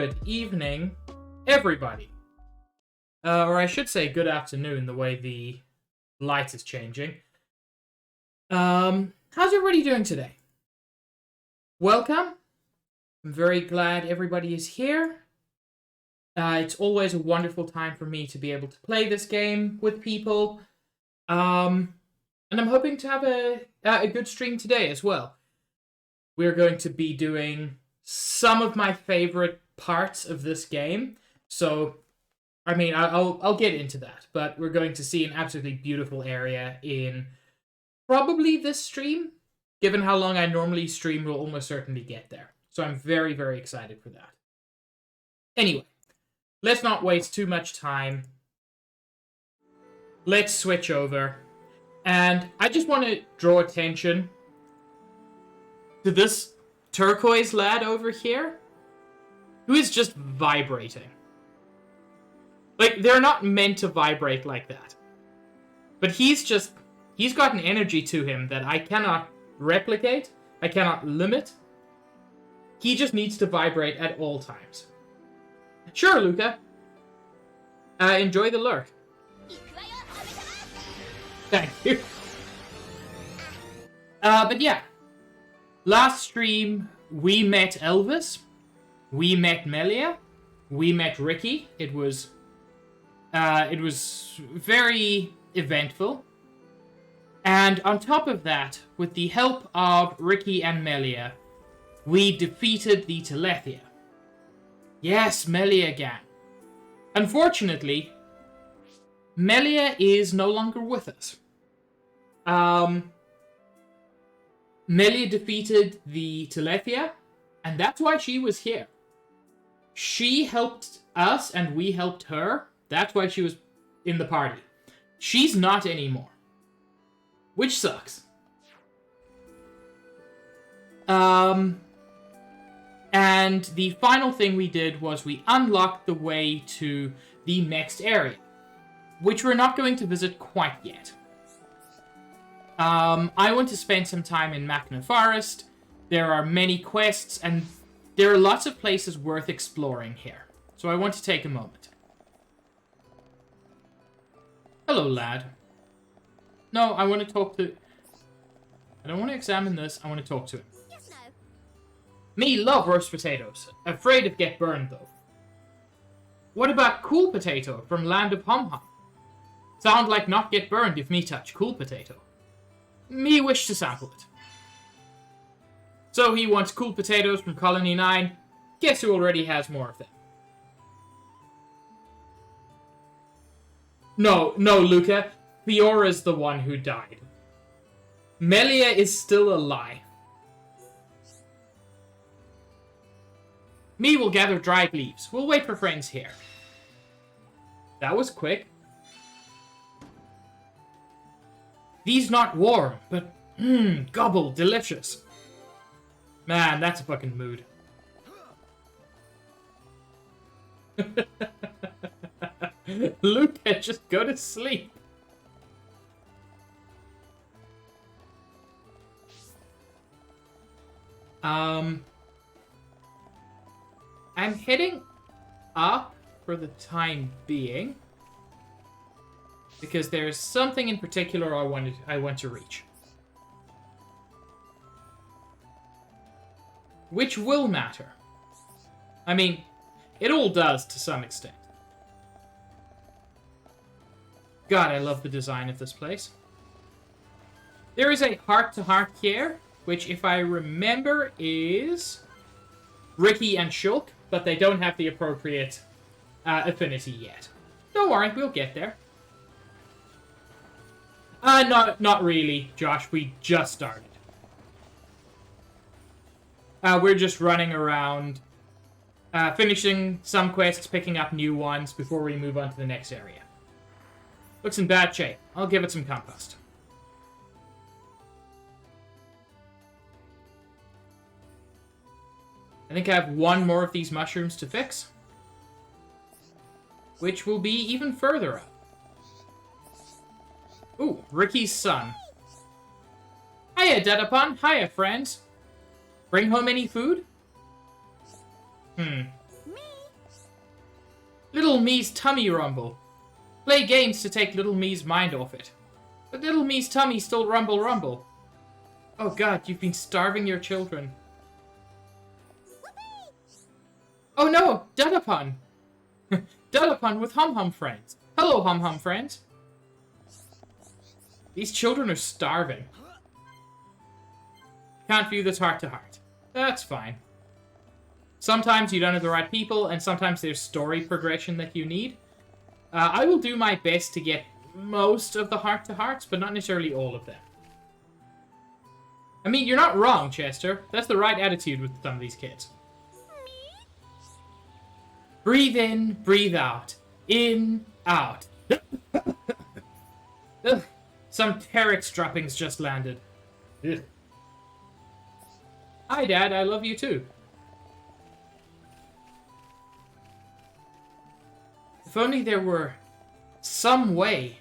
Good evening, everybody. Or I should say good afternoon, the way the light is changing. How's everybody doing today? Welcome. I'm very glad everybody is here. It's always a wonderful time for me to be able to play this game with people. And I'm hoping to have a good stream today as well. We're going to be doing some of my favorite parts of this game. So, I mean, I'll get into that. But we're going to see an absolutely beautiful area in probably this stream. Given how long I normally stream, we'll almost certainly get there. So I'm very, very excited for that. Anyway, let's not waste too much time. Let's switch over. And I just want to draw attention to this turquoise lad over here, who is just vibrating. Like, they're not meant to vibrate like that. But he's got an energy to him that I cannot replicate, I cannot limit. He just needs to vibrate at all times. Sure, Luca. Enjoy the lurk. Thank you. But yeah. Last stream, we met Elvis. We met Melia. We met Ricky. It was very eventful. And on top of that, with the help of Ricky and Melia, we defeated the Telethia. Yes, Melia gang. Unfortunately, Melia is no longer with us. Melia defeated the Telethia, and that's why she was here. She helped us, and we helped her. That's why she was in the party. She's not anymore. Which sucks. And the final thing we did was we unlocked the way to the next area, which we're not going to visit quite yet. I want to spend some time in Magna Forest. There are many quests, and there are lots of places worth exploring here. So I want to take a moment. Hello, lad. No, I want to talk to... I don't want to examine this. I want to talk to him. Yes, no. Me love roast potatoes. Afraid of get burned, though. What about cool potato from Land of Hum Hum? Sound like not get burned if me touch cool potato. Me wish to sample it. So he wants cool potatoes from Colony 9. Guess who already has more of them? No, Luca. Fiora's the one who died. Melia is still alive. Me will gather dried leaves. We'll wait for friends here. That was quick. These not warm, but gobble, delicious. Man, that's a fucking mood. Luca, just go to sleep. I'm heading up for the time being. Because there's something in particular I want to reach. Which will matter. I mean, it all does to some extent. God, I love the design of this place. There is a heart-to-heart here, which, if I remember, is Ricky and Shulk, but they don't have the appropriate affinity yet. Don't worry, we'll get there. Not really, Josh. We just started. We're just running around, finishing some quests, picking up new ones before we move on to the next area. Looks in bad shape. I'll give it some compost. I think I have one more of these mushrooms to fix, which will be even further up. Ooh, Ricky's son. Hiya, Dedapon. Hiya, friends. Bring home any food? Little Me's tummy rumble. Play games to take Little Me's mind off it. But Little Me's tummy still rumble. Oh god, you've been starving your children. Oh no, Dudapun! Dudapun with Hum Hum friends. Hello, Hum Hum friends. These children are starving. Can't view this heart to heart. That's fine. Sometimes you don't have the right people, and sometimes there's story progression that you need. I will do my best to get most of the heart to hearts, but not necessarily all of them. I mean, you're not wrong, Chester. That's the right attitude with some of these kids. Breathe in, breathe out. In, out. Ugh, some Terex droppings just landed. Ugh. Hi, Dad. I love you too. If only there were some way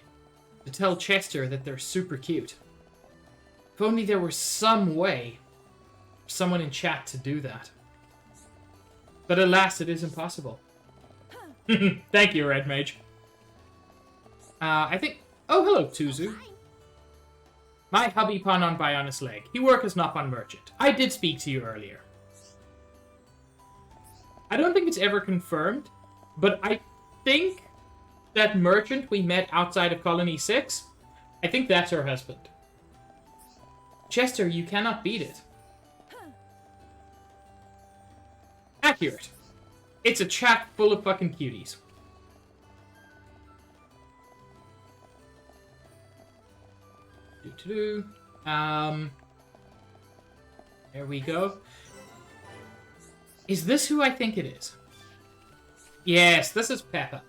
to tell Chester that they're super cute. If only there were some way for someone in chat to do that. But alas, it is impossible. Thank you, Red Mage. I think... Oh, hello, Tuzu. My hubby pun on Bionis leg. He worketh not on merchant. I did speak to you earlier. I don't think it's ever confirmed, but I think that merchant we met outside of Colony 6, I think that's her husband. Chester, you cannot beat it. Accurate. It's a chat full of fucking cuties. There we go. Is this who I think it is? Yes, this is Peppa.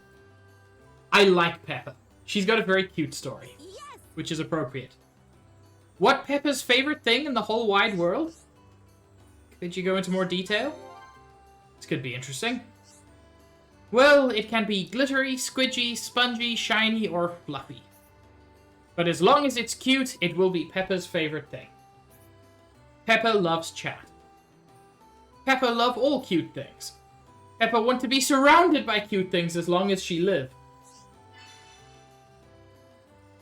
I like Peppa. She's got a very cute story, which is appropriate. What Peppa's favorite thing in the whole wide world? Could you go into more detail? This could be interesting. Well, it can be glittery, squidgy, spongy, shiny, or fluffy. But as long as it's cute, it will be Peppa's favorite thing. Peppa loves chat. Peppa love all cute things. Peppa want to be surrounded by cute things as long as she live.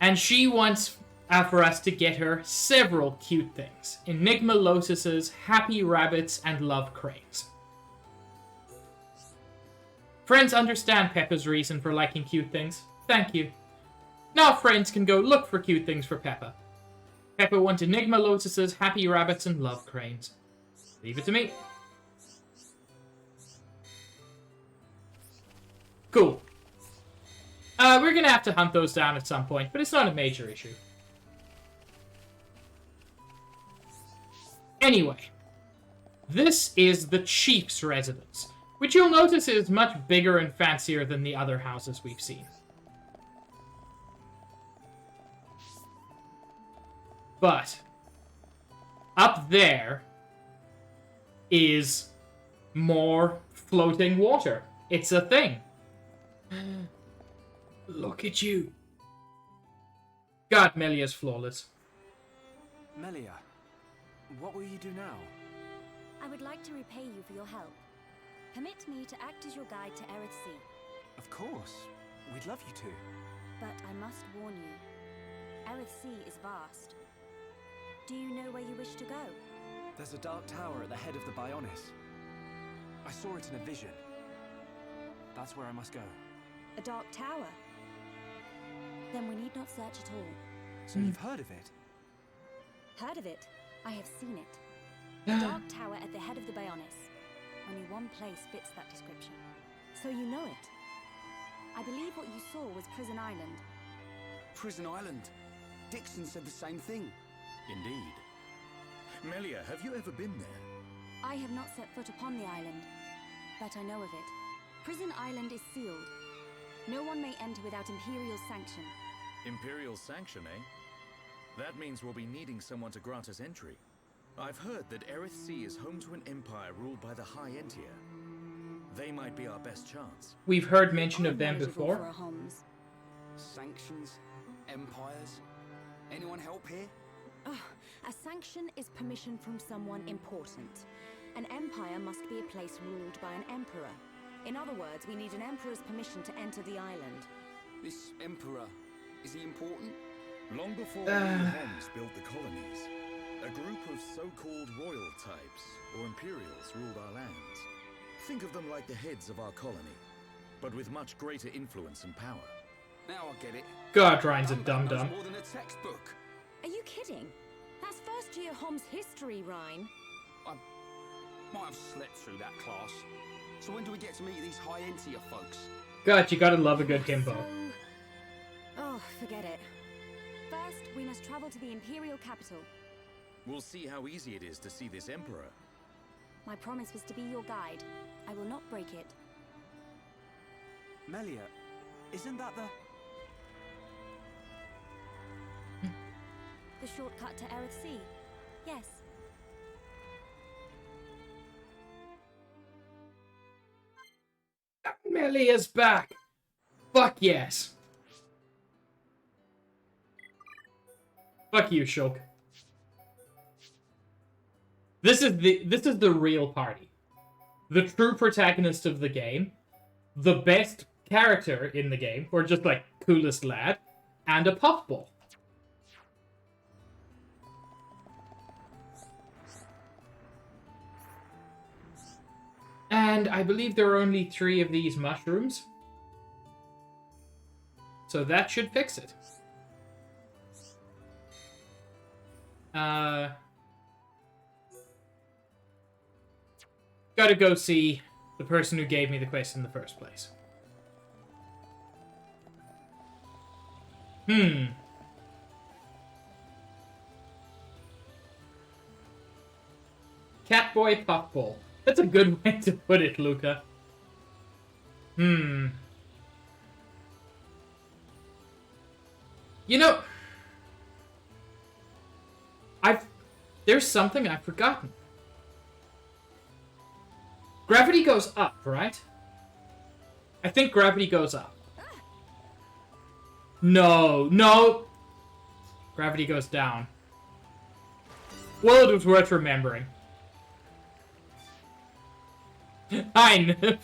And she wants for us to get her several cute things. Enigma lotuses, happy rabbits, and love cranes. Friends understand Peppa's reason for liking cute things. Thank you. Now friends can go look for cute things for Peppa. Peppa wants Enigma lotuses, happy rabbits, and love cranes. Leave it to me. Cool. We're gonna have to hunt those down at some point, but it's not a major issue. Anyway, this is the chief's residence, which you'll notice is much bigger and fancier than the other houses we've seen. But up there is more floating water. It's a thing. Look at you. God, Melia's flawless. Melia, what will you do now? I would like to repay you for your help. Permit me to act as your guide to Aerith Sea. Of course. We'd love you to. But I must warn you. Aerith Sea is vast. Do you know where you wish to go? There's a dark tower at the head of the Bionis. I saw it in a vision. That's where I must go. A dark tower? Then we need not search at all. So you've heard of it? Heard of it? I have seen it. A dark tower at the head of the Bionis. Only one place fits that description. So you know it. I believe what you saw was Prison Island. Prison Island? Dixon said the same thing. Indeed. Melia, have you ever been there? I have not set foot upon the island, but I know of it. Prison Island is sealed. No one may enter without Imperial sanction. Imperial sanction, eh? That means we'll be needing someone to grant us entry. I've heard that Aerith Sea is home to an empire ruled by the High Entier. They might be our best chance. We've heard mention of I'm them knowledgeable before. for a Homs. Sanctions? Empires? Anyone help here? A sanction is permission from someone important. An empire must be a place ruled by an emperor. In other words, we need an emperor's permission to enter the island. This emperor, is he important? Long before we Homs built the colonies, a group of so-called royal types, or imperials, ruled our lands. Think of them like the heads of our colony, but with much greater influence and power. Now I get it. God, Ryan's a Dum-Dum knows dum-dum. more than a textbook. Are you kidding? That's first year Hom's history, Ryan. I might have slept through that class. So when do we get to meet these high Entia folks? God, you gotta love a good himbo. Oh, forget it. First, we must travel to the Imperial capital. We'll see how easy it is to see this emperor. My promise was to be your guide. I will not break it. Melia, isn't that the... The shortcut to Erith Sea. Yes. Melia's back. Fuck yes. Fuck you, Shulk. This is the real party. The true protagonist of the game, the best character in the game, or just like coolest lad, and a puffball. And I believe there are only 3 of these mushrooms. So that should fix it. Gotta go see the person who gave me the quest in the first place. Catboy Puffball. That's a good way to put it, Luca. You know, there's something I've forgotten. Gravity goes up, right? I think gravity goes up. No. Gravity goes down. Well, it was worth remembering. I know.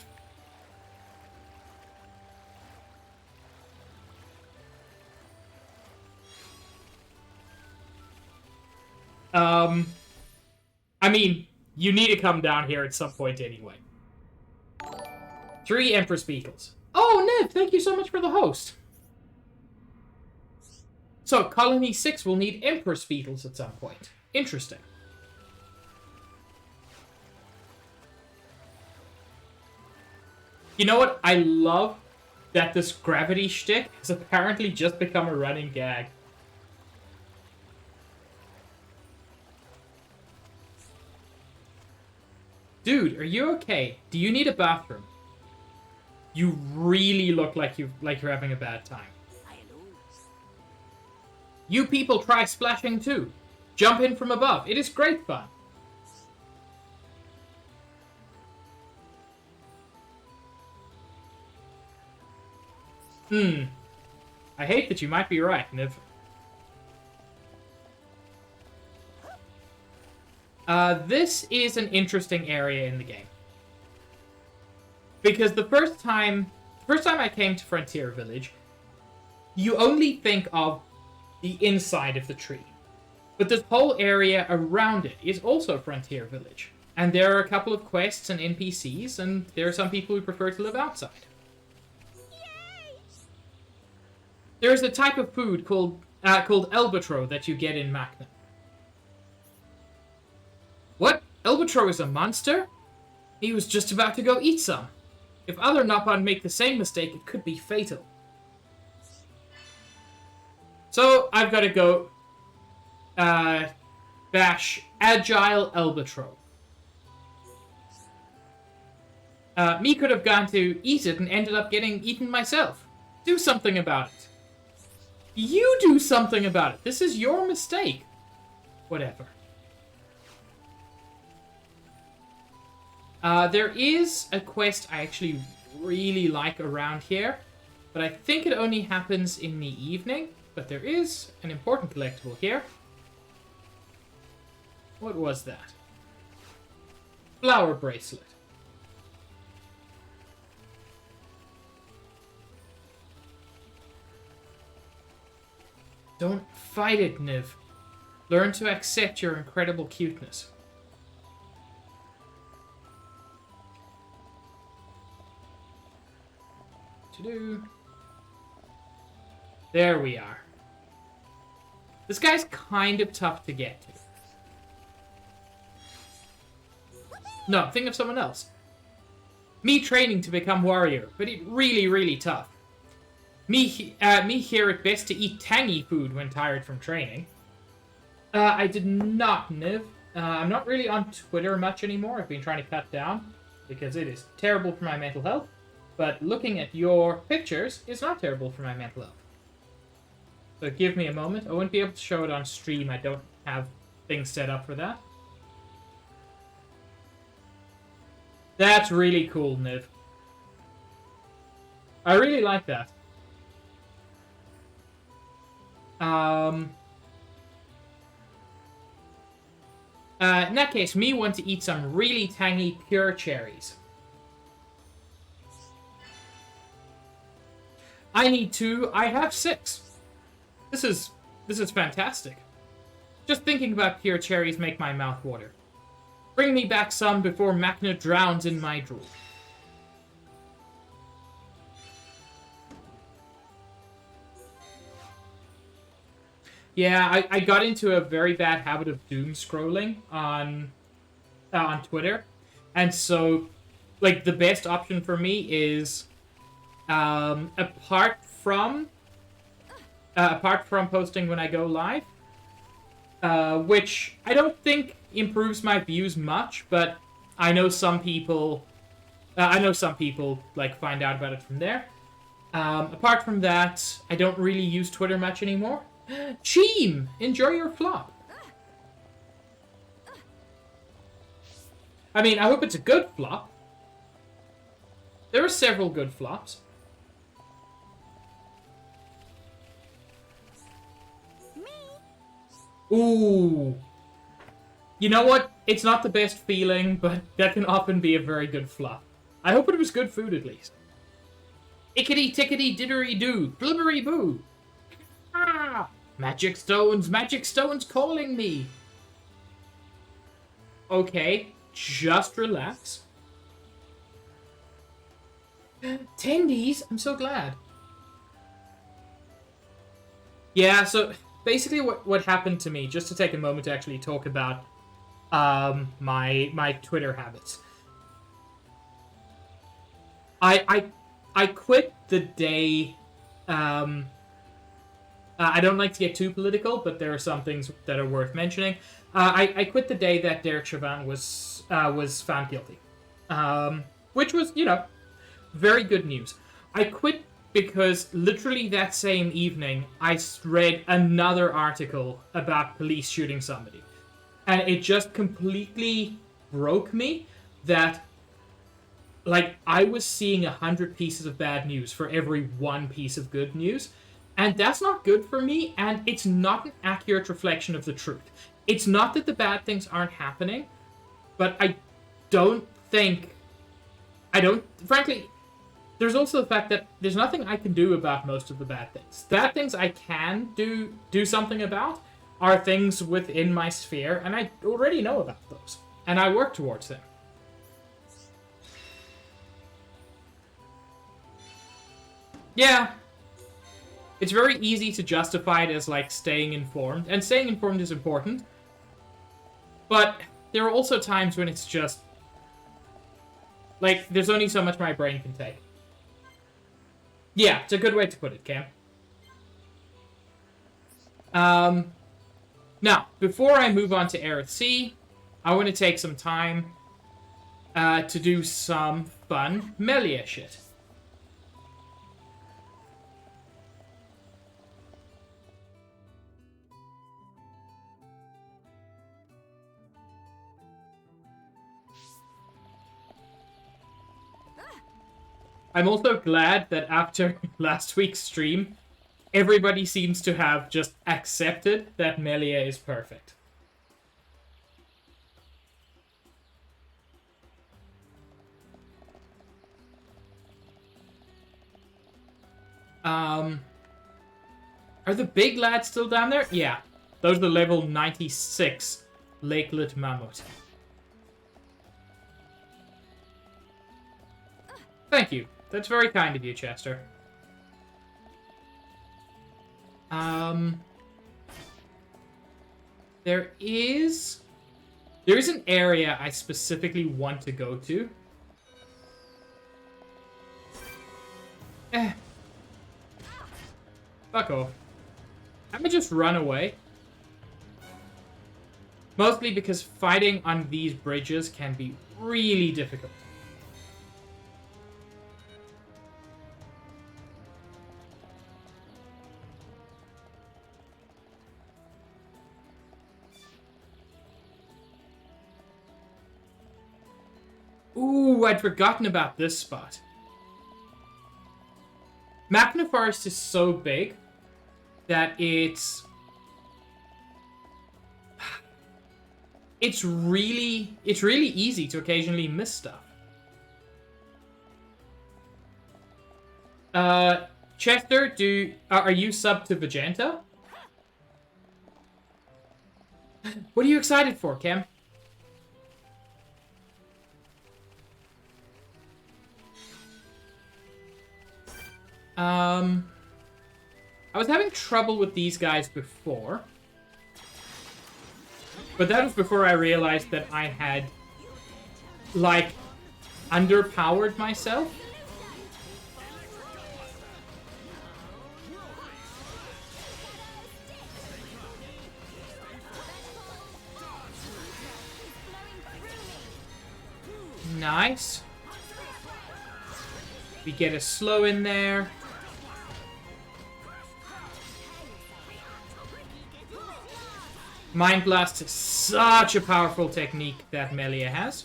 I mean, you need to come down here at some point anyway. 3 Empress Beetles. Oh, Ned, thank you so much for the host. So, Colony 6 will need Empress Beetles at some point. Interesting. You know what? I love that this gravity shtick has apparently just become a running gag. Dude, are you okay? Do you need a bathroom? You really look like you're having a bad time. You people try splashing too. Jump in from above. It is great fun. I hate that you might be right, Niv. This is an interesting area in the game. Because the first time I came to Frontier Village, you only think of the inside of the tree. But this whole area around it is also Frontier Village. And there are a couple of quests and NPCs, and there are some people who prefer to live outside. Yay! There is a type of food called Elbatro that you get in Magna. What? Elbatro is a monster? He was just about to go eat some. If other Nappan make the same mistake, it could be fatal. So, I've got to go bash Agile Elbatro. Me could have gone to eat it and ended up getting eaten myself. Do something about it. You do something about it. This is your mistake. Whatever. There is a quest I actually really like around here, but I think it only happens in the evening. But there is an important collectible here. What was that? Flower bracelet. Don't fight it, Niv. Learn to accept your incredible cuteness. To-do. There we are. This guy's kind of tough to get to. No, think of someone else. Me training to become warrior, but it really, really tough. Me here at best to eat tangy food when tired from training. I did not, Niv. I'm not really on Twitter much anymore. I've been trying to cut down because it is terrible for my mental health. But looking at your pictures is not terrible for my mental health. So give me a moment. I won't be able to show it on stream. I don't have things set up for that. That's really cool, Niv. I really like that. In that case, me want to eat some really tangy pure cherries. I need 2. I have 6. This is fantastic. Just thinking about pure cherries make my mouth water. Bring me back some before Magna drowns in my drool. Yeah, I got into a very bad habit of doom scrolling on Twitter, and so like the best option for me is apart from posting when I go live, which I don't think improves my views much, but I know some people like find out about it from there. Apart from that, I don't really use Twitter much anymore. Cheem! Enjoy your flop. I mean, I hope it's a good flop. There are several good flops. Ooh. You know what? It's not the best feeling, but that can often be a very good flop. I hope it was good food, at least. Ickety tickety diddery doo, blubbery boo. Ah! Magic stones calling me. Okay, just relax. Tendies, I'm so glad. Yeah, so basically what happened to me, just to take a moment to actually talk about my Twitter habits. I quit the day I don't like to get too political, but there are some things that are worth mentioning. I quit the day that Derek Chauvin was found guilty, which was, you know, very good news. I quit because literally that same evening, I read another article about police shooting somebody, and it just completely broke me that, like, I was seeing 100 pieces of bad news for every one piece of good news. And that's not good for me, and it's not an accurate reflection of the truth. It's not that the bad things aren't happening, but frankly, there's also the fact that there's nothing I can do about most of the bad things. Bad things I can do something about are things within my sphere, and I already know about those, and I work towards them. Yeah. It's very easy to justify it as, like, staying informed, and staying informed is important. But there are also times when it's just, like, there's only so much my brain can take. Yeah, it's a good way to put it, Cam. Now, before I move on to Aerith C, I want to take some time to do some fun Melia shit. I'm also glad that after last week's stream, everybody seems to have just accepted that Melia is perfect. Are the big lads still down there? Yeah. Those are the level 96 Lakelet Mammoth. Thank you. That's very kind of you, Chester. There is an area I specifically want to go to. Fuck off. I'm gonna just run away. Mostly because fighting on these bridges can be really difficult. Ooh, I'd forgotten about this spot. Magna Forest is so big that it's really easy to occasionally miss stuff. Chester, are you sub to Vegeta? What are you excited for, Cam? I was having trouble with these guys before. But that was before I realized that I had, like, underpowered myself. Nice. We get a slow in there. Mind Blast is such a powerful technique that Melia has.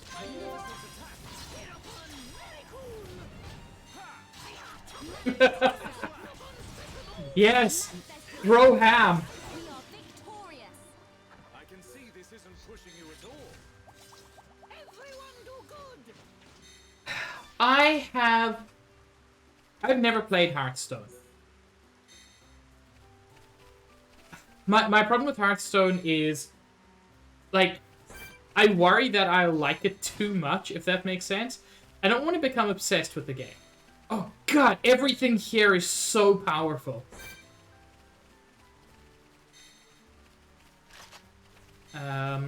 Yes! Throw ham! I can see this isn't pushing you at all. Everyone do good. I've never played Hearthstone. My problem with Hearthstone is, like, I worry that I'll like it too much, if that makes sense. I don't want to become obsessed with the game. Oh god, everything here is so powerful. I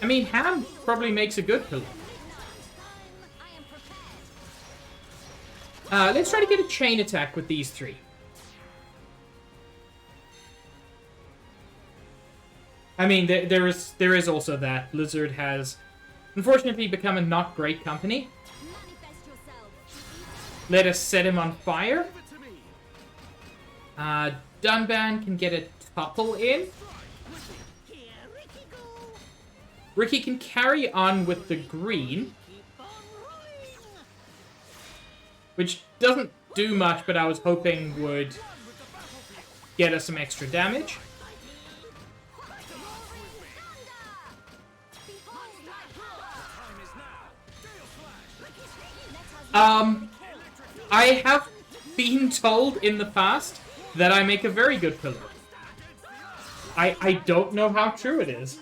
mean, ham probably makes a good pillar. Let's try to get a chain attack with these three. I mean, there is also that. Blizzard has, unfortunately, become a not great company. Let us set him on fire. Dunban can get a topple in. Ricky can carry on with the green. Which doesn't do much, but I was hoping would get us some extra damage. I have been told in the past that I make a very good pillar. I don't know how true it is.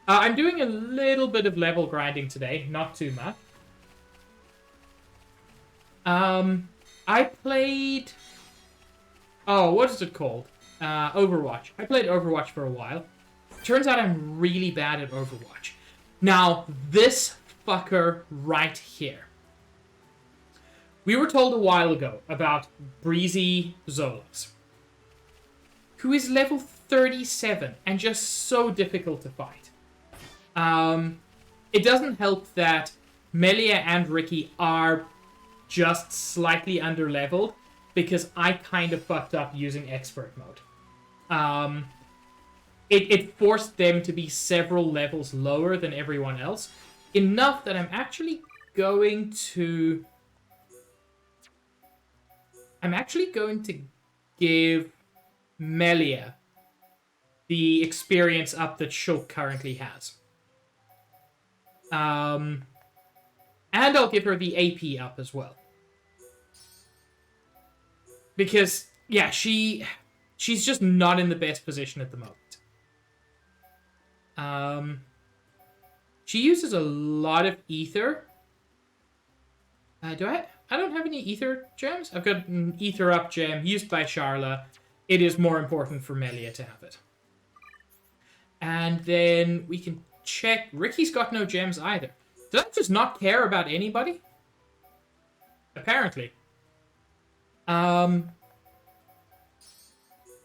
I'm doing a little bit of level grinding today, not too much. I played... Oh, what is it called? Overwatch. I played Overwatch for a while. Turns out I'm really bad at Overwatch. Now, this fucker right here. We were told a while ago about Breezy Zolas, who is level 37 and just so difficult to fight. It doesn't help that Melia and Ricky are just slightly under-leveled because I kind of fucked up using expert mode. It forced them to be several levels lower than everyone else. Enough that I'm actually going to give Melia the experience up that Shulk currently has. And I'll give her the AP up as well. Because, yeah, she's just not in the best position at the moment. She uses a lot of ether. I don't have any ether gems. I've got an ether up gem used by Sharla. It is more important for Melia to have it. And then we can check. Ricky's got no gems either. Does that just not care about anybody? Apparently.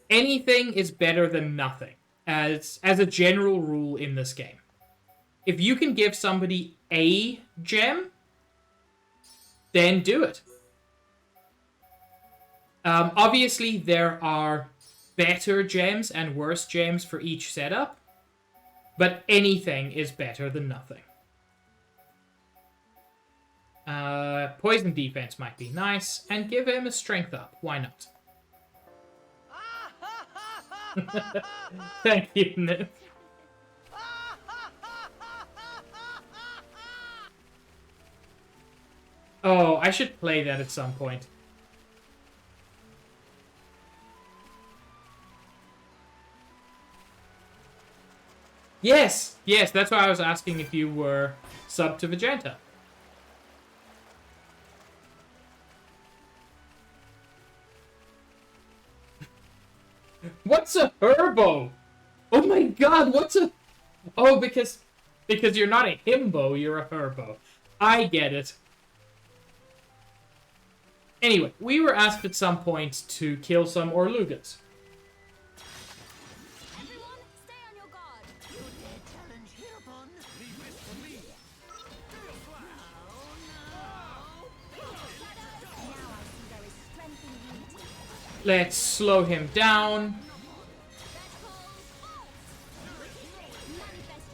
Anything is better than nothing, as a general rule in this game. If you can give somebody a gem, then do it. Obviously, there are better gems and worse gems for each setup, but anything is better than nothing. Poison defense might be nice, and give him a strength up. Why not? Thank you, Nick. Oh, I should play that at some point. Yes, that's why I was asking if you were sub to Vegeta. What's a herbo? Oh my god, what's a... Oh, because you're not a himbo, you're a herbo. I get it. Anyway, we were asked at some point to kill some Orlugas. Everyone, stay on your guard. You dare challenge Hereupon? Leave this for me. Now I see there is strength in unity. Let's slow him down. Manifest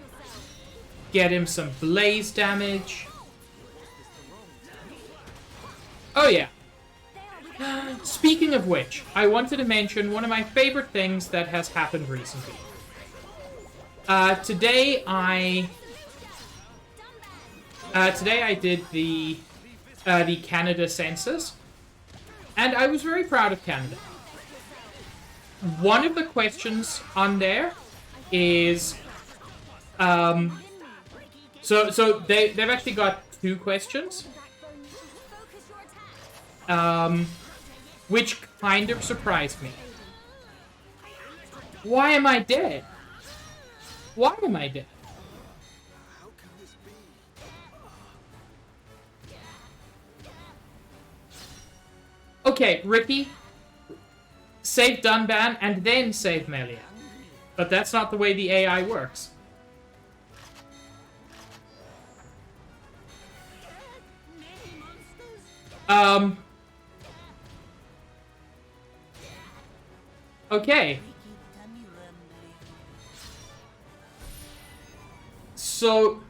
yourself. Get him some blaze damage. Oh yeah. Speaking of which, I wanted to mention one of my favorite things that has happened recently. Today I did the Canada census, and I was very proud of Canada. One of the questions on there is, so they've actually got two questions. Which kind of surprised me. Why am I dead? Why am I dead? How can this be? Okay, Ricky. Save Dunban and then save Melia. But that's not the way the AI works. Okay. So...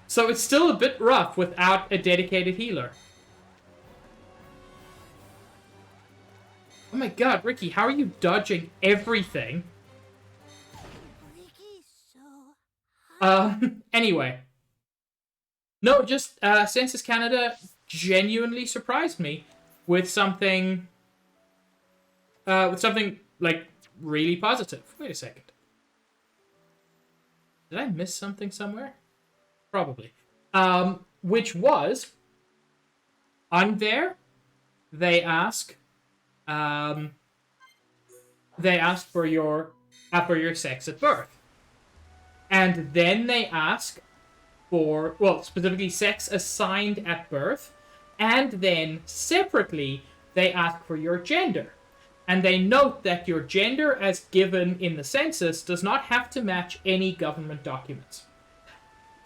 So it's still a bit rough without a dedicated healer. Oh my god, Ricky, how are you dodging everything? Anyway. No, just, Census Canada genuinely surprised me with something, like, really positive. Wait a second. Did I miss something somewhere? Probably. Which was, on there, they ask for your sex at birth. And then they ask for, well, specifically sex assigned at birth, and then separately they ask for your gender. And they note that your gender as given in the census does not have to match any government documents.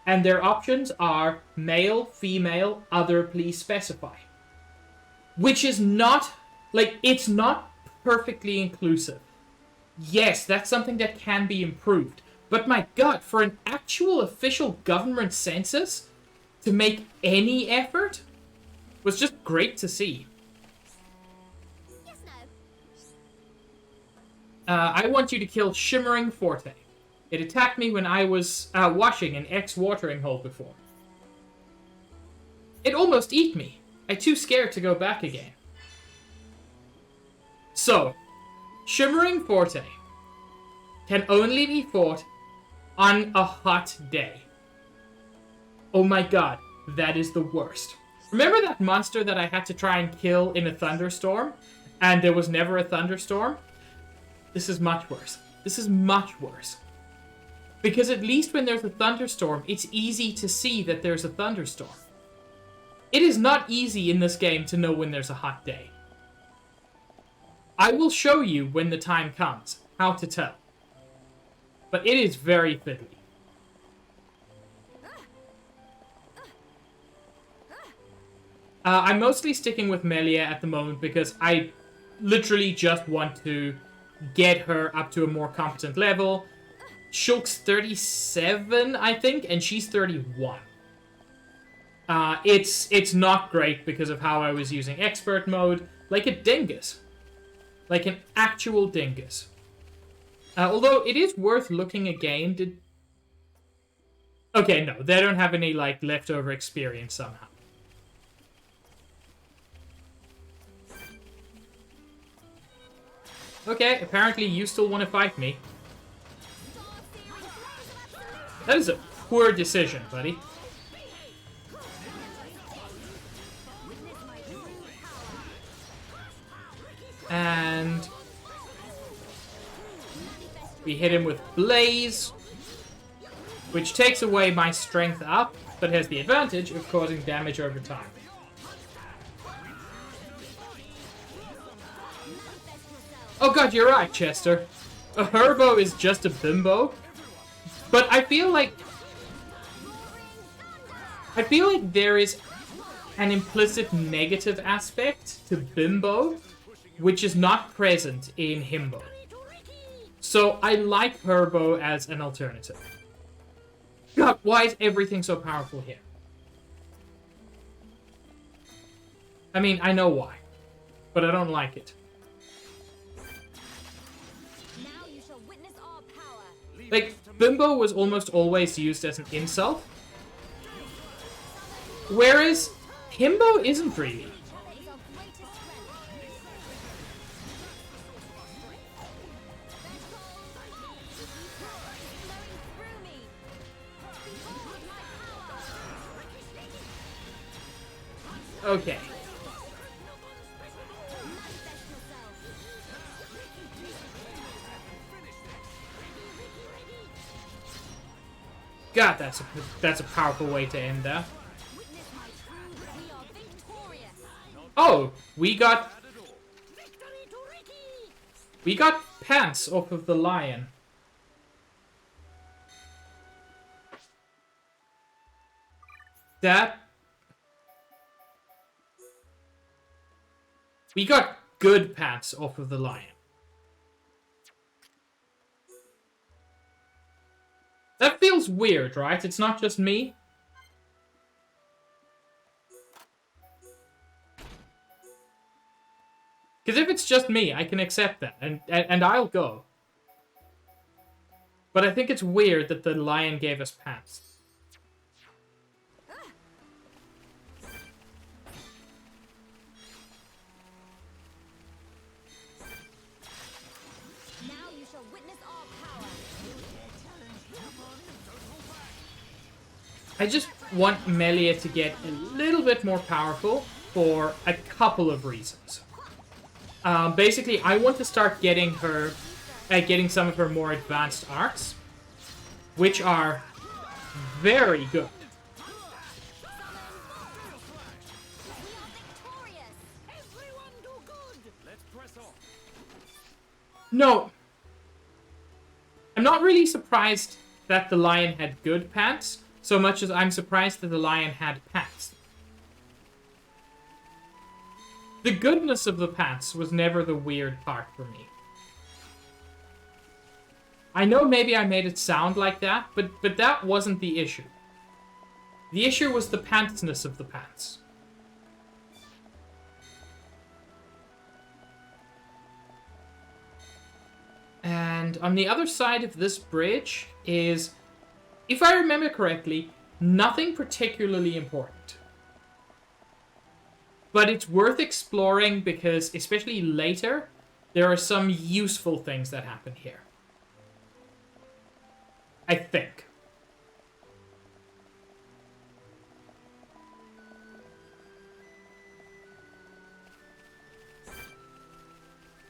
And their options are male, female, other, please specify. Which is not, like, it's not perfectly inclusive. Yes, that's something that can be improved. But my god, for an actual official government census, to make any effort was just great to see. I want you to kill Shimmering Forte. It attacked me when I was washing an ex-watering hole before. It almost ate me. I'm too scared to go back again. So, Shimmering Forte can only be fought on a hot day. Oh my god, that is the worst. Remember that monster that I had to try and kill in a thunderstorm? And there was never a thunderstorm? This is much worse. This is much worse. Because at least when there's a thunderstorm, it's easy to see that there's a thunderstorm. It is not easy in this game to know when there's a hot day. I will show you when the time comes how to tell. But it is very fiddly. I'm mostly sticking with Melia at the moment because I literally just want to get her up to a more competent level. Shulk's 37, I think, and she's 31. It's not great because of how I was using expert mode, like a dingus. Like an actual dingus. Although it is worth looking again. Okay, no, they don't have any like leftover experience somehow. Okay, apparently you still want to fight me. That is a poor decision, buddy. And we hit him with Blaze, which takes away my strength up, but has the advantage of causing damage over time. Oh god, you're right, Chester. A Herbo is just a bimbo. But I feel like there is an implicit negative aspect to bimbo, which is not present in himbo. So I like Herbo as an alternative. God, why is everything so powerful here? I mean, I know why, but I don't like it. Like, bimbo was almost always used as an insult. Whereas, himbo isn't really. Okay. God, that's a powerful way to end that. Oh, we got pants off of the lion. We got good pants off of the lion. That feels weird, right? It's not just me. Because if it's just me, I can accept that, and I'll go. But I think it's weird that the lion gave us pants. I just want Melia to get a little bit more powerful for a couple of reasons. Basically, I want to start getting her, getting some of her more advanced arts, which are very good. No, I'm not really surprised that the lion had good pants, so much as I'm surprised that the lion had pants. The goodness of the pants was never the weird part for me. I know maybe I made it sound like that, but that wasn't the issue. The issue was the pantsness of the pants. And on the other side of this bridge is, if I remember correctly, nothing particularly important. But it's worth exploring because, especially later, there are some useful things that happen here. I think.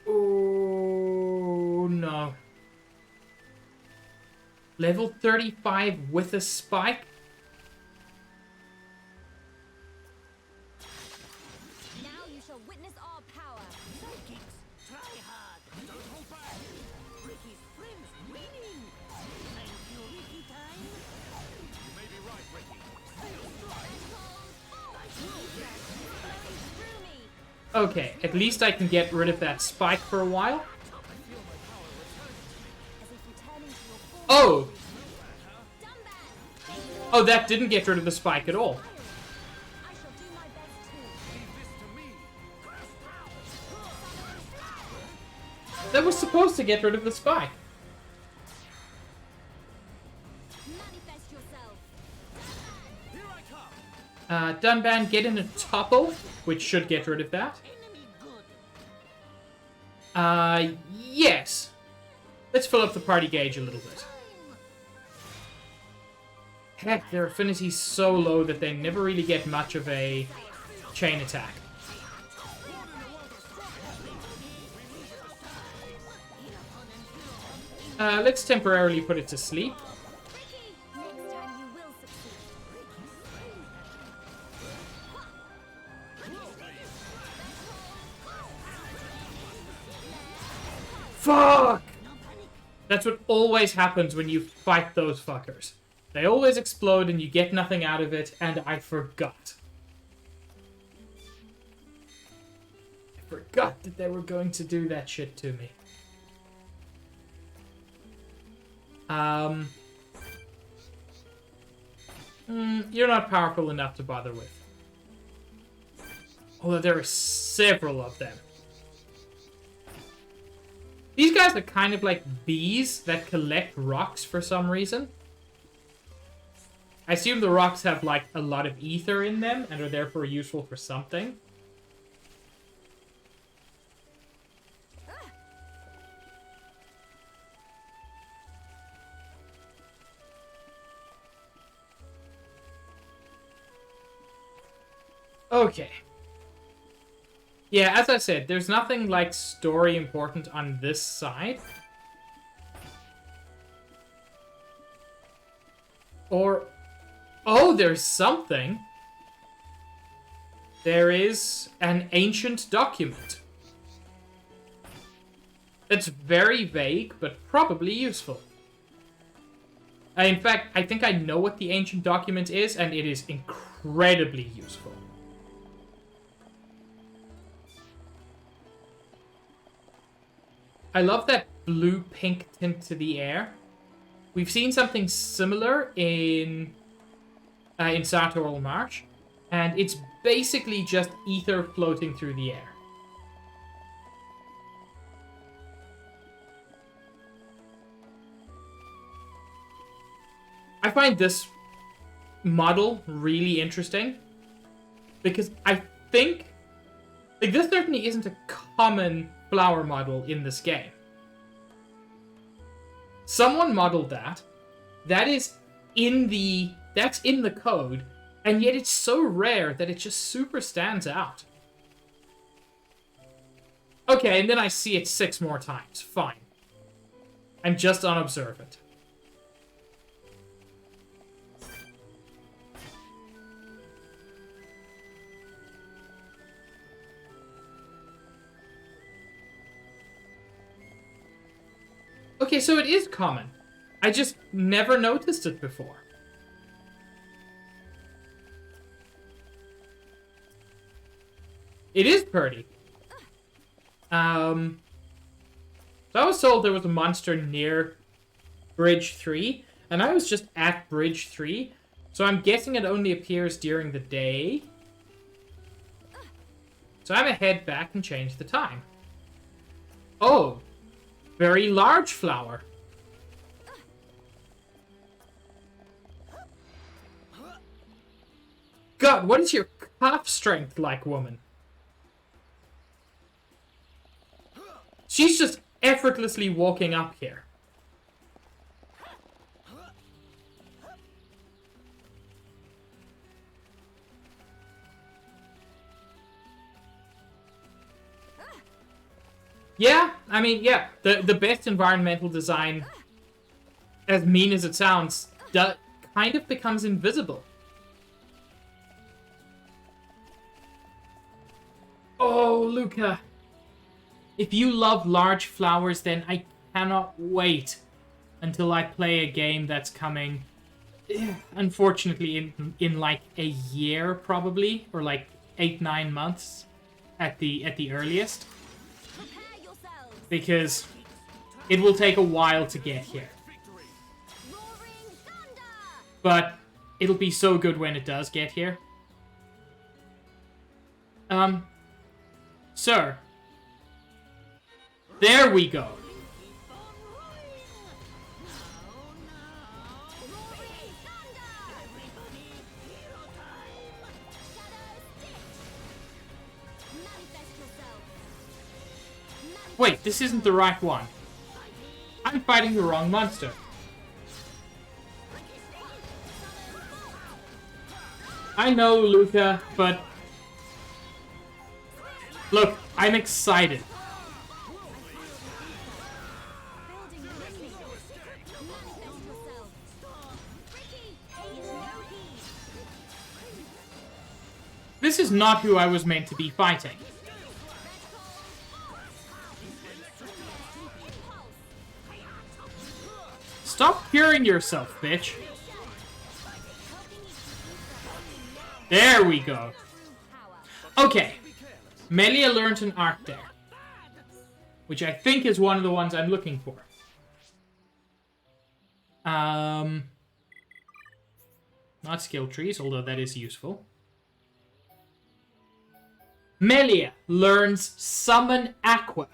Oh, no. Level 35 with a spike? Now you shall witness our power. Psychics, try hard. Don't hold back. Ricky's friends winning. Thank you, Ricky time. You may be right, Ricky. Okay, at least I can get rid of that spike for a while. Oh! Oh, that didn't get rid of the spike at all. I shall do my best too. Leave this to me. That was supposed to get rid of the spike. Manifest yourself. Here I come. Dunban, get in a topple, which should get rid of that. Enemy good. Yes. Let's fill up the party gauge a little bit. Heck, their affinity's so low that they never really get much of a chain attack. Let's temporarily put it to sleep. Ricky, next time you will succeed. Fuck! That's what always happens when you fight those fuckers. They always explode and you get nothing out of it, and I forgot. I forgot that they were going to do that shit to me. You're not powerful enough to bother with. Although there are several of them. These guys are kind of like bees that collect rocks for some reason. I assume the rocks have like a lot of ether in them and are therefore useful for something. Okay. Yeah, as I said, there's nothing like story important on this side. Or... oh, there's something. There is an ancient document. It's very vague, but probably useful. In fact, I think I know what the ancient document is, and it is incredibly useful. I love that blue-pink tint to the air. We've seen something similar in Sartorial Marsh, and it's basically just ether floating through the air. I find this model really interesting because I think, like, this certainly isn't a common flower model in this game. Someone modeled that. That is in the... that's in the code, and yet it's so rare that it just super stands out. Okay, and then I see it 6 more times. Fine. I'm just unobservant. Okay, so it is common. I just never noticed it before. It is pretty. So I was told there was a monster near Bridge 3, and I was just at Bridge 3, so I'm guessing it only appears during the day. So I'm gonna head back and change the time. Oh. very large flower. God, what is your calf strength like, woman? She's just effortlessly walking up here. Yeah, I mean, yeah, the best environmental design, as mean as it sounds, kind of becomes invisible. Oh, Luca. If you love large flowers, then I cannot wait until I play a game that's coming, unfortunately, in like a year, probably, or like 8-9 months at the earliest. Prepare yourselves. Because it will take a while to get here. Roaring thunder. But it'll be so good when it does get here. Sir. There we go. Roaring thunder. Everybody, hero time! Shadow Stitch. Manifest yourself. Wait, this isn't the right one. I'm fighting the wrong monster. I know, Luca, but... Look, I'm excited. Building the ring. Manifest yourself. Ricky, take no heed. This is not who I was meant to be fighting. Stop curing yourself, bitch. There we go. Okay. Melia learned an art there. Which I think is one of the ones I'm looking for. Not skill trees, although that is useful. Melia learns Summon Aqua.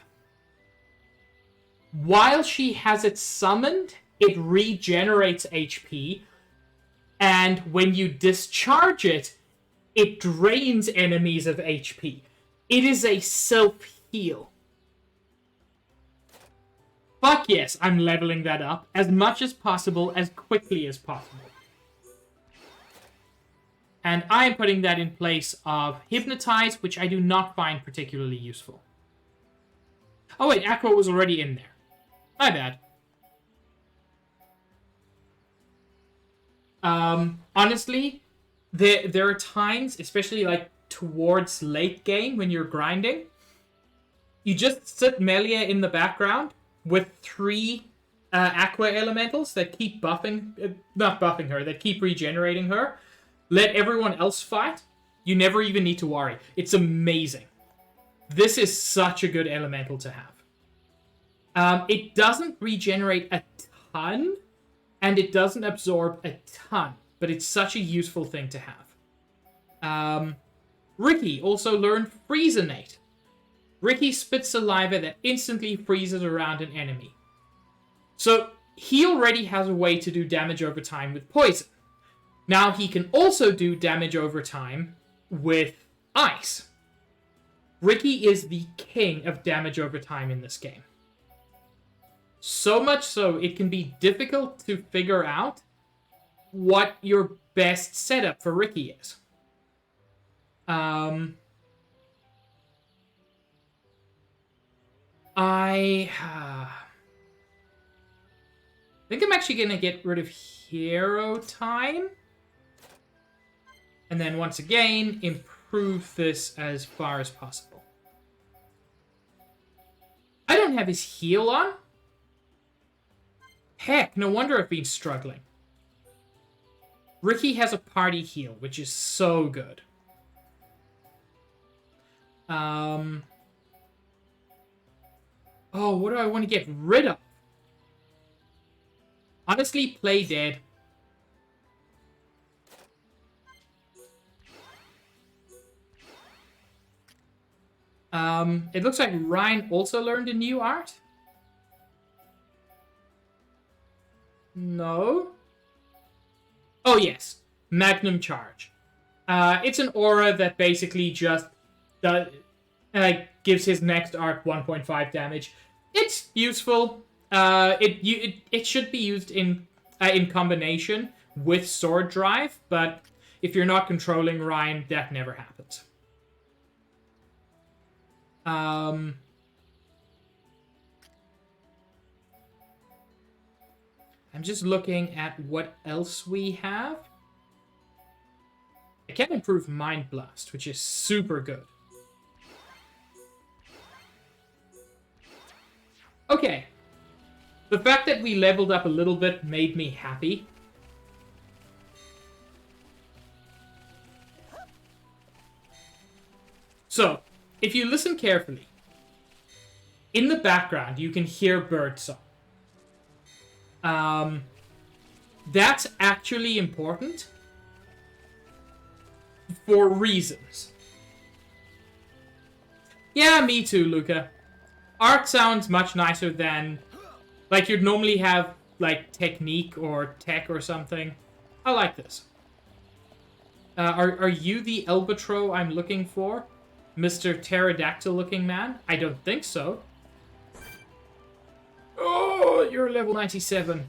While she has it summoned, it regenerates HP. And when you discharge it, it drains enemies of HP. It is a self-heal. Fuck yes, I'm leveling that up as much as possible, as quickly as possible. And I am putting that in place of Hypnotize, which I do not find particularly useful. Oh wait, Aqua was already in there. My bad. Honestly, there are times, especially like towards late game when you're grinding, you just sit Melia in the background with 3 Aqua Elementals that keep buffing, not buffing her, that keep regenerating her. Let everyone else fight. You never even need to worry. It's amazing. This is such a good elemental to have. It doesn't regenerate a ton, and it doesn't absorb a ton, but it's such a useful thing to have. Ricky also learned Freezonate. Ricky spits saliva that instantly freezes around an enemy. So he already has a way to do damage over time with poison. Now he can also do damage over time with ice. Ricky is the king of damage over time in this game. So much so, it can be difficult to figure out what your best setup for Ricky is. I think I'm actually going to get rid of Hero Time. And then once again, improve this as far as possible. I don't have his heal on. Heck, no wonder I've been struggling. Ricky has a party heal, which is so good. Oh, what do I want to get rid of? Honestly, play dead. It looks like Ryan also learned a new art. No. Oh, yes. Magnum Charge. It's an aura that basically just gives his next arc 1.5 damage. It's useful. It should be used in combination with Sword Drive, but if you're not controlling Ryan, that never happens. I'm just looking at what else we have. I can improve Mind Blast, which is super good. Okay. The fact that we leveled up a little bit made me happy. So, if you listen carefully, in the background you can hear birdsong. That's actually important for reasons. Yeah, me too, Luca. Art sounds much nicer than, like, you'd normally have, like, technique or tech or something. I like this. Are you the Elbatro I'm looking for? Mr. Pterodactyl-looking man? I don't think so. Oh, you're level 97.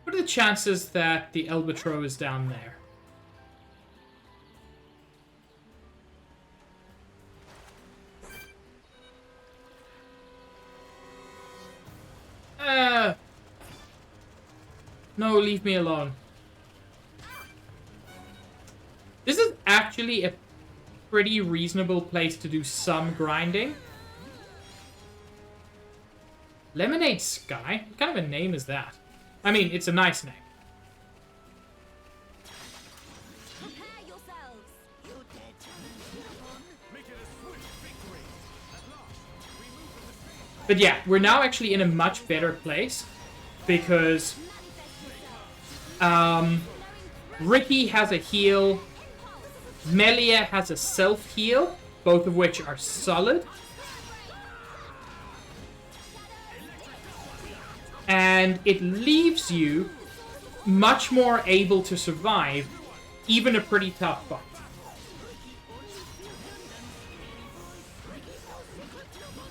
What are the chances that the Elbatro is down there? No, leave me alone. This is actually a pretty reasonable place to do some grinding. Lemonade Sky? What kind of a name is that? I mean, it's a nice name. Prepare yourselves. You dare challenge me upon? Make it a swift victory. At last, we move from the stage. But yeah, we're now actually in a much better place because Ricky has a heal, Melia has a self-heal, both of which are solid. And it leaves you much more able to survive even a pretty tough fight.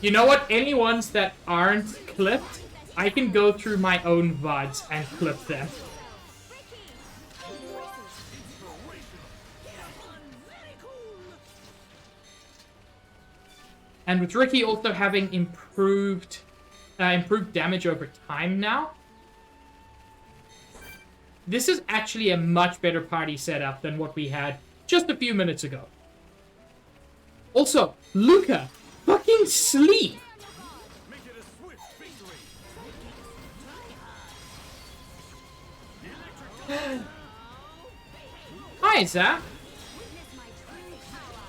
You know what? Any ones that aren't clipped, I can go through my own VODs and clip them. And with Ricky also having improved damage over time now, this is actually a much better party setup than what we had just a few minutes ago. Also, Luca, fucking sleep! Make it a swift victory. Hi, Zach. Witness my true power.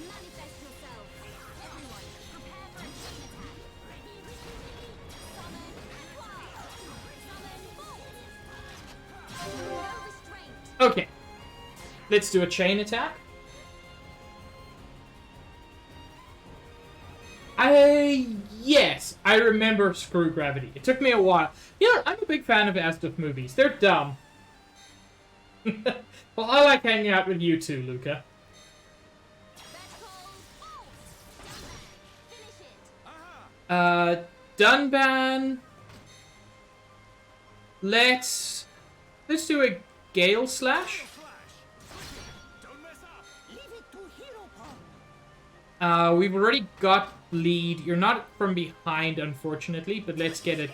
Manifest yourself. Everyone, prepare for a chain attack. Summon fire. Summon bolt. No restraint. Okay. Let's do a chain attack. Yes, I remember Screw Gravity. It took me a while. You know, I'm a big fan of Asdorf movies. They're dumb. Well, I like hanging out with you too, Luca. Finish it. Dunban. Let's do a Gale Slash. Don't mess up. Leave it to Hero Pong. We've already got lead. You're not from behind, unfortunately, but let's get it.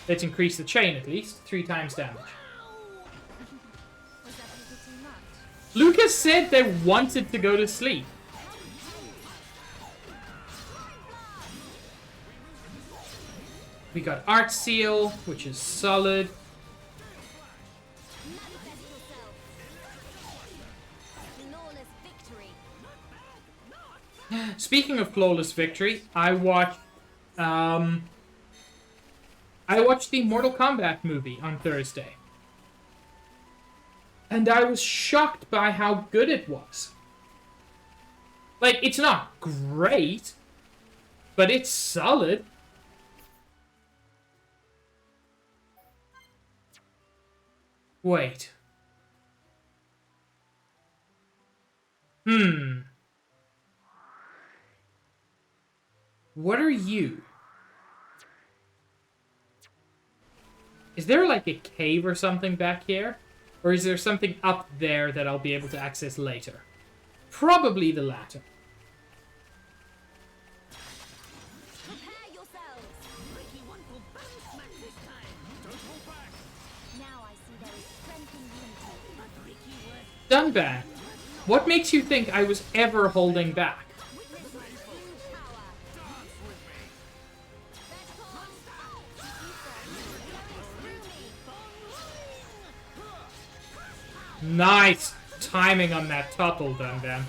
Let's increase the chain at least. 3 times damage. Was that a little too much? Lucas said they wanted to go to sleep. We got Art Seal, which is solid. Manifest yourself. Flawless victory. Speaking of flawless victory, I watched the Mortal Kombat movie on Thursday. And I was shocked by how good it was. Like, it's not great, But it's solid. Wait. What are you? Is there like a cave or something back here? Or is there something up there that I'll be able to access later? Probably the latter. Prepare yourselves. Ricky one will bounce smack this time. Don't hold back. Now I see there is strength in unity. But Ricky was Dunban, what makes you think I was ever holding back? Witness my huge power. Dance with me. Let's go. You thought you were going through me. Nice timing on that topple, Dunban.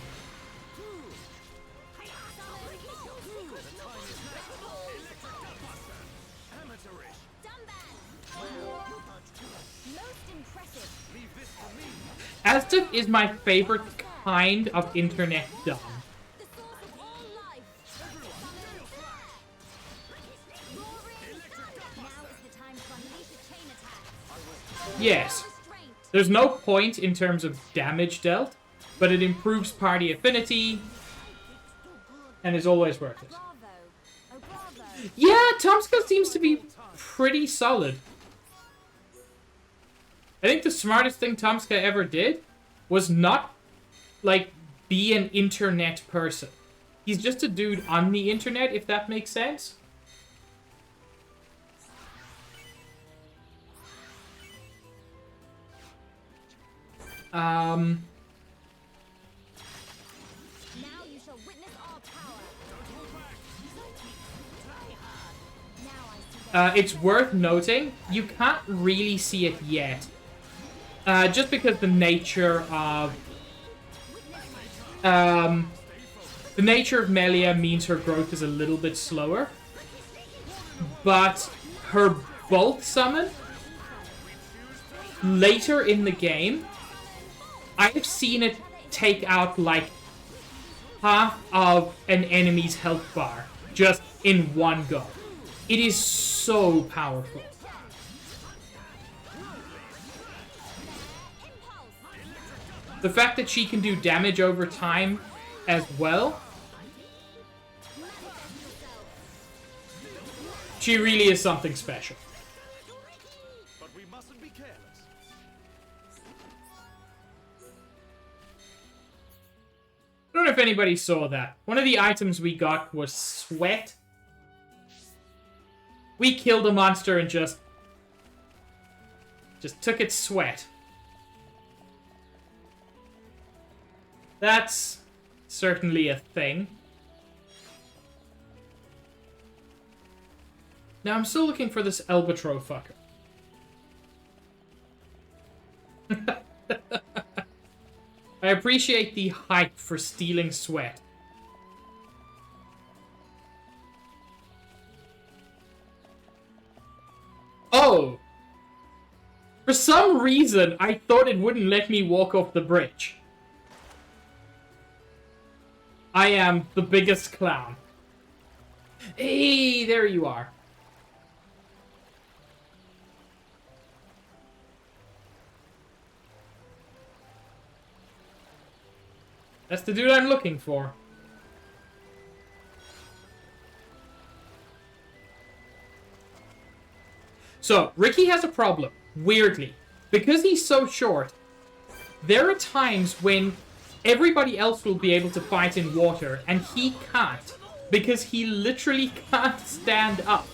Amateurish. Most impressive. Leave this to me. Aztec is my favorite kind of internet dumb. The source of all life. Now is the time to unleash a chain attack. Yes, Restraint. there's no point in terms of damage dealt, but it improves party affinity and is always worth it. Bravo. Oh, bravo. Yeah, Tomska seems to be pretty solid. I think the smartest thing Tomska ever did was not, like, be an internet person. He's just a dude on the internet, if that makes sense. Now you shall witness our power. Now I see It's worth noting, you can't really see it yet. Just because the nature of... the nature of Melia means her growth is a little bit slower. But her bulk summon, later in the game, I've seen it take out like half of an enemy's health bar just in one go. It is so powerful. The fact that she can do damage over time as well, she really is something special. But we mustn't be careless. I don't know if anybody saw that. One of the items we got was sweat. We killed a monster and just took its sweat. That's certainly a thing. Now I'm still looking for this Elbatro fucker. I appreciate the hype for stealing sweat. Oh! For some reason, I thought it wouldn't let me walk off the bridge. I am the biggest clown. Hey, there you are. That's the dude I'm looking for. So, Ricky has a problem, weirdly. Because he's so short, there are times when everybody else will be able to fight in water, and he can't. Because he literally can't stand up.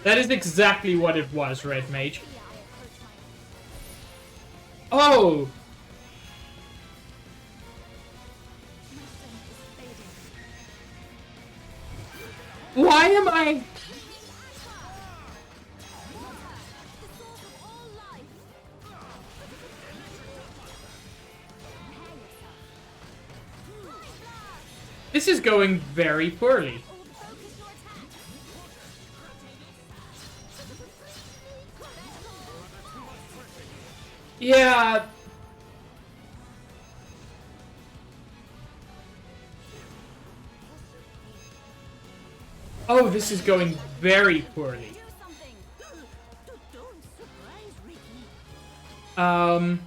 That is exactly what it was, Red Mage. Oh! Why am I... This is going very poorly. Yeah. Oh, this is going very poorly. Do something. Don't surprise Ricky. Now I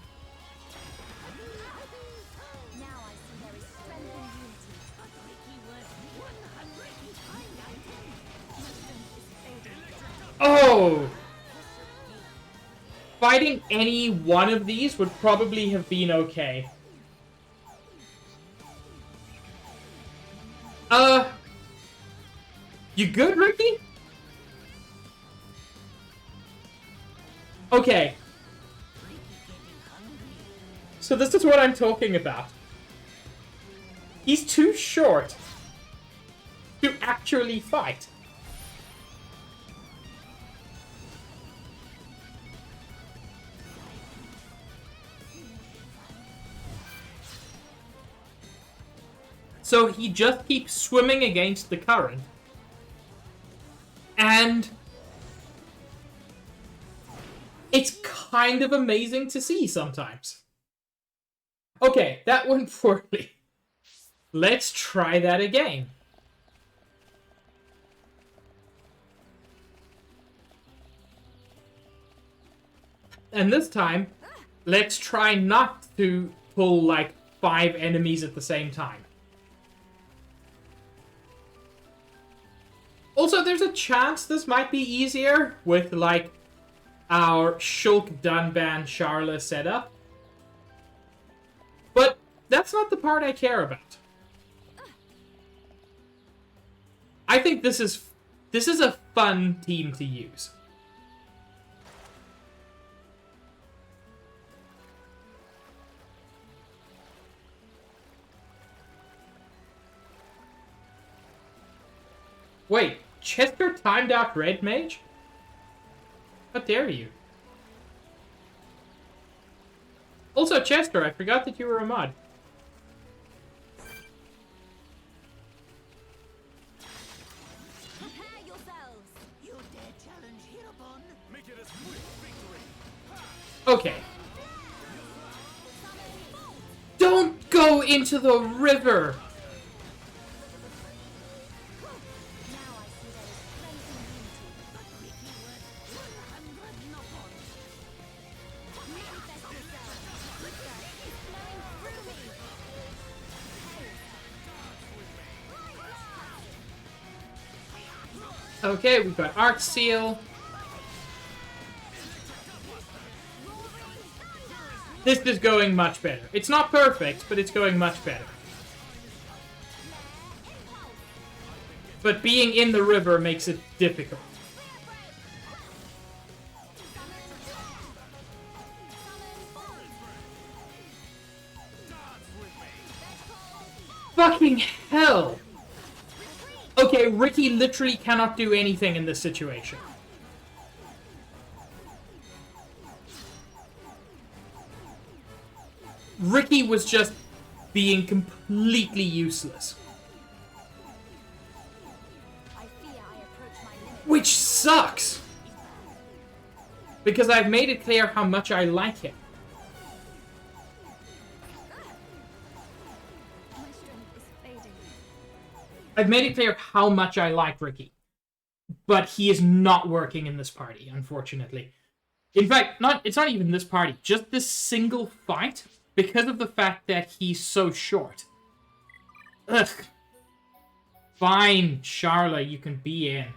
see there is strength in unity. But Ricky was 100 times out of 10. My strength is fading. Oh! Fighting any one of these would probably have been okay. You good, Ricky? Okay. So this is what I'm talking about. He's too short to actually fight. So he just keeps swimming against the current. And it's kind of amazing to see sometimes. Okay, that went poorly. Let's try that again. And this time, let's try not to pull like 5 enemies at the same time. Also, there's a chance this might be easier with, like, our Shulk Dunban Sharla setup. But that's not the part I care about. I think this is a fun team to use. Wait, Chester timed out Red Mage? How dare you? Also, Chester, I forgot that you were a mod. Prepare yourselves. You dare challenge Hirobon? Make it a swift victory. Okay. Don't go into the river! Now I see there is strength in unity. But Ricky was 100 knock-ons. Manifest yourselves. The strength is flowing through me. Okay, we've got Arc Seal. This is going much better. It's not perfect, but it's going much better. But being in the river makes it difficult. Fucking hell! Okay, Ricky literally cannot do anything in this situation. Ricky was just being completely useless. I fear I approach my limit. Which sucks! Because I've made it clear how much I like him. My strength is fading. I've made it clear how much I like Ricky. But he is not working in this party, unfortunately. In fact, it's not even this party. Just this single fight, because of the fact that he's so short. Ugh. Fine, Sharla, you can be in.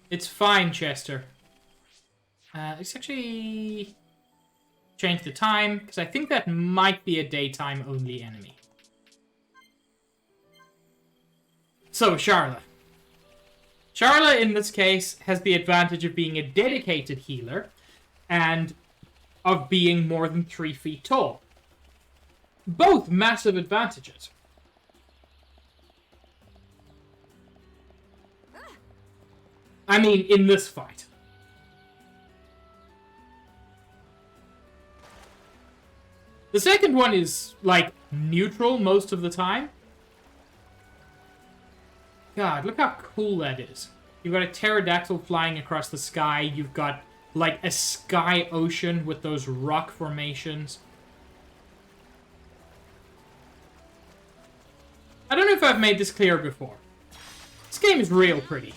It's fine, Chester. Let's actually change the time, because I think that might be a daytime-only enemy. So, Sharla. Sharla, in this case, has the advantage of being a dedicated healer, and of being more than 3 feet tall. Both massive advantages. I mean, in this fight. The second one is, like, neutral most of the time. God, look how cool that is. You've got a pterodactyl flying across the sky. You've got, like, a sky ocean with those rock formations. I don't know if I've made this clear before. This game is real pretty.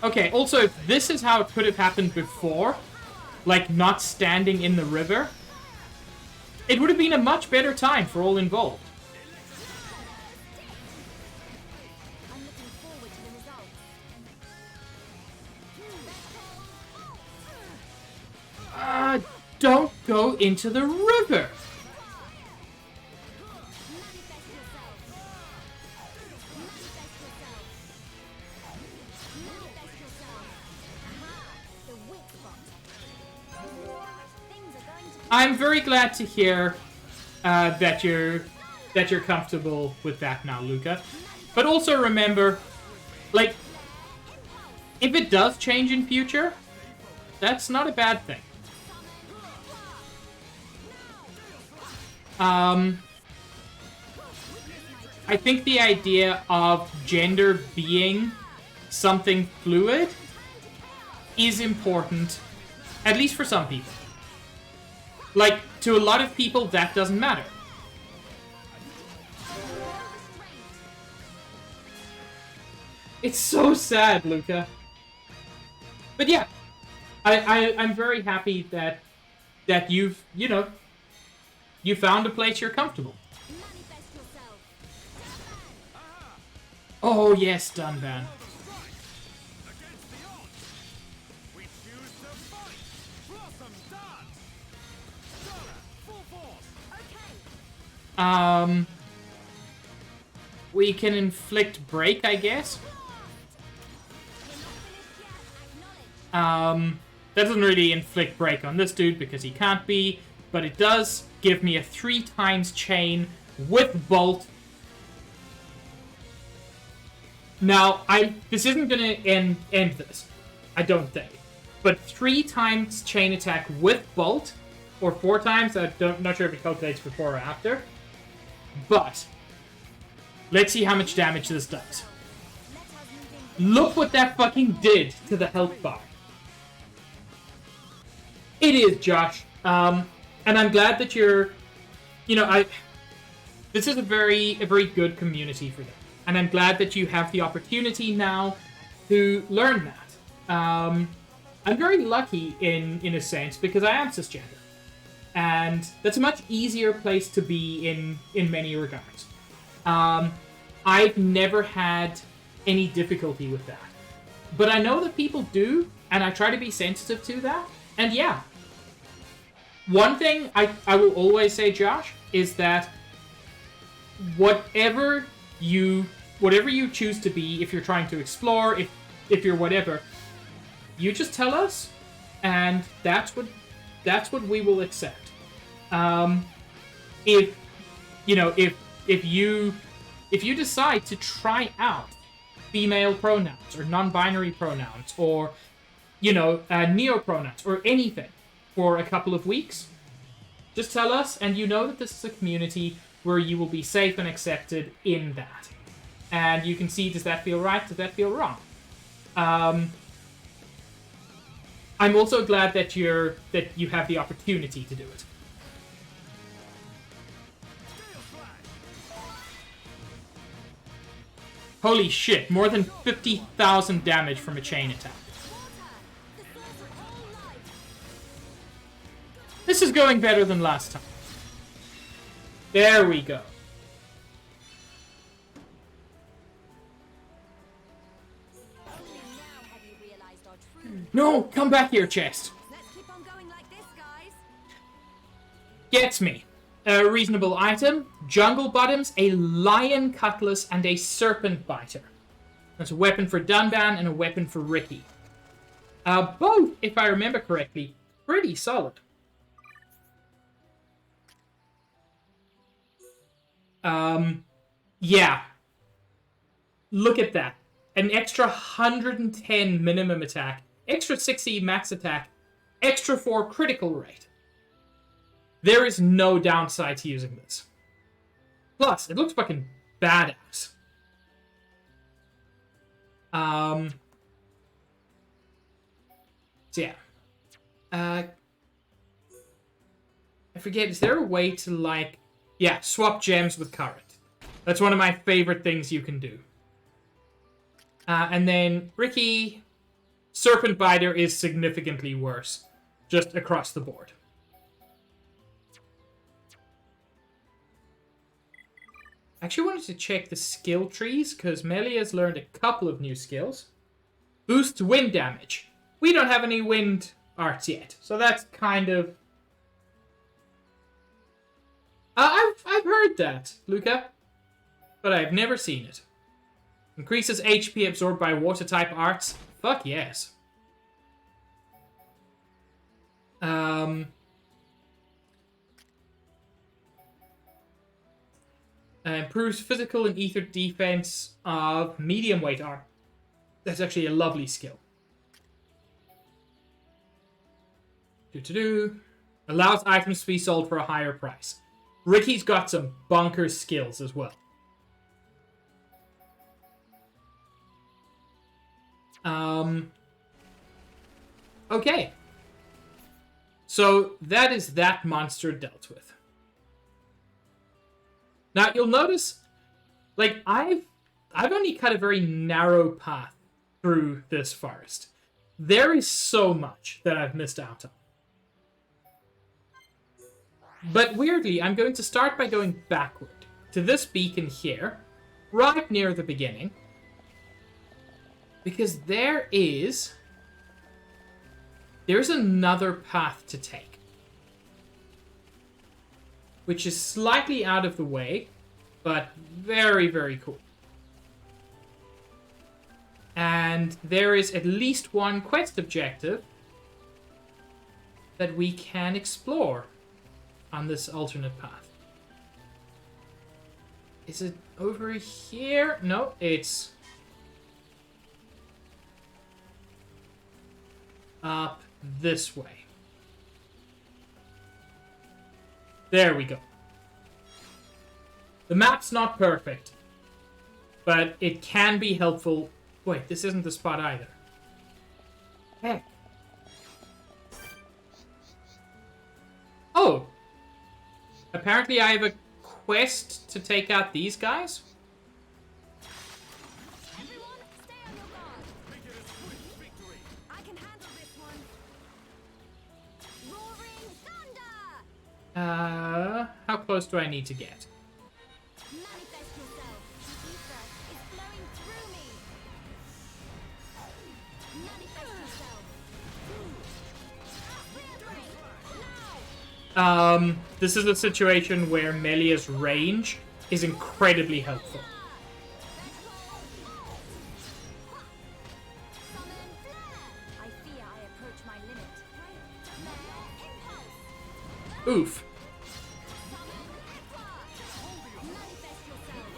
Okay, also, if this is how it could have happened before, like not standing in the river, it would have been a much better time for all involved. I'm looking forward to the results. Don't go into the river! Manifest yourself. Manifest yourself. Manifest yourself. Aha! The weak spot. Things are going to be I'm very glad to hear that you're comfortable with that now, Luca. But also remember, like, if it does change in future, that's not a bad thing. I think the idea of gender being something fluid is important, at least for some people. Like, to a lot of people, that doesn't matter. It's so sad, Luca. But yeah, I'm very happy that you've, you know, you found a place you're comfortable. manifest yourself. Oh yes, Dunban. Against the odds, we choose to fight. Blossom dance. Sora, full force. Okay. We can inflict break, I guess. That doesn't really inflict break on this dude because he can't be, but it does give me a 3 times chain with bolt. Now, this isn't gonna end this, I don't think. But 3 times chain attack with bolt, or 4 times, not sure if it calculates before or after. But let's see how much damage this does. Look what that fucking did to the health bar. It is, Josh. And I'm glad that you're, you know, this is a very good community for them. And I'm glad that you have the opportunity now to learn that. I'm very lucky in a sense because I am cisgender. And that's a much easier place to be in many regards. I've never had any difficulty with that. But I know that people do, and I try to be sensitive to that. And yeah, one thing I will always say, Josh, is that whatever you choose to be, if you're trying to explore, if you're whatever, you just tell us, and that's what we will accept. If you decide to try out female pronouns or non-binary pronouns or neo-pronouns or anything for a couple of weeks, just tell us, and you know that this is a community where you will be safe and accepted in that. And you can see, does that feel right? Does that feel wrong? I'm also glad that you have the opportunity to do it. Holy shit, more than 50,000 damage from a chain attack. This is going better than last time. There we go. No, come back here, chest. Let's keep on going like this, guys. Gets me. A reasonable item, jungle bottoms, a lion cutlass, and a serpent biter. That's a weapon for Dunban and a weapon for Ricky. Both, if I remember correctly, pretty solid. Yeah. Look at that. An extra 110 minimum attack, extra 60 max attack, extra 4 critical rate. There is no downside to using this. Plus, it looks fucking badass. So yeah. I forget, is there a way to, like... Yeah, swap gems with current. That's one of my favorite things you can do. And then Ricky, Serpent Biter is significantly worse, just across the board. I actually wanted to check the skill trees, because Melee has learned a couple of new skills. Boosts wind damage. We don't have any wind arts yet, so that's kind of... I've heard that, Luca, but I've never seen it. Increases HP absorbed by water-type arts. Fuck yes. Improves physical and ether defense of medium weight armor. That's actually a lovely skill. Allows items to be sold for a higher price. Ricky's got some bonkers skills as well. Okay. So that is that monster dealt with. Now you'll notice, like, I've only cut a very narrow path through this forest. There is so much that I've missed out on. But weirdly, I'm going to start by going backward to this beacon here, right near the beginning. Because there's another path to take. Which is slightly out of the way, but very, very cool. And there is at least one quest objective that we can explore on this alternate path. Is it over here? No, it's up this way. There we go. The map's not perfect, but it can be helpful. Wait, this isn't the spot either. Heck. Oh! Apparently I have a quest to take out these guys? Everyone, stay on your guard. I can handle this one. Roaring thunder! How close do I need to get? Manifest yourself. The ether is flowing through me. Manifest yourself. Now! This is a situation where Melia's range is incredibly helpful. Summon flare. I fear I approach my limit. Flare impulse. Oof. Summon aqua. Manifest yourself.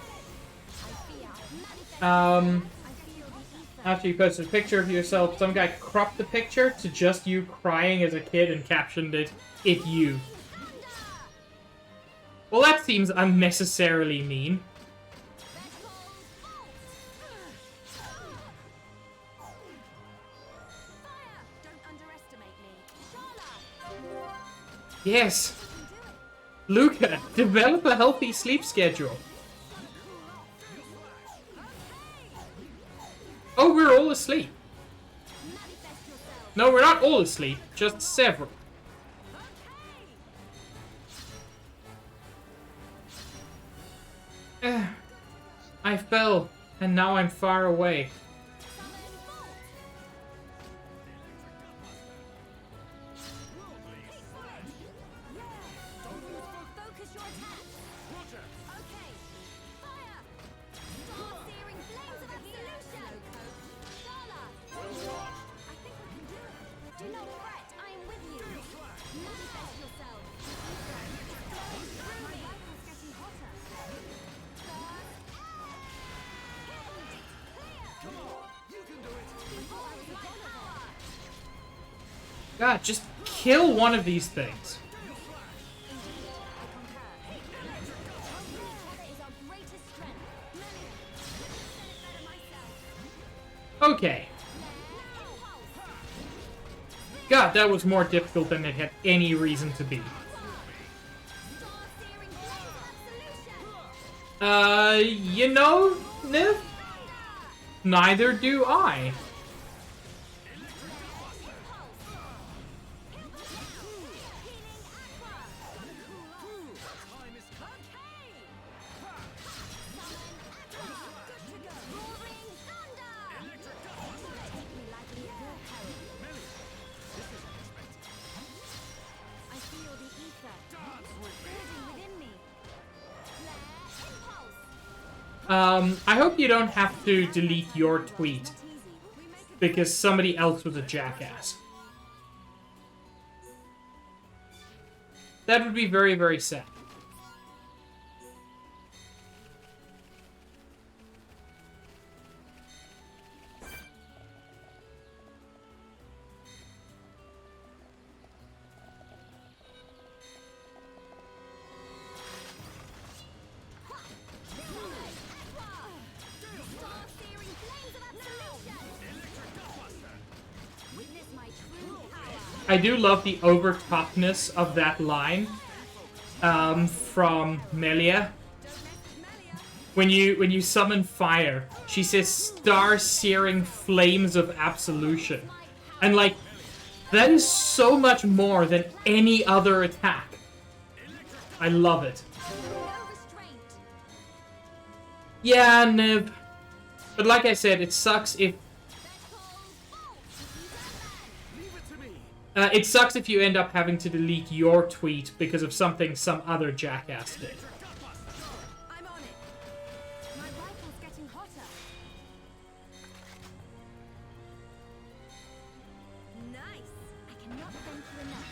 I fear I manifest. I feel the ether. After you posted a picture of yourself, some guy cropped the picture to just you crying as a kid and captioned it, "It you." Well, that seems unnecessarily mean. Fire! Don't underestimate me. Shala! Yes. Luca, develop a healthy sleep schedule. Oh, we're all asleep. Manifest yourself. No, we're not all asleep, just several. I fell, and now I'm far away. Summon bolt. Focus your attack. Okay. Fire. Start searing flames of absolution. Shala. I think we can do it. Do not fret. I am with you. Manifest yourself. My rifle's getting hotter. Start God, just kill one of these things. Okay. God, that was more difficult than it had any reason to be. You know, Niv? Neither do I. I hope you don't have to delete your tweet because somebody else was a jackass. That would be very, very sad. I do love the overtopness of that line from Melia. When you summon fire, she says star-searing flames of absolution. And like, that is so much more than any other attack. I love it. Yeah, Nib. But like I said, it sucks if... it sucks if you end up having to delete your tweet because of something some other jackass did. I'm on it. My rifle's getting hotter. Nice. I cannot thank you enough.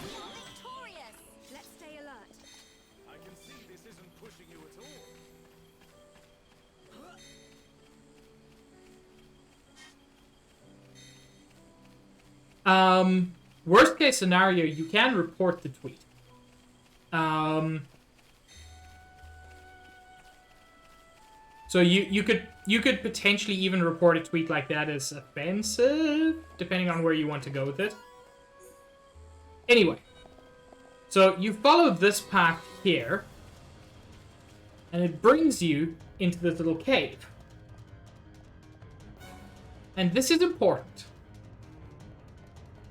We are victorious. Let's stay alert. I can see this isn't pushing you at all. Worst case scenario, you can report the tweet. So you could potentially even report a tweet like that as offensive, depending on where you want to go with it. Anyway, so you follow this path here, and it brings you into this little cave. And this is important.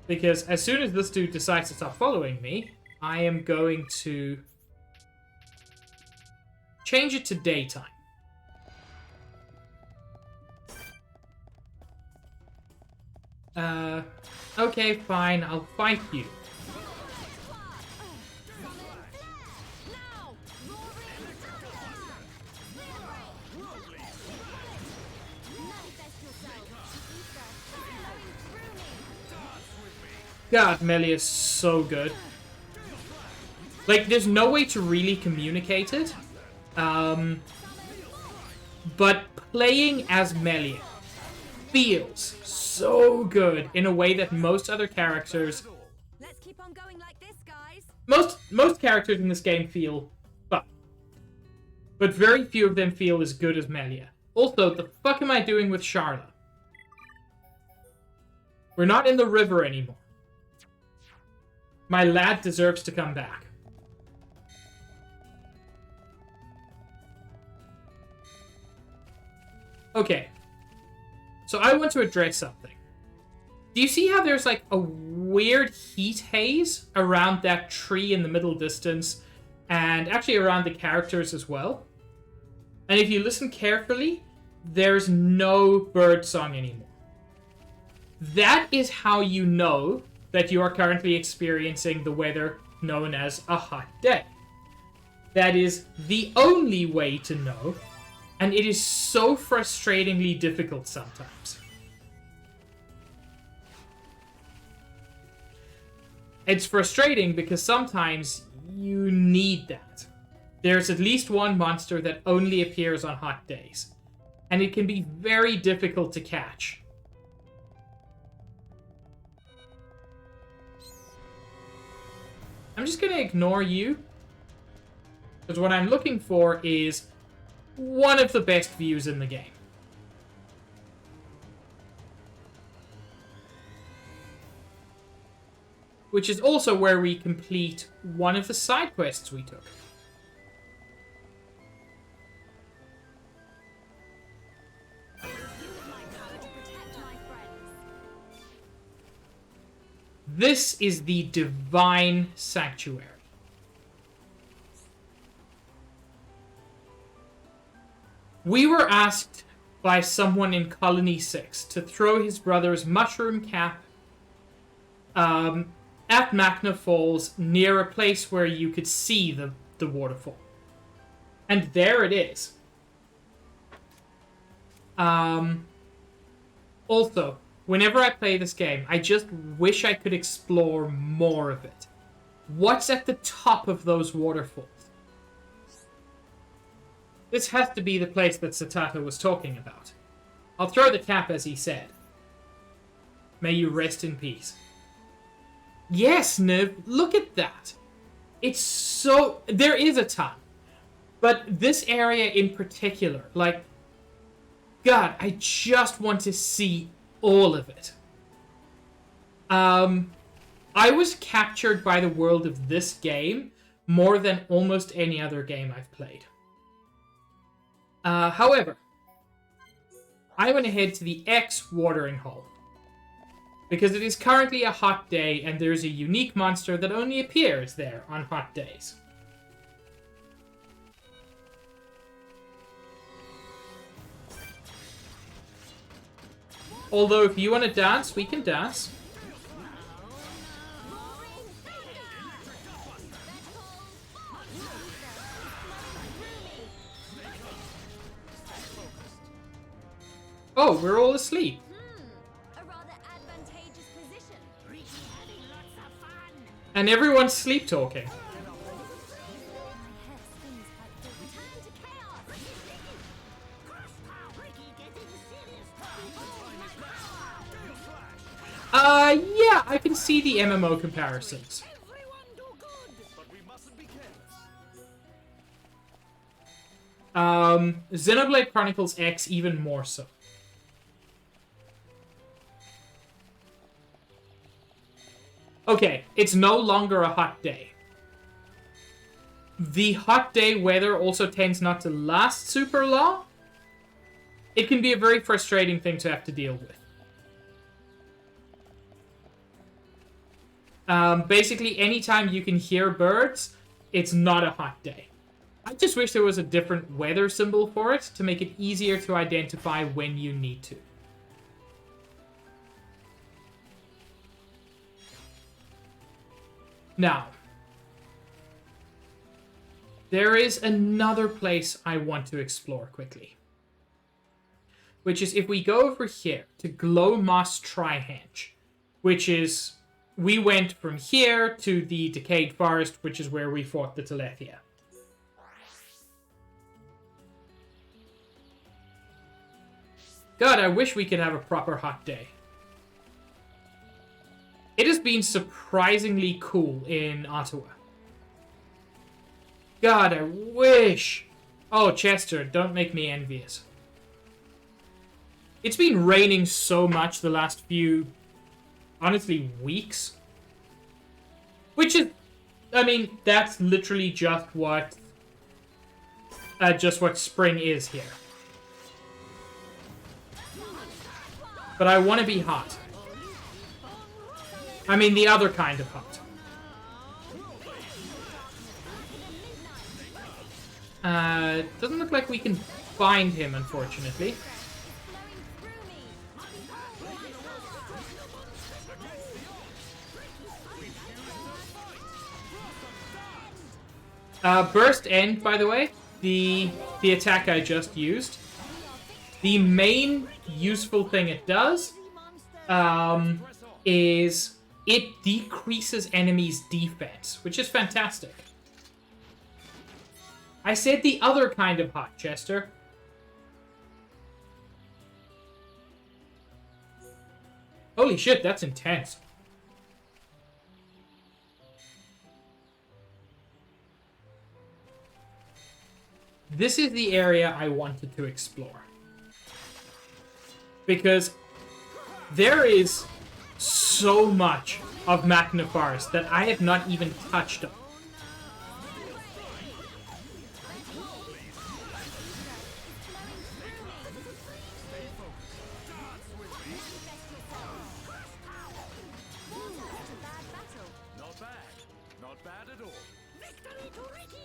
Because as soon as this dude decides to stop following me, I am going to change it to daytime. Okay, fine, I'll fight you. God, Melee is so good. Like, there's no way to really communicate it. But playing as Melee feels so good in a way that most other characters... Let's keep on going like this, guys. Most characters in this game feel fun. But very few of them feel as good as Melia. Also, the fuck am I doing with Charla? We're not in the river anymore. My lad deserves to come back. Okay. So I want to address something. Do you see how there's like a weird heat haze around that tree in the middle distance and actually around the characters as well? And if you listen carefully, there's no bird song anymore. That is how you know that you are currently experiencing the weather known as a hot day. That is the only way to know, and it is so frustratingly difficult sometimes. It's frustrating because sometimes you need that. There's at least one monster that only appears on hot days. And it can be very difficult to catch. I'm just going to ignore you. Because what I'm looking for is one of the best views in the game. Which is also where we complete one of the side quests we took. This is the Divine Sanctuary. We were asked by someone in Colony 6 to throw his brother's mushroom cap at Magna Falls near a place where you could see the waterfall. And there it is. Also, whenever I play this game, I just wish I could explore more of it. What's at the top of those waterfalls? This has to be the place that Satata was talking about. I'll throw the cap as he said. May you rest in peace. Yes, Niv, look at that. It's so... There is a ton. But this area in particular, like... God, I just want to see all of it. I was captured by the world of this game more than almost any other game I've played. However, I went ahead to the X watering hole. Because it is currently a hot day and there's a unique monster that only appears there on hot days. Although if you want to dance, we can dance. Oh, we're all asleep. A rather advantageous position. Having lots of fun. And everyone's sleep talking. My head spins like the return to chaos. Ricky getting serious. Yeah, I can see the MMO comparisons. Everyone do good. But we mustn't be careless. Xenoblade Chronicles X even more so. Okay, it's no longer a hot day. The hot day weather also tends not to last super long. It can be a very frustrating thing to have to deal with. Basically, anytime you can hear birds, it's not a hot day. I just wish there was a different weather symbol for it to make it easier to identify when you need to. Now, there is another place I want to explore quickly. Which is if we go over here to Glowmoss Trihenge, which is... We went from here to the Decayed Forest, which is where we fought the Telethia. God, I wish we could have a proper hot day. It has been surprisingly cool in Ottawa. God, I wish... Oh, Chester, don't make me envious. It's been raining so much the last few, honestly, weeks. Which is... I mean, that's literally just what spring is here. But I want to be hot. I mean, the other kind of hot. Doesn't look like we can find him, unfortunately. Burst End, by the way, the attack I just used. The main useful thing it does is it decreases enemies' defense, which is fantastic. I said the other kind of hot, Chester. Holy shit, that's intense. This is the area I wanted to explore. Because there is so much of Magna Forest that I have not even touched on. Not bad. Not bad at all. Victory to Ricky!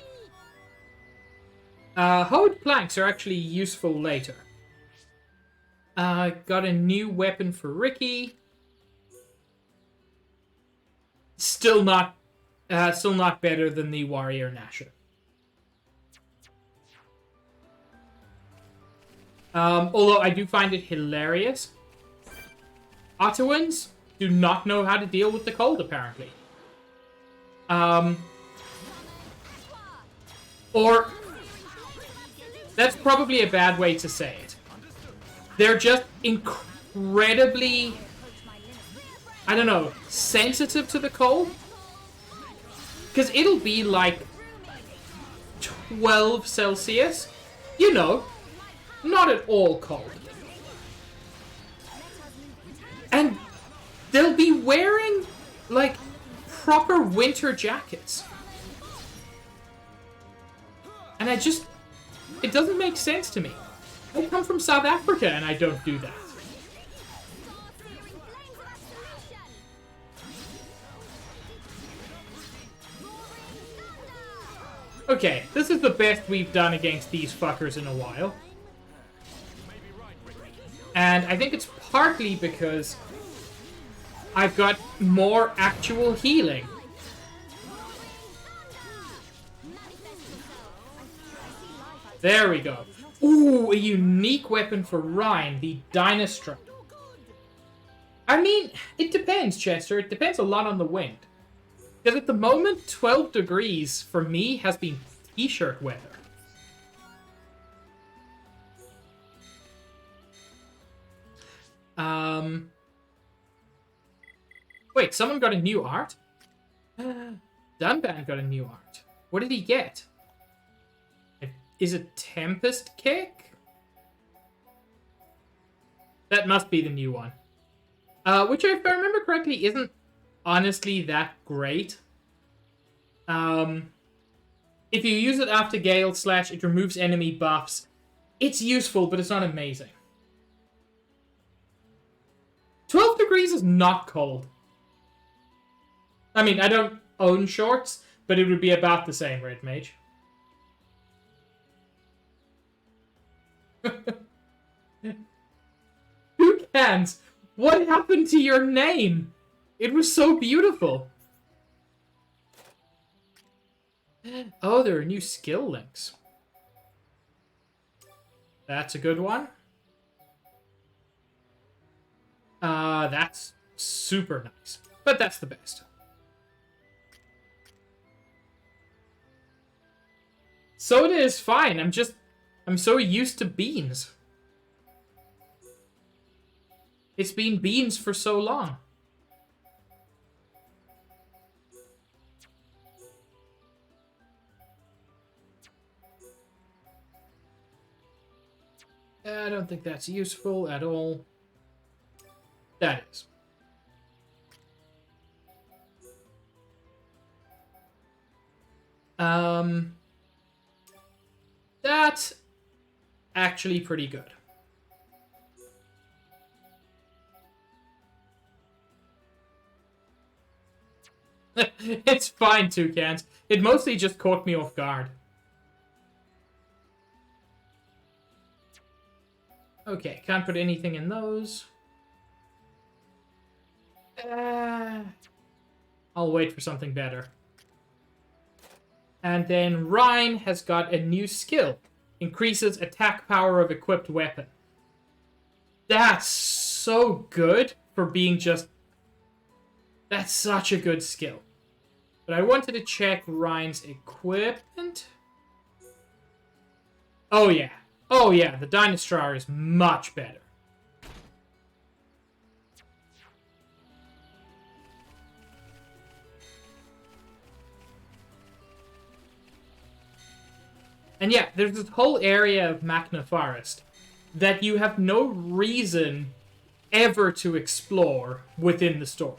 Hoed planks are actually useful later. Got a new weapon for Ricky. Still not better than the Warrior Nasher. Although I do find it hilarious. Ottawans do not know how to deal with the cold, apparently. Or that's probably a bad way to say it. They're just incredibly, I don't know, sensitive to the cold. Because it'll be like 12 Celsius. You know, not at all cold. And they'll be wearing, like, proper winter jackets. And it doesn't make sense to me. I come from South Africa and I don't do that. Okay, this is the best we've done against these fuckers in a while. And I think it's partly because I've got more actual healing. There we go. Ooh, a unique weapon for Ryan, the Dynastra. I mean, it depends, Chester. It depends a lot on the wind. Because at the moment, 12 degrees for me has been t-shirt weather. Wait, someone got a new art? Dunban got a new art. What did he get? Is it Tempest Kick? That must be the new one. Which, if I remember correctly, isn't honestly that great. If you use it after Gale Slash, it removes enemy buffs. It's useful, but it's not amazing. 12 degrees is not cold. I mean, I don't own shorts, but it would be about the same, Red Mage. Toucans, what happened to your name? It was so beautiful. Oh, there are new skill links. That's a good one. That's super nice. But that's the best. Soda is fine. I'm so used to beans. It's been beans for so long. I don't think that's useful at all. That is. That's actually pretty good. It's fine, Toucans. It mostly just caught me off guard. Okay, can't put anything in those. I'll wait for something better. And then Ryan has got a new skill. Increases attack power of equipped weapon. That's so good for being just... That's such a good skill. But I wanted to check Ryan's equipment. Oh yeah. Oh yeah, the Dynastrar is much better. And yeah, there's this whole area of Magna Forest that you have no reason ever to explore within the story.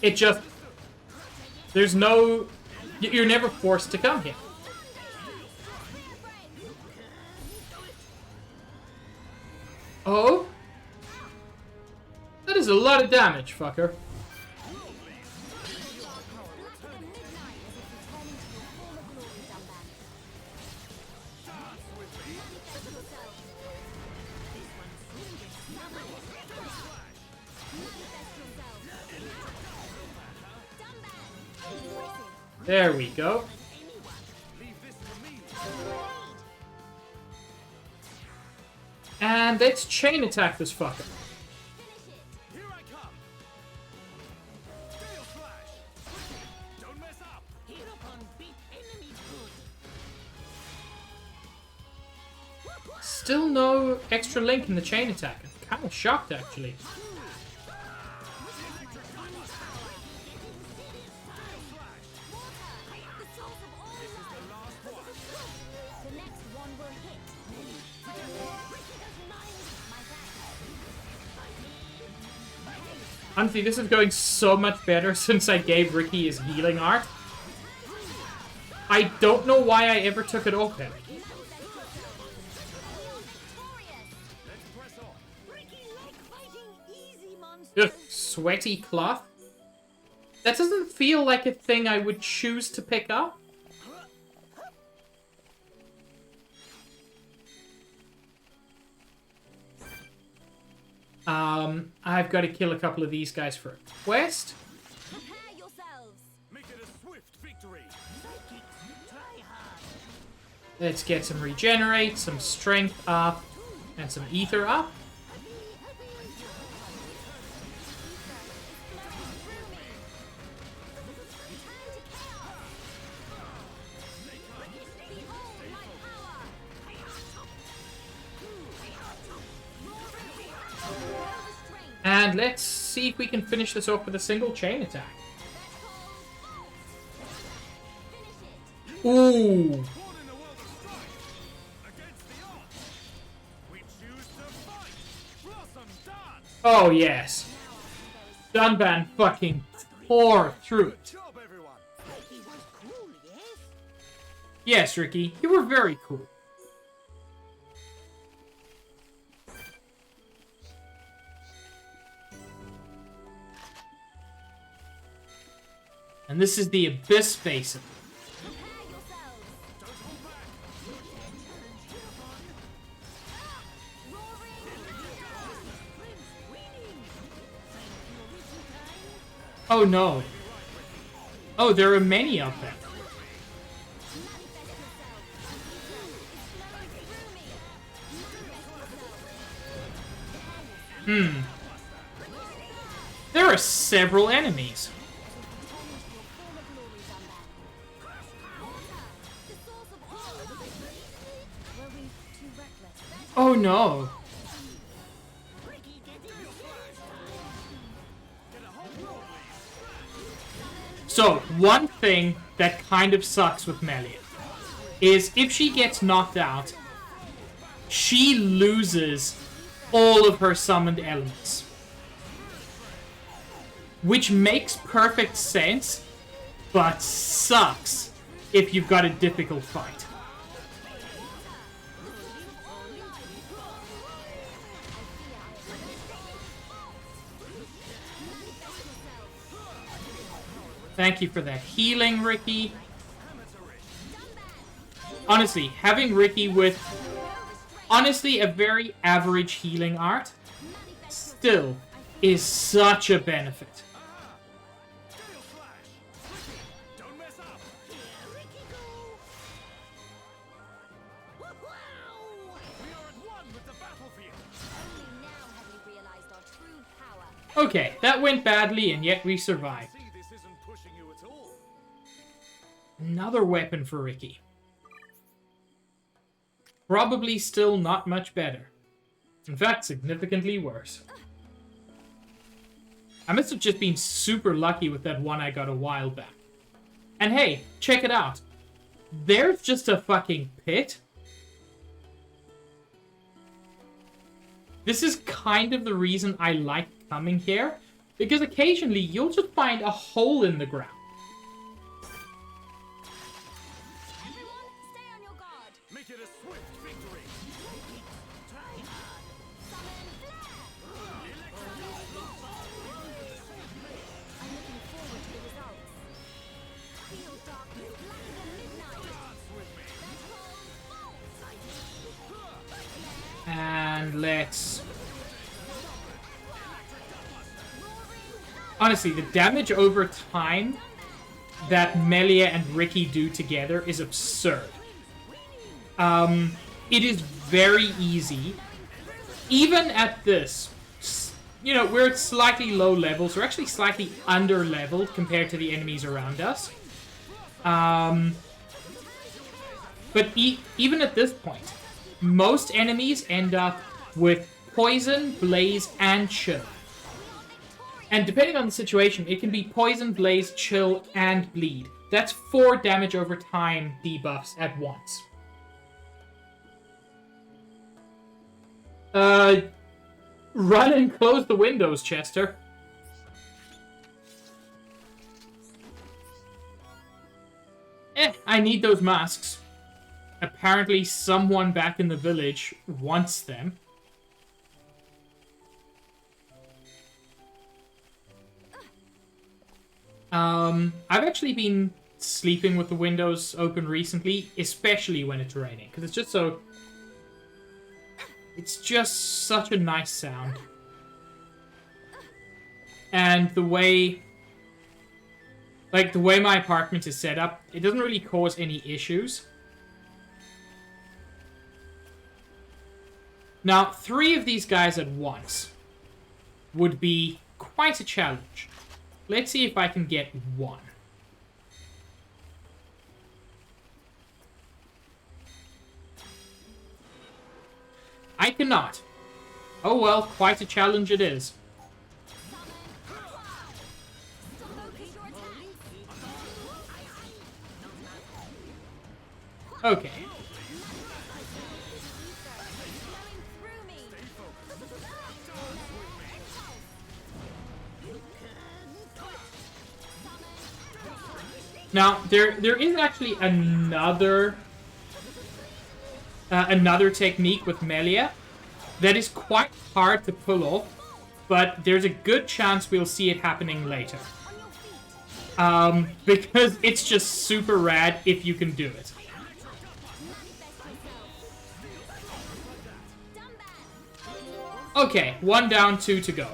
It just... There's no... You're never forced to come here. Oh? That is a lot of damage, fucker. There we go. And let's chain attack this fucker. Here I come. Gale Slash. Don't mess up. Hit upon beat enemy good. Still no extra link in the chain attack. I'm kind of shocked, actually. Honestly, this is going so much better since I gave Ricky his healing art. I don't know why I ever took it off him. Ugh, sweaty cloth? That doesn't feel like a thing I would choose to pick up. I've got to kill a couple of these guys for a quest. Prepare yourselves. Make it a swift victory. Try hard. Let's get some regenerate, some strength up, and some ether up. And let's see if we can finish this off with a single chain attack. Ooh. Born in a world of strife. Against the odds. We choose to fight. Blossom dance. Oh, yes. Dunban fucking tore through it. Good job, everyone. He was cool, yes? Yes, Ricky, you were very cool. And this is the Abyss Basin. Prepare yourselves. Don't hold back. Oh no. Oh, there are many of them. There are several enemies. Oh no. So, one thing that kind of sucks with Melia is if she gets knocked out, she loses all of her summoned elements. Which makes perfect sense, but sucks if you've got a difficult fight. Thank you for that healing, Ricky. Honestly, having Ricky with, honestly, a very average healing art still is such a benefit. Don't mess up. We are at one with the battlefield. Only now have we realized our true power. Okay, that went badly, and yet we survived. See, this isn't pushing you at all. Another weapon for Ricky. Probably still not much better. In fact, significantly worse. I must have just been super lucky with that one I got a while back. And hey, check it out. There's just a fucking pit. This is kind of the reason I like coming here, because occasionally you'll just find a hole in the ground. Everyone, stay on your guard. Make it a swift victory. Try hard. Summon flare. I'm looking forward to the results. Feel darkness blacker than midnight. That whole And let's... Honestly, the damage over time that Melia and Ricky do together is absurd. It is very easy. Even at this, you know, we're at slightly low levels. We're actually slightly under-leveled compared to the enemies around us. But even at this point, most enemies end up with Poison, Blaze, and Chill. And depending on the situation, it can be Poison, Blaze, Chill, and Bleed. That's 4 damage over time debuffs at once. Run and close the windows, Chester. I need those masks. Apparently someone back in the village wants them. I've actually been sleeping with the windows open recently, especially when it's raining, because it's just so... It's just such a nice sound. And the way... Like, the way my apartment is set up, it doesn't really cause any issues. Now, 3 of these guys at once would be quite a challenge. Let's see if I can get 1. I cannot. Oh well, quite a challenge it is. Okay. Now, there is actually another technique with Melia that is quite hard to pull off, but there's a good chance we'll see it happening later. Because it's just super rad if you can do it. Okay, 1 down, 2 to go.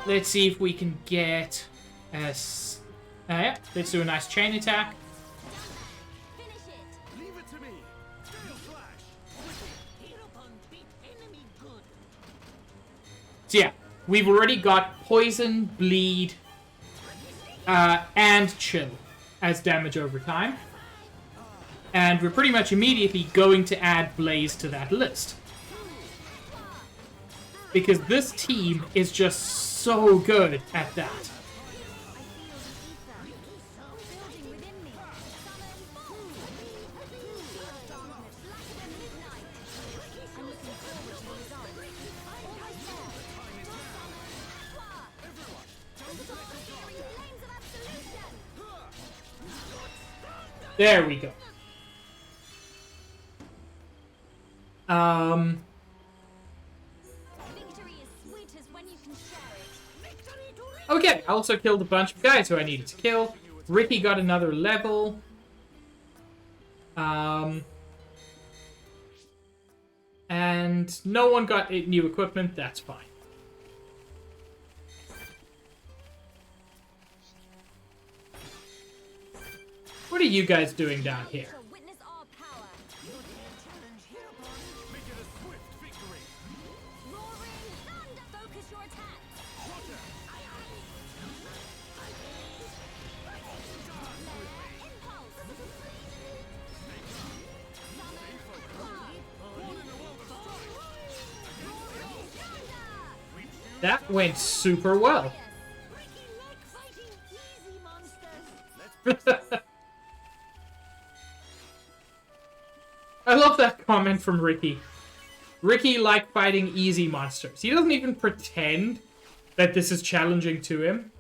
Let's see if we can get yeah, let's do a nice chain attack. Leave it to me. Gale Flash. Hereupon beat enemy good. So yeah, we've already got Poison, Bleed, and Chill as damage over time. And we're pretty much immediately going to add Blaze to that list. Because this team is just so good at that. There we go. Okay, I also killed a bunch of guys who I needed to kill. Ricky got another level. And no one got new equipment, that's fine. What are you guys doing down here? Make it a swift victory. That went super well. Ricky like fighting easy monsters. I love that comment from Ricky. Ricky like fighting easy monsters. He doesn't even pretend that this is challenging to him.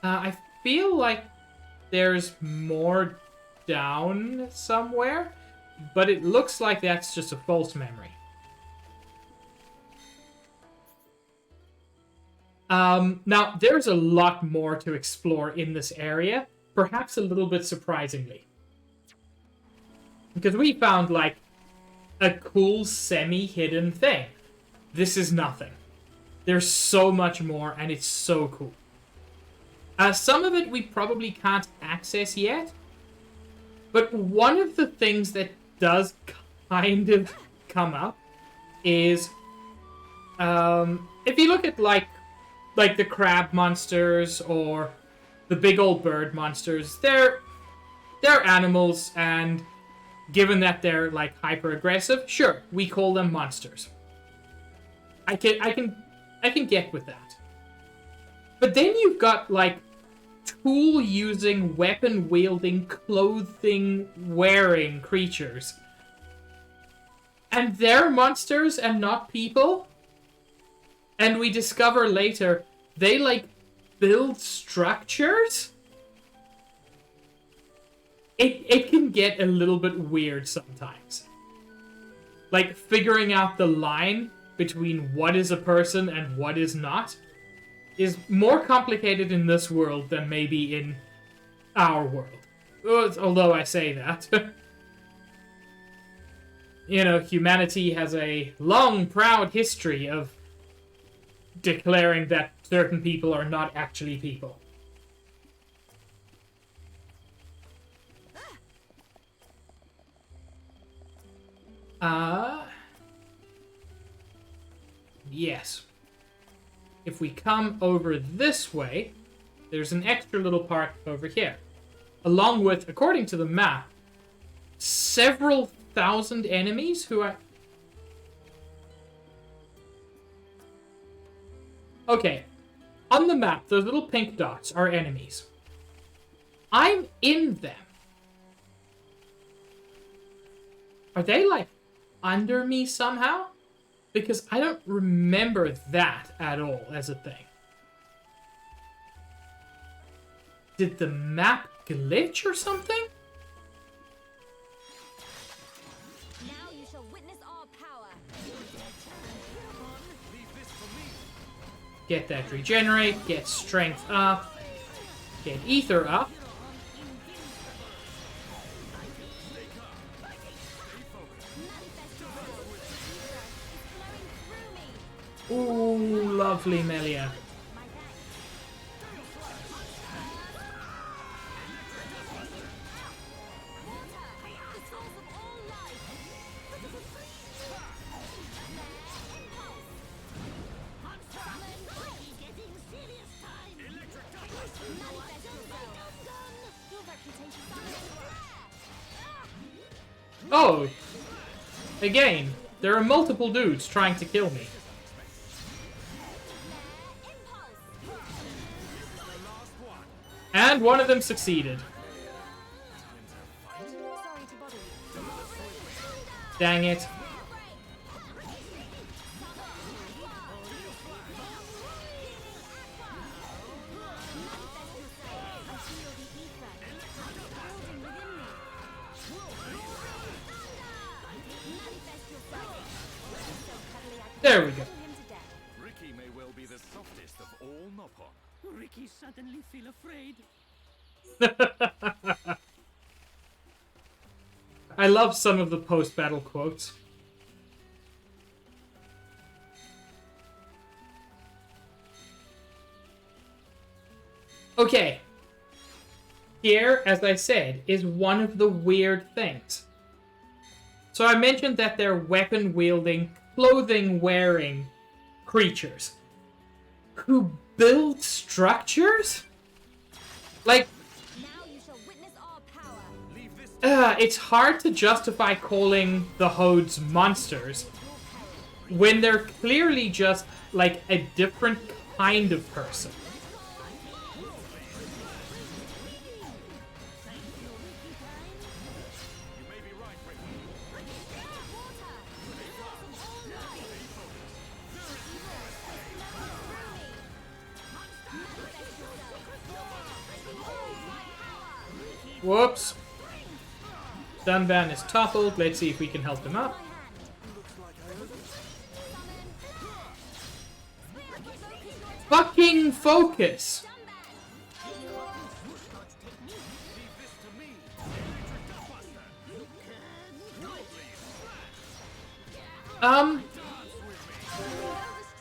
I feel like there's more down somewhere, but it looks like that's just a false memory. Now, there's a lot more to explore in this area, perhaps a little bit surprisingly. Because we found, like, a cool semi-hidden thing. This is nothing. There's so much more, and it's so cool. Some of it we probably can't access yet, but one of the things that does kind of come up is, if you look at, like the crab monsters or the big old bird monsters, they're animals, and given that they're like hyper aggressive, sure, we call them monsters. I can get with that. But then you've got like tool using, weapon wielding, clothing wearing creatures. And they're monsters and not people. And we discover later they like build structures. It can get a little bit weird sometimes. Like figuring out the line between what is a person and what is not is more complicated in this world than maybe in our world. Although I say that. You know, humanity has a long, proud history of declaring that certain people are not actually people. Yes. If we come over this way, there's an extra little part over here. Along with, according to the map, several thousand enemies who are... Okay. On the map, those little pink dots are enemies. I'm in them. Are they, like, under me somehow? Because I don't remember that at all as a thing. Did the map glitch or something? Now you shall witness our power. Get that regenerate, get strength up, get ether up. Ooh, lovely Melia. Oh! Again, there are multiple dudes trying to kill me. And one of them succeeded. Dang it. There we go. Ricky may well be the softest of all Nopper. Ricky suddenly feel afraid. I love some of the post-battle quotes. Okay. Here, as I said, is one of the weird things. So I mentioned that they're weapon-wielding, clothing-wearing creatures who build structures? Like, Now you shall witness our power. it's hard to justify calling the Hodes monsters when they're clearly just, like, a different kind of person. You may be right, Ricky. Whoops. Dunban is toppled. Let's see if we can help him up. Fucking focus!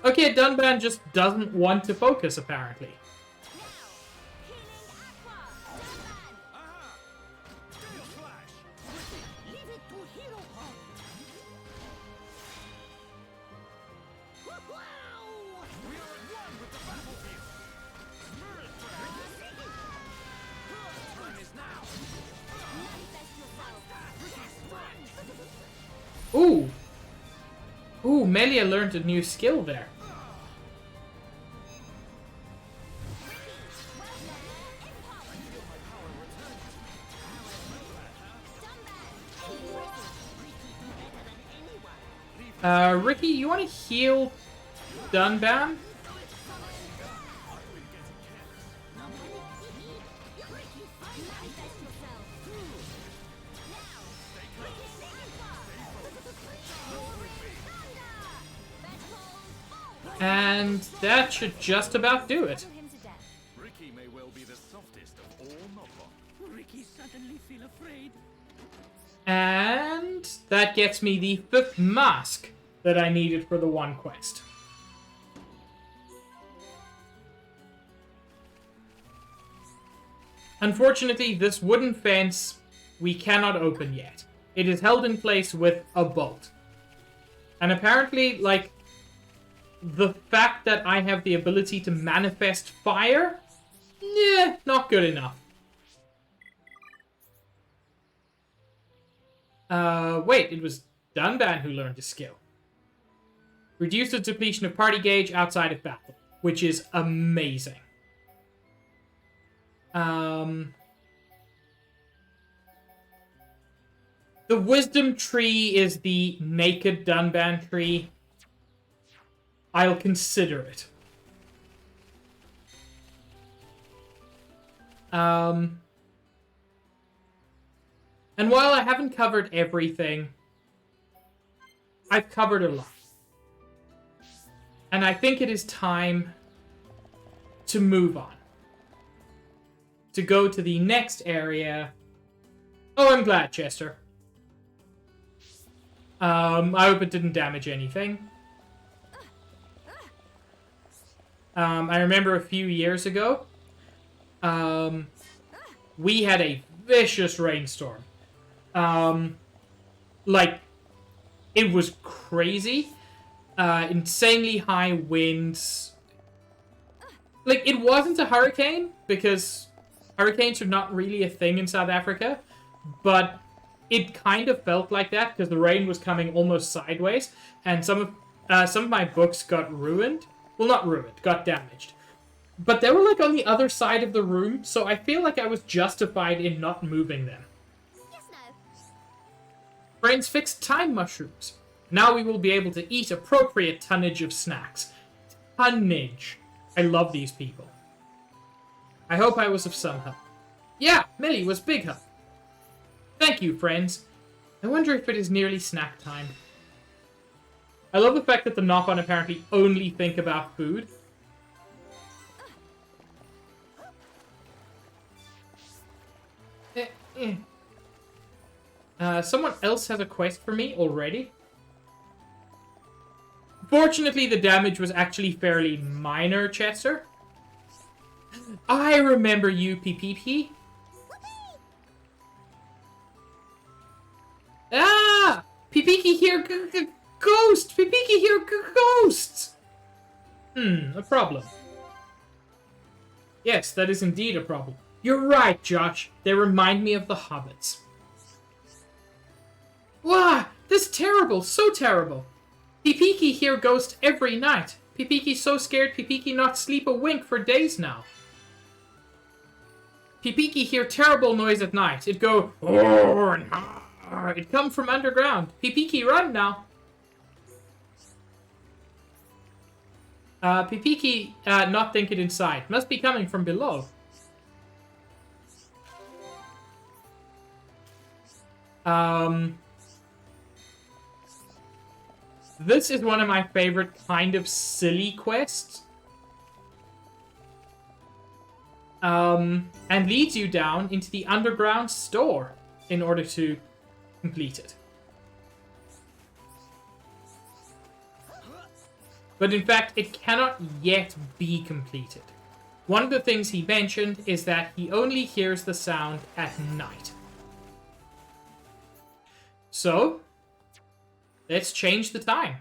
Okay, Dunban just doesn't want to focus, apparently. Ooh! Ooh, Melia learned a new skill there. Ricky, you want to heal Dunban? And that should just about do it. Ricky may well be the softest of all knockoff. Ricky suddenly feel afraid. And that gets me the 5th mask that I needed for the one quest. Unfortunately, this wooden fence we cannot open yet. It is held in place with a bolt. And apparently, like, the fact that I have the ability to manifest fire? Nah, not good enough. Wait, it was Dunban who learned the skill. Reduce the depletion of party gauge outside of battle, which is amazing. The wisdom tree is the naked Dunban tree. I'll consider it. And while I haven't covered everything, I've covered a lot. And I think it is time to move on. To go to the next area. Oh, I'm glad, Chester. I hope it didn't damage anything. I remember a few years ago, we had a vicious rainstorm. Like, it was crazy. Insanely high winds. Like, it wasn't a hurricane, because hurricanes are not really a thing in South Africa, but it kind of felt like that, because the rain was coming almost sideways, and some of my books got ruined. Well, not ruined, got damaged. But they were, like, on the other side of the room, so I feel like I was justified in not moving them. Yes, no. Brains fixed time mushrooms. Now we will be able to eat appropriate tonnage of snacks. Tonnage. I love these people. I hope I was of some help. Yeah, Millie was big help. Thank you, friends. I wonder if it is nearly snack time. I love the fact that the Nopon apparently only think about food. Someone else has a quest for me already. Fortunately, the damage was actually fairly minor, Chester. I remember you, PPP. Ah! Pipiki here, ghost! Pipiki here, ghosts! A problem. Yes, that is indeed a problem. You're right, Josh. They remind me of the hobbits. Wow, this is terrible, so terrible. Pipiki hear ghost every night. Pipiki so scared Pipiki not sleep a wink for days now. Pipiki hear terrible noise at night. It go roar and har. It come from underground. Pipiki run now. Pipiki not think it inside. Must be coming from below. This is one of my favorite kind of silly quests. And leads you down into the underground store in order to complete it. But in fact, it cannot yet be completed. One of the things he mentioned is that he only hears the sound at night. So, let's change the time.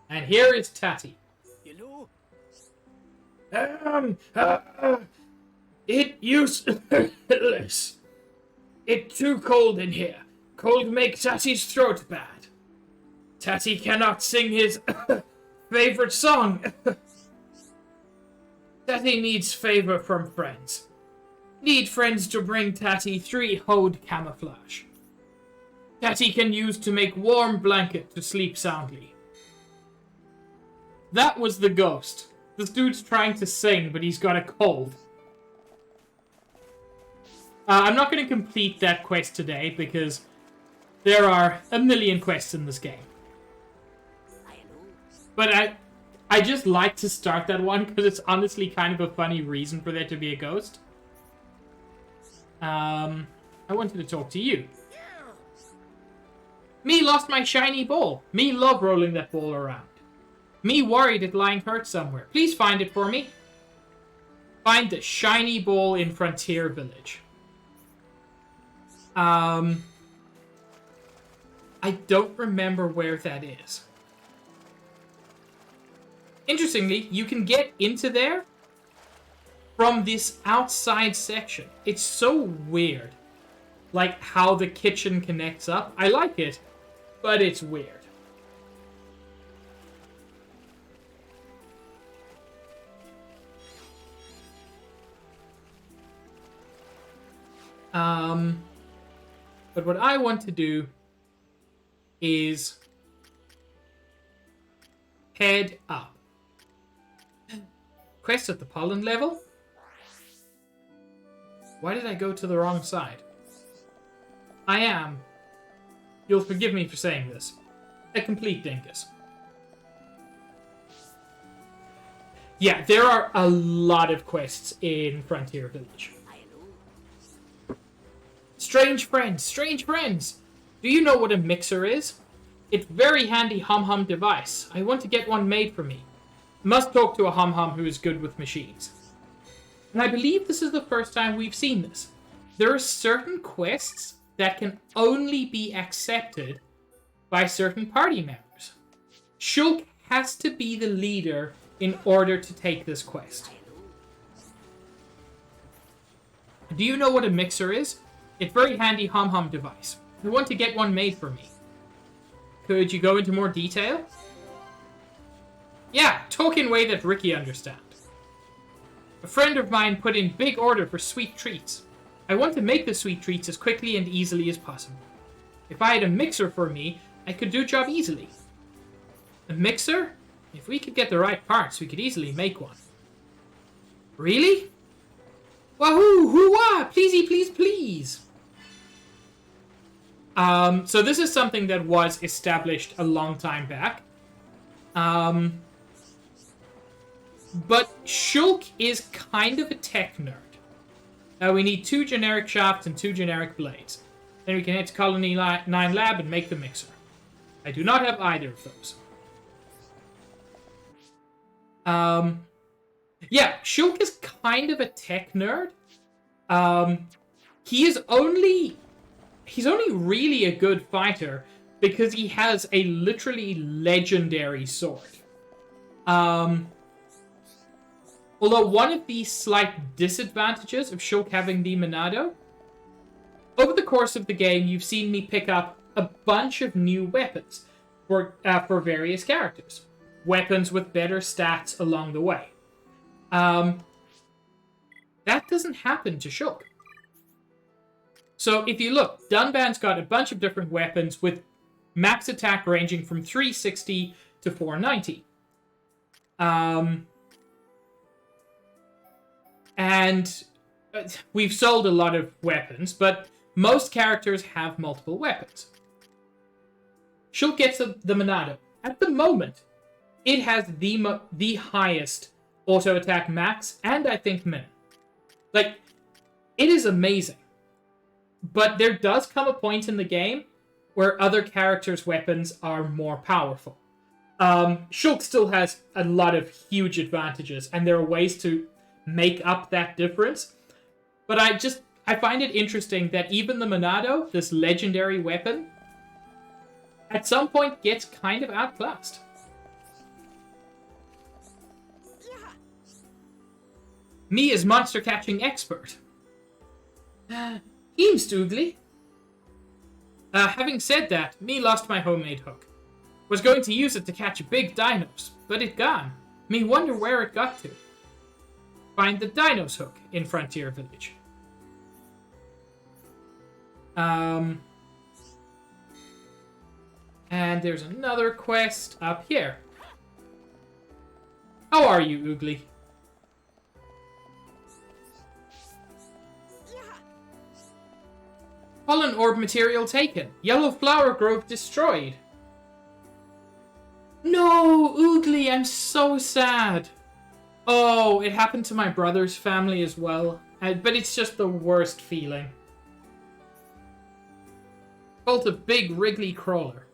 And here is Tatty. Hello? It useless. It too cold in here. Cold make Tatty's throat bad. Tatty cannot sing his favorite song. Tatty needs favor from friends. Need friends to bring Tatty 3 Hode camouflage. Tatty can use to make warm blanket to sleep soundly. That was the ghost. This dude's trying to sing, but he's got a cold. I'm not going to complete that quest today, because there are a million quests in this game. But I just like to start that one, because it's honestly kind of a funny reason for there to be a ghost. I wanted to talk to you. Me lost my shiny ball. Me love rolling that ball around. Me worried it lying hurt somewhere. Please find it for me. Find the shiny ball in Frontier Village. I don't remember where that is. Interestingly, you can get into there from this outside section. It's so weird. Like how the kitchen connects up. I like it, but it's weird. But what I want to do is head up. Quest at the pollen level? Why did I go to the wrong side? I am, you'll forgive me for saying this, a complete dingus. Yeah, there are a lot of quests in Frontier Village. Strange friends, strange friends! Do you know what a mixer is? It's very handy hum-hum device. I want to get one made for me. Must talk to a hum-hum who is good with machines. And I believe this is the first time we've seen this. There are certain quests that can only be accepted by certain party members. Shulk has to be the leader in order to take this quest. Do you know what a mixer is? It's very handy hum-hum device. I want to get one made for me. Could you go into more detail? Yeah, talk in way that Ricky understands. A friend of mine put in big order for sweet treats. I want to make the sweet treats as quickly and easily as possible. If I had a mixer for me, I could do job easily. A mixer? If we could get the right parts, we could easily make one. Really? Wahoo! Hoo-wah! Pleasey, please, please! So this is something that was established a long time back. But Shulk is kind of a tech nerd. We need 2 generic shafts and 2 generic blades. Then we can head to Colony 9 Lab and make the mixer. I do not have either of those. Yeah, Shulk is kind of a tech nerd. He's only really a good fighter because he has a literally legendary sword. Although one of the slight disadvantages of Shulk having the Monado, over the course of the game, you've seen me pick up a bunch of new weapons for various characters. Weapons with better stats along the way. That doesn't happen to Shulk. So if you look, Dunban's got a bunch of different weapons with max attack ranging from 360 to 490. And we've sold a lot of weapons, but most characters have multiple weapons. Shulk gets the Monado. At the moment, it has the highest auto attack max, and I think min. Like, it is amazing. But there does come a point in the game where other characters' weapons are more powerful. Shulk still has a lot of huge advantages, and there are ways to make up that difference. But I find it interesting that even the Monado, this legendary weapon, at some point gets kind of outclassed. Me as monster catching expert. Eames Doogly. Having said that, me lost my homemade hook. Was going to use it to catch big dinos, but it gone. Me wonder where it got to. Find the dinos hook in Frontier Village. And there's another quest up here. How are you, Oogly? Pollen orb material taken. Yellow flower grove destroyed. No, Oogly, I'm so sad. Oh, it happened to my brother's family as well. But it's just the worst feeling. Cult of Big Wriggly Crawler.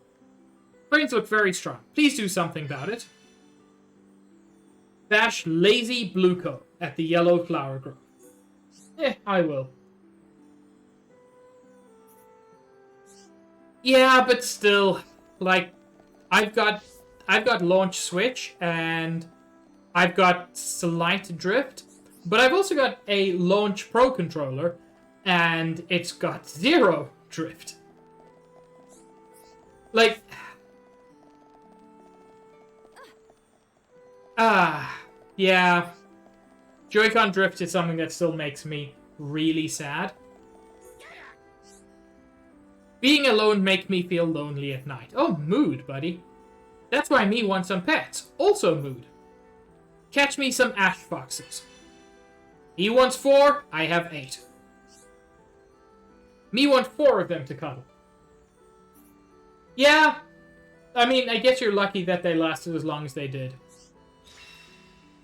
Brains look very strong. Please do something about it. Bash Lazy Blueco at the Yellow Flower Grove. I will. Yeah, but still, like, I've got Launch Switch, and I've got Slight Drift, but I've also got a Launch Pro controller, and it's got 0 drift. Like, yeah. Joy-Con drift is something that still makes me really sad. Being alone make me feel lonely at night. Oh, mood, buddy. That's why me want some pets. Also mood. Catch me some ash foxes. He wants 4, I have 8. Me want 4 of them to cuddle. Yeah. I mean, I guess you're lucky that they lasted as long as they did.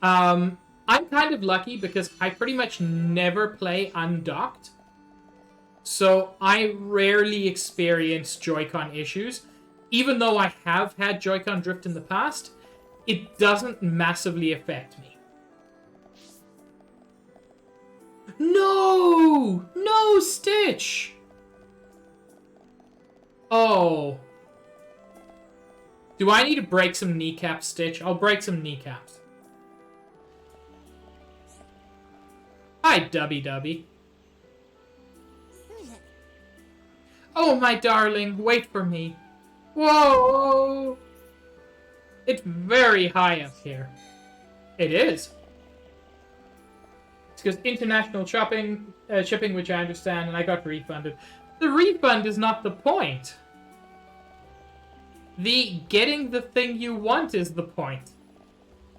I'm kind of lucky because I pretty much never play undocked. So I rarely experience Joy-Con issues. Even though I have had Joy-Con drift in the past, it doesn't massively affect me. No! No, Stitch! Oh. Do I need to break some kneecaps, Stitch? I'll break some kneecaps. Hi, Dubby Dubby. Oh, my darling, wait for me. Whoa! It's very high up here. It is. It's because international shipping, which I understand, and I got refunded. The refund is not the point. The getting the thing you want is the point.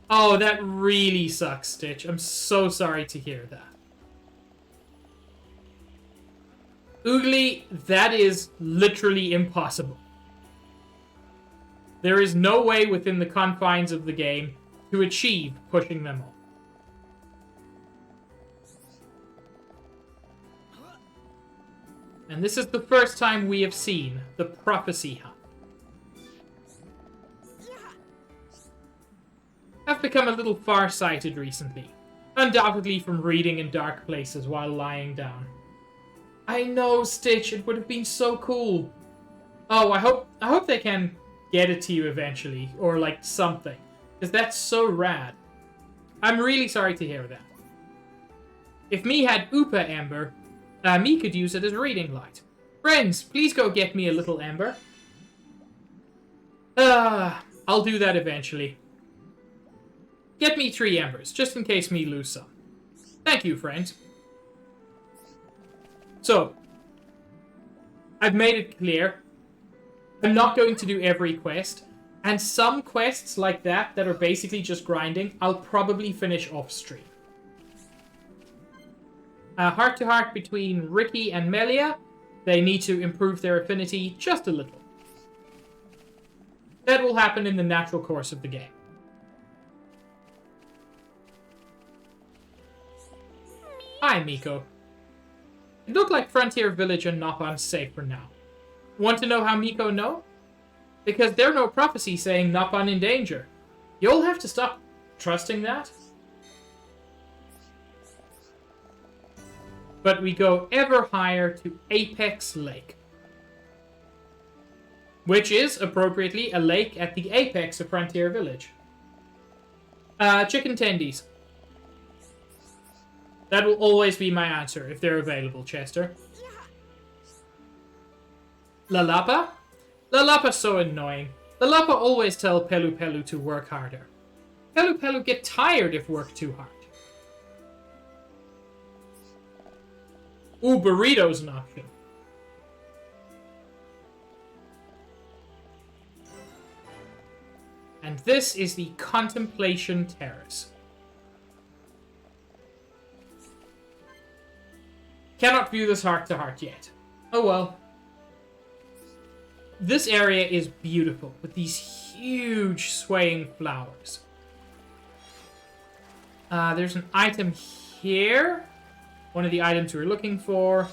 Oh, that really sucks, Stitch. I'm so sorry to hear that. Oogly, that is literally impossible. There is no way within the confines of the game to achieve pushing them all. And this is the first time we have seen the Prophecy Hub. I've become a little far-sighted recently. Undoubtedly from reading in dark places while lying down. I know, Stitch, it would have been so cool. Oh, I hope they can get it to you eventually, or like something. Because that's so rad. I'm really sorry to hear that. If me had Upa Ember, me could use it as reading light. Friends, please go get me a little ember. I'll do that eventually. Get me 3 embers, just in case me lose some. Thank you, friend. So, I've made it clear. I'm not going to do every quest. And some quests like that are basically just grinding, I'll probably finish off stream. Heart-to-heart between Ricky and Melia. They need to improve their affinity just a little. That will happen in the natural course of the game. Hi, Miko. It looked like Frontier Village and Noppon's safe for now. Want to know how Miko know? Because there are no prophecies saying Noppon in danger. You'll have to stop trusting that. But we go ever higher to Apex Lake. Which is, appropriately, a lake at the apex of Frontier Village. Chicken tendies. That will always be my answer, if they're available, Chester. Lalapa? Lalapa's so annoying. Lalapa always tell Pelu Pelu to work harder. Pelu Pelu get tired if work too hard. Ooh, burrito's an option. And this is the Contemplation Terrace. Cannot view this heart to heart yet. Oh well. This area is beautiful, with these huge swaying flowers. There's an item here. One of the items we were looking for.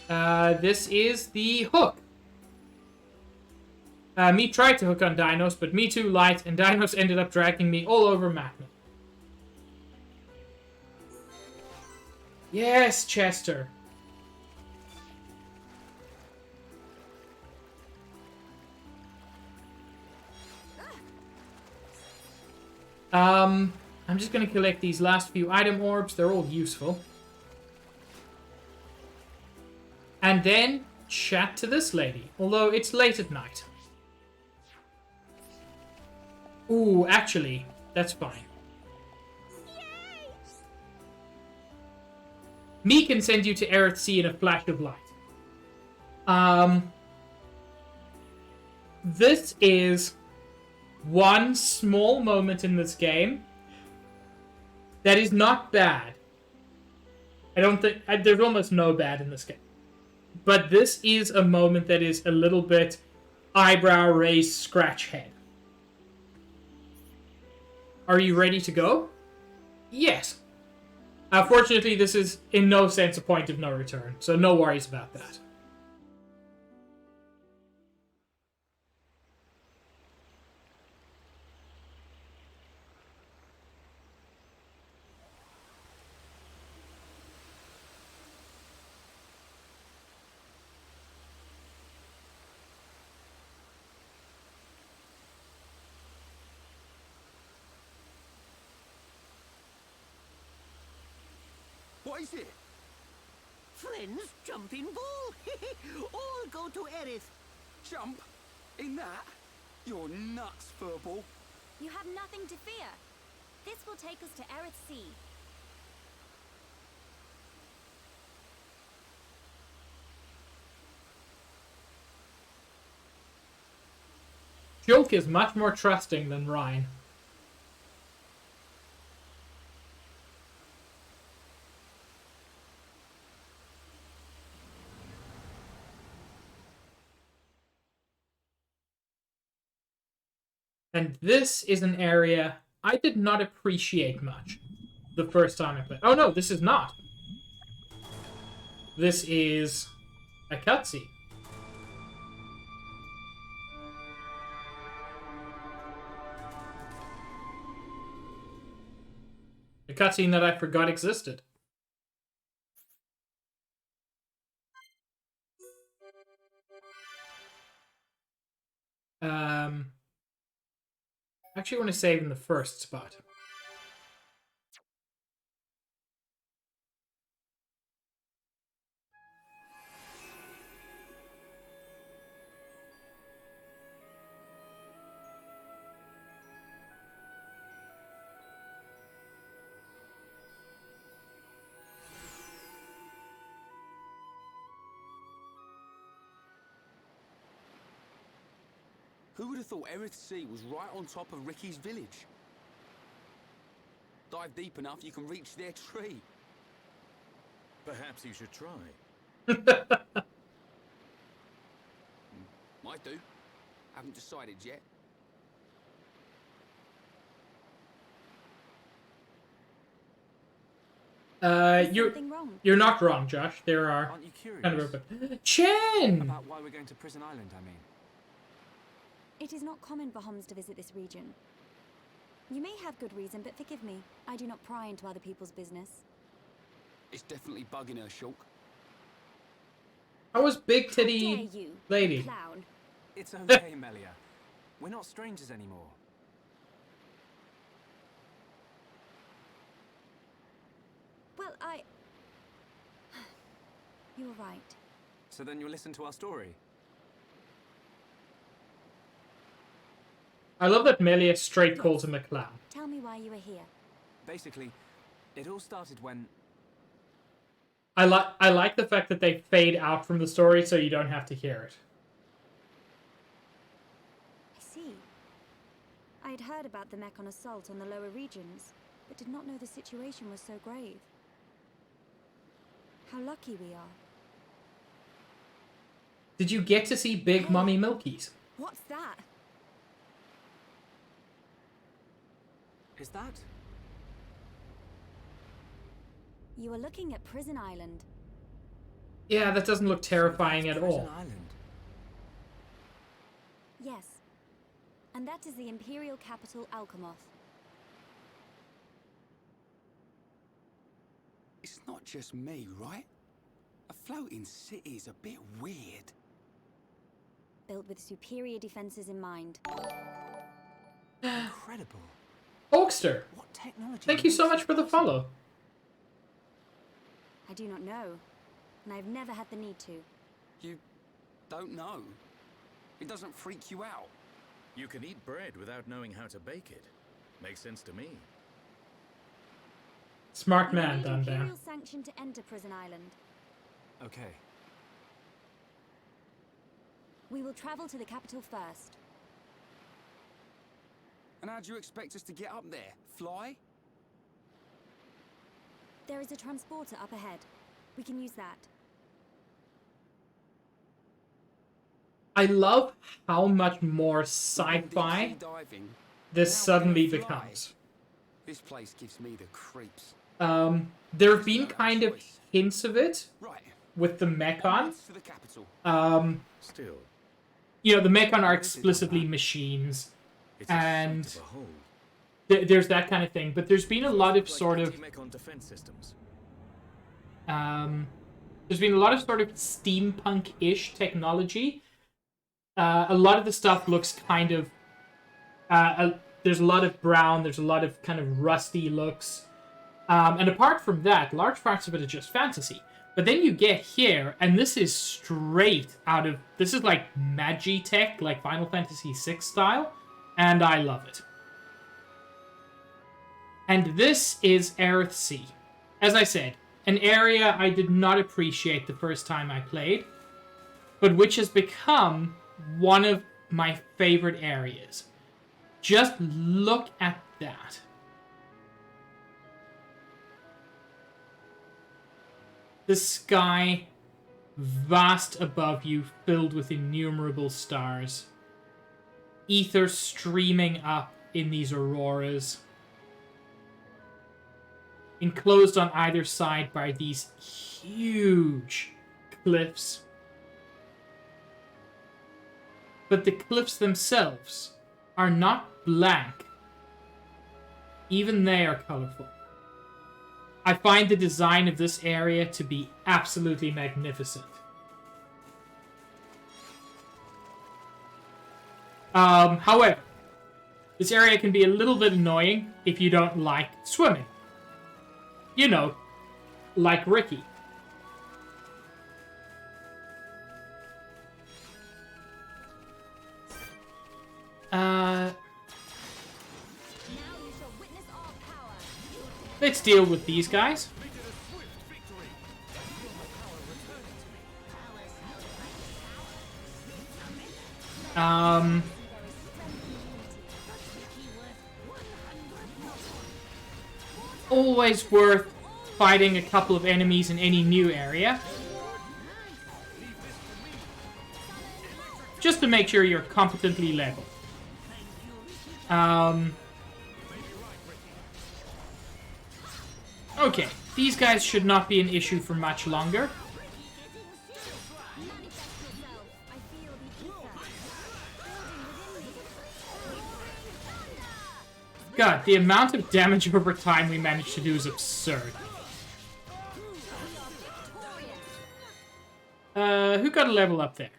This is the hook. Me tried to hook on Dinos, but me too light, and Dinos ended up dragging me all over Magna. Yes, Chester. I'm just gonna collect these last few item orbs. They're all useful. And then chat to this lady, although it's late at night. Ooh, actually, that's fine. Me can send you to Aerith Sea in a flash of light. This is one small moment in this game that is not bad. I don't think... there's almost no bad in this game. But this is a moment that is a little bit eyebrow raised, scratch head. Are you ready to go? Yes. Fortunately, this is in no sense a point of no return, so no worries about that. What is it? Friends, jumping ball. All go to Aerith. Jump? In that? You're nuts, Furball. You have nothing to fear. This will take us to Aerith Sea. Shulk is much more trusting than Ryan. And this is an area I did not appreciate much the first time I played. Oh no, this is not. This is a cutscene. A cutscene that I forgot existed. I actually want to save in the first spot. Who would have thought Erith Sea was right on top of Ricky's village? Dive deep enough, you can reach their tree. Perhaps you should try. Might do. Haven't decided yet. Something wrong? You're not wrong, Josh. There are Aren't you curious kind of a Chen. about why we're going to Prison Island, I mean? It is not common for Homs to visit this region. You may have good reason, but forgive me. I do not pry into other people's business. It's definitely bugging her, Shulk. How was Big Dare Titty you, Lady? clown? It's okay, Melia. We're not strangers anymore. Well, You're right. So then you'll listen to our story? I love that Melia straight calls him a clown. Tell me why you are here. Basically, it all started when... I like the fact that they fade out from the story so you don't have to hear it. I see. I had heard about the Mechon assault on the lower regions, but did not know the situation was so grave. How lucky we are. Did you get to see Big Mummy Milkies? What's that? Is that? You are looking at Prison Island. Yeah, that doesn't look terrifying So at that's all. Prison Island. Yes. And that is the Imperial capital, Alcamoth. It's not just me, right? A floating city's a bit weird. Built with superior defenses in mind. Incredible. Hulkster, What technology? thank you so makes much it for the possible? follow. I do not know, and I've never had the need to. You don't know? It doesn't freak you out? You can eat bread without knowing how to bake it. Makes sense to me. Smart We man, need Dunban. Imperial sanction to enter Prison Island. Okay. We will travel to the capital first. And how do you expect us to get up there? Fly? There is a transporter up ahead. We can use that. I love how much more Deep sea sci-fi diving. this Now suddenly can I fly? becomes. This place gives me the creeps. There have been kind of hints of it Right. with the Mechon. Onwards to the capital. Still, You know, the Mechon are explicitly machines. it's And- a sight to behold. There's that kind of thing, but there's been a lot of Like sort of anti-mechon defense systems. there's been a lot of sort of steampunk-ish technology. A lot of the stuff looks kind of there's a lot of brown, there's a lot of kind of rusty looks, and apart from that, large parts of it are just fantasy. But then you get here, and this is straight out of this is like Magitech, like Final Fantasy VI style, and I love it. And this is Erith Sea. As I said, an area I did not appreciate the first time I played, but which has become one of my favorite areas. Just look at that. The sky, vast above you, filled with innumerable stars. Ether streaming up in these auroras. Enclosed on either side by these huge cliffs. But the cliffs themselves are not blank. Even they are colorful. I find the design of this area to be absolutely magnificent. However, This area can be a little bit annoying if you don't like swimming. You know, like Ricky. Let's deal with these guys. Always worth fighting a couple of enemies in any new area. Just to make sure you're competently leveled. Okay, these guys should not be an issue for much longer. God, the amount of damage over time we managed to do is absurd. Who got a level up there?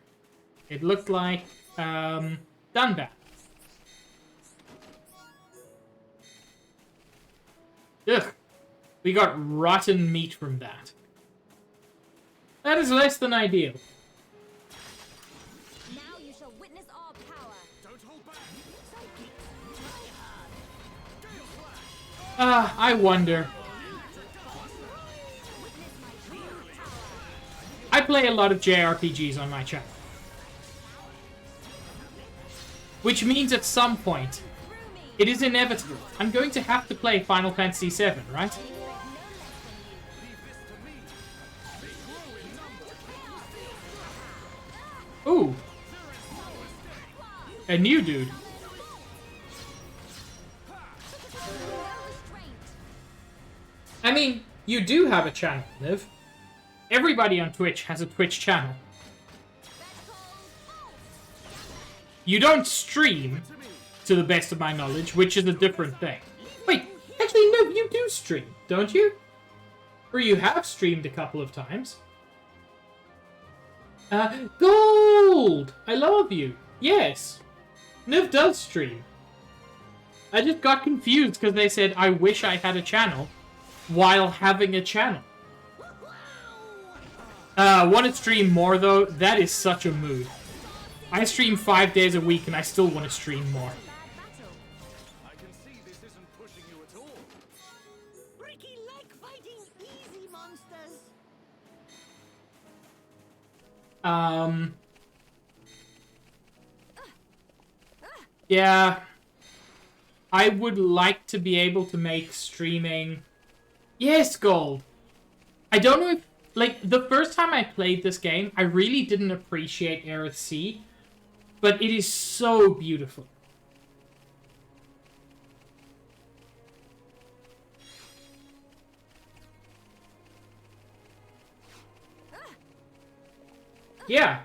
It looked like, Dunbat. Ugh. We got rotten meat from that. That is less than ideal. Now you shall witness our power. Don't hold back. I wonder. I play a lot of JRPGs on my channel. Which means at some point, it is inevitable. I'm going to have to play Final Fantasy VII, right? Ooh. A new dude. I mean, you do have a channel, Liv. Everybody on Twitch has a Twitch channel. You don't stream, to the best of my knowledge, which is a different thing. Wait, actually, no, you do stream, don't you? Or you have streamed a couple of times. Gold! I love you. Yes. Niv does stream. I just got confused because they said, I wish I had a channel while having a channel. Want to stream more, though? That is such a mood. I stream 5 days a week and I still want to stream more. I can see this isn't pushing you at all. Ricky like fighting easy monsters. Yeah. I would like to be able to make streaming... Yes, Gold! I don't know if... Like, the first time I played this game, I really didn't appreciate Aerith Sea, but it is so beautiful. Yeah.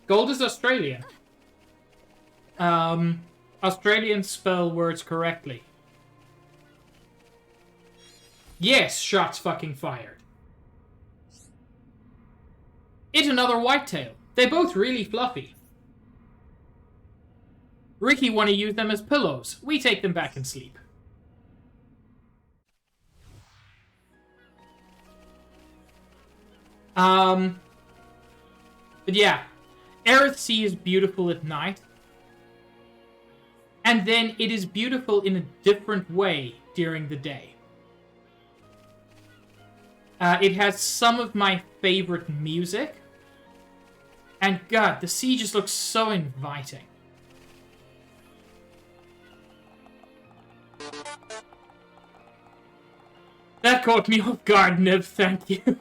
Gold is Australian. Australians spell words correctly. Yes, shots fucking fired. It's another whitetail. They're both really fluffy. Ricky want to use them as pillows. We take them back and sleep. But yeah, Aerith Sea is beautiful at night. And then it is beautiful in a different way during the day. It has some of my favorite music. And God, the sea just looks so inviting. That caught me off guard, Niv, thank you.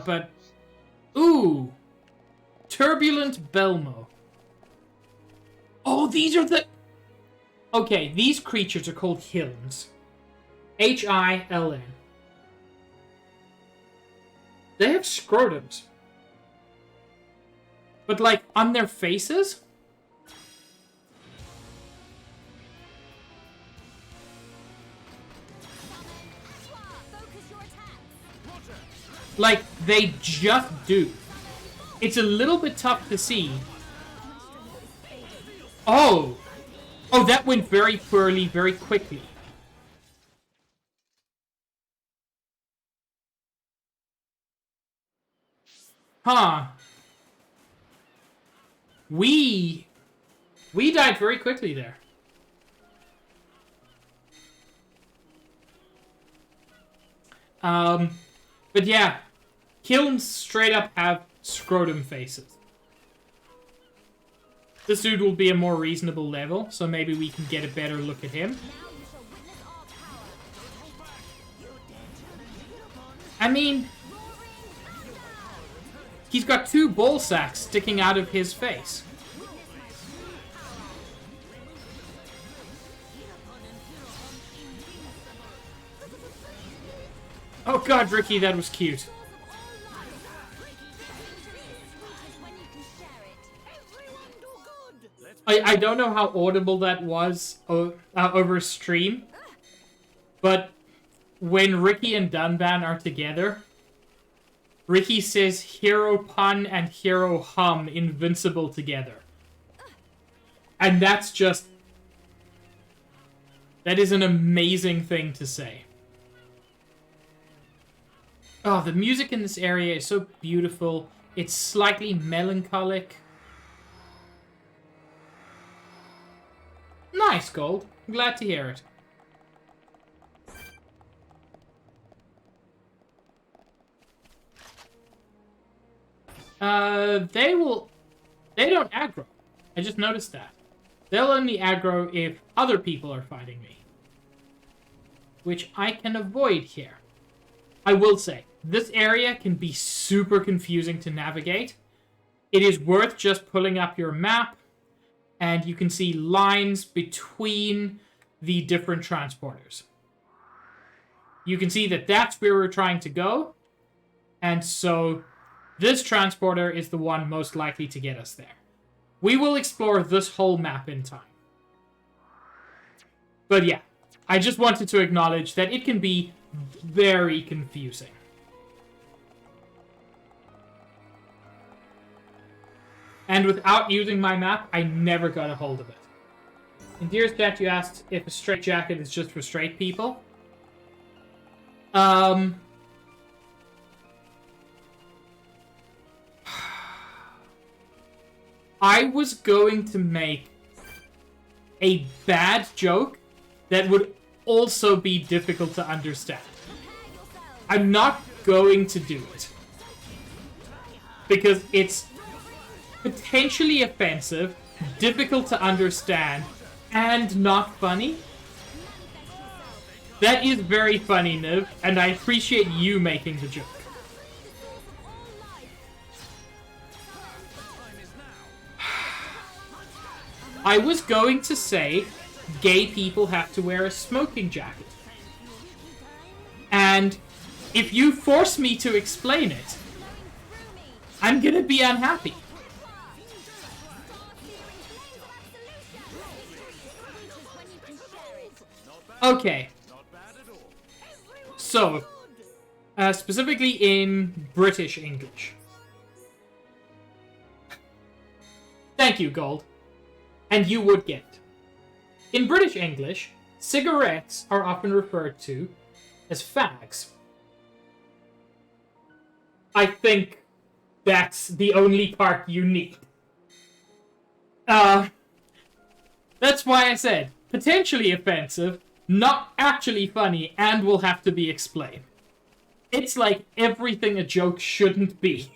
But... Ooh! Turbulent Belmo. Oh, these are the... Okay, these creatures are called Hilns. H-I-L-N. They have scrotums. But, like, on their faces? Focus your attacks. Roger. Like, they just do. It's a little bit tough to see. Oh! Oh, that went very poorly, very quickly. Huh. We died very quickly there. But yeah, kilns straight up have scrotum faces. This dude will be a more reasonable level, so maybe we can get a better look at him. I mean, he's got 2 ball sacks sticking out of his face. Oh god, Ricky, that was cute. I don't know how audible that was over stream, but when Ricky and Dunban are together, Ricky says hero pun and hero hum invincible together. And that's just... that is an amazing thing to say. Oh, the music in this area is so beautiful. It's slightly melancholic. Nice, Gold. I'm glad to hear it. They don't aggro. I just noticed that. They'll only aggro if other people are fighting me. Which I can avoid here. I will say, this area can be super confusing to navigate. It is worth just pulling up your map, and you can see lines between the different transporters. You can see that that's where we're trying to go, and so this transporter is the one most likely to get us there. We will explore this whole map in time. But yeah, I just wanted to acknowledge that it can be very confusing. And without using my map, I never got a hold of it. In Dear's chat, you asked if a straight jacket is just for straight people. I was going to make a bad joke that would also be difficult to understand. I'm not going to do it. Because it's potentially offensive, difficult to understand, and not funny. That is very funny, Niv, and I appreciate you making the joke. I was going to say gay people have to wear a smoking jacket. And if you force me to explain it, I'm gonna be unhappy. Okay. So, specifically in British English. Thank you, Gold. And you would get it. In British English, cigarettes are often referred to as fags. I think that's the only part you need. That's why I said, potentially offensive, not actually funny, and will have to be explained. It's like everything a joke shouldn't be.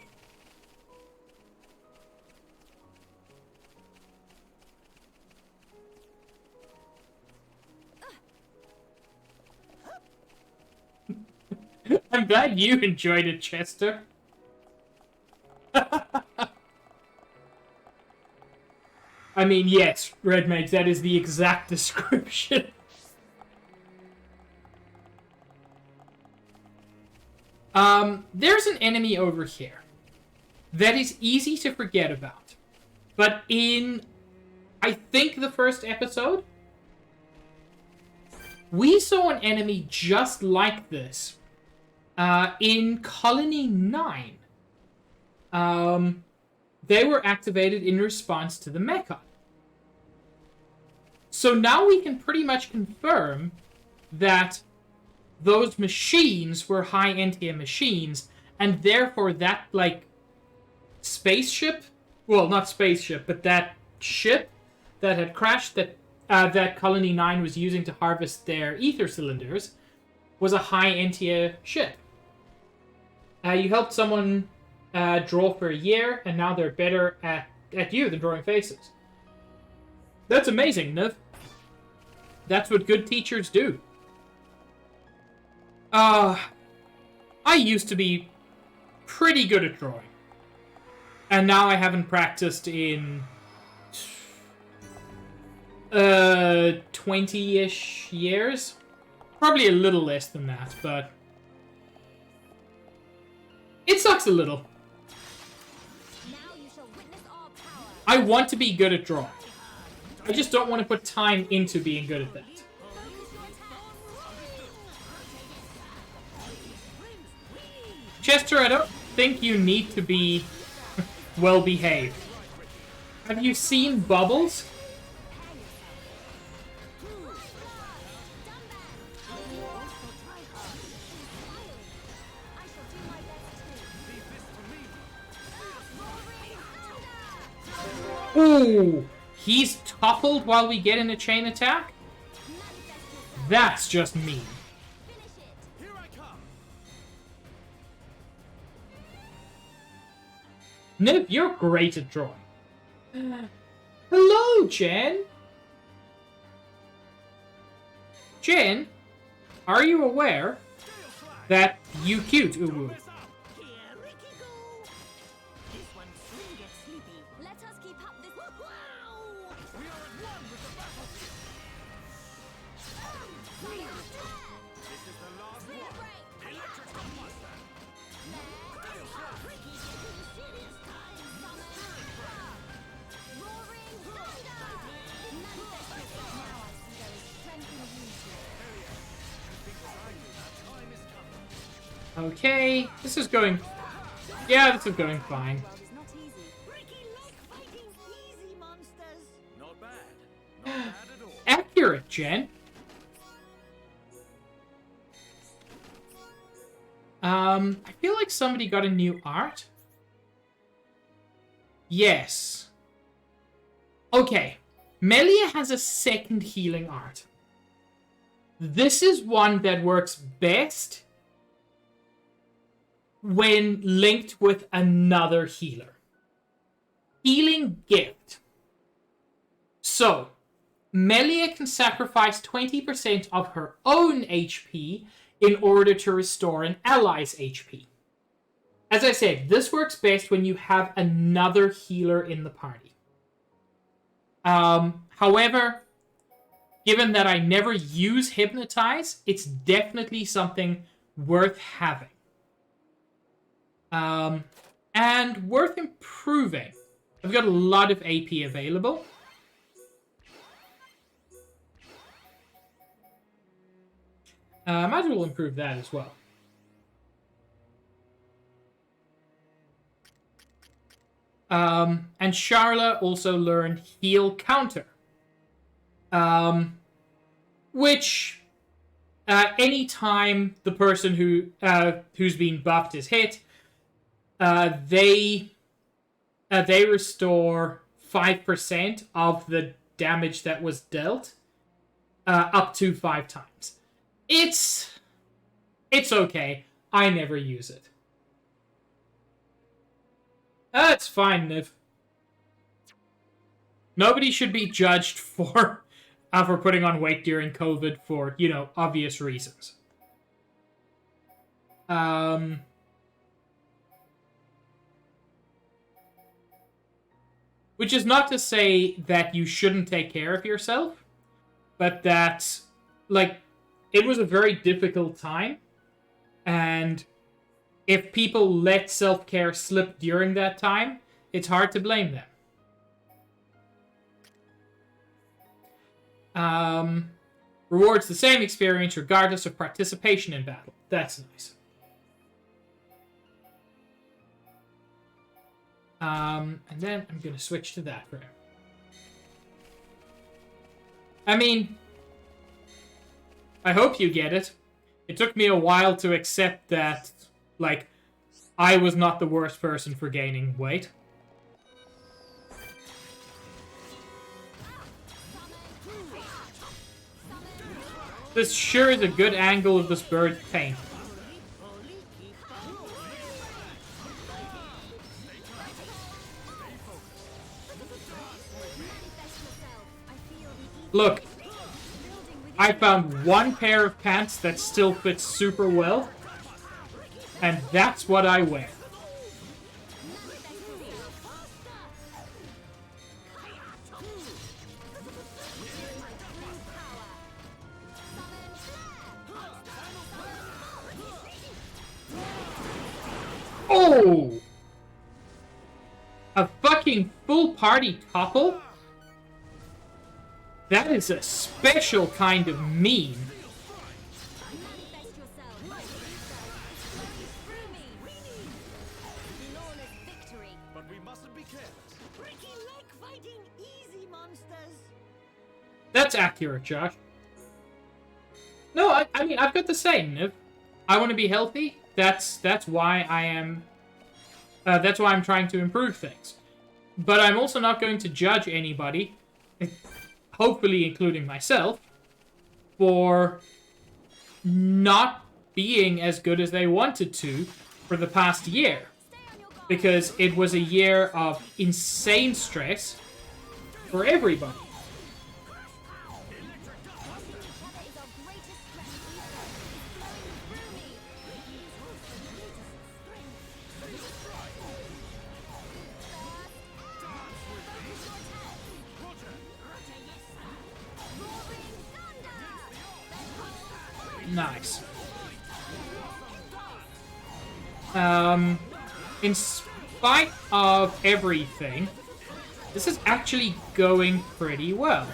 I'm glad you enjoyed it, Chester. I mean, yes, Red Mage, that is the exact description. There's an enemy over here that is easy to forget about. But in, I think, the first episode, we saw an enemy just like this In Colony 9, they were activated in response to the mecha. So now we can pretty much confirm that those machines were high NTM machines, and therefore that, like, spaceship, well, not spaceship, but that ship that had crashed that Colony 9 was using to harvest their ether cylinders was a high NTM ship. You helped someone draw for a year, and now they're better at you than drawing faces. That's amazing, Niv. That's what good teachers do. I used to be pretty good at drawing. And now I haven't practiced in 20-ish years. Probably a little less than that, but it sucks a little. Now you shall witness our power. I want to be good at drawing. I just don't want to put time into being good at that. Focus your attack. Chester, I don't think you need to be well behaved. Have you seen Bubbles? I shall do my best too. Ooh, he's toppled while we get in a chain attack? That's just mean. Here I come. Nib, you're great at drawing. Hello, Jen. Jen, are you aware that you cute? Ooh. Here, Ricky, go! This one soon gets sleepy. Let us keep up this. Wow! We are at one with the battlefield. This is the last one. Electric Buster. Ricky's getting serious time. Roaring thunder! Manifest yourself now. I see there is strength in you. Time is coming. Okay, this is going... Yeah, this is going fine. World is not easy. Ricky like fighting easy monsters. Not bad. Not bad at all. Accurate, Jen. I feel like somebody got a new art. Yes. Okay. Melia has a second healing art. This is one that works best when linked with another healer. Healing Gift. So, Melia can sacrifice 20% of her own HP in order to restore an ally's HP. As I said, this works best when you have another healer in the party. However, given that I never use Hypnotize, it's definitely something worth having. And worth improving. I've got a lot of AP available. Might as well improve that as well. And Charla also learned Heal Counter. Which, anytime the person who's been buffed is hit, they restore 5% of the damage that was dealt, up to 5 times. It's okay. I never use it. That's fine, Niv. Nobody should be judged for putting on weight during COVID for, obvious reasons. Which is not to say that you shouldn't take care of yourself, but that, it was a very difficult time, and if people let self-care slip during that time, it's hard to blame them. Rewards the same experience regardless of participation in battle. That's nice. And then I'm gonna switch to that for him. I mean, I hope you get it. It took me a while to accept that, like, I was not the worst person for gaining weight. This sure is a good angle of this bird's paint. Look, I found one pair of pants that still fits super well, and that's what I wear. Oh! A fucking full party topple? That is a special kind of meme. But we mustn't be careless. Ricky leg fighting easy monsters. That's accurate, Josh. No, I mean, I've got the same, Niv. I want to be healthy. That's why I am... that's why I'm trying to improve things. But I'm also not going to judge anybody, hopefully including myself, for not being as good as they wanted to for the past year. Because it was a year of insane stress for everybody. Nice. In spite of everything, this is actually going pretty well.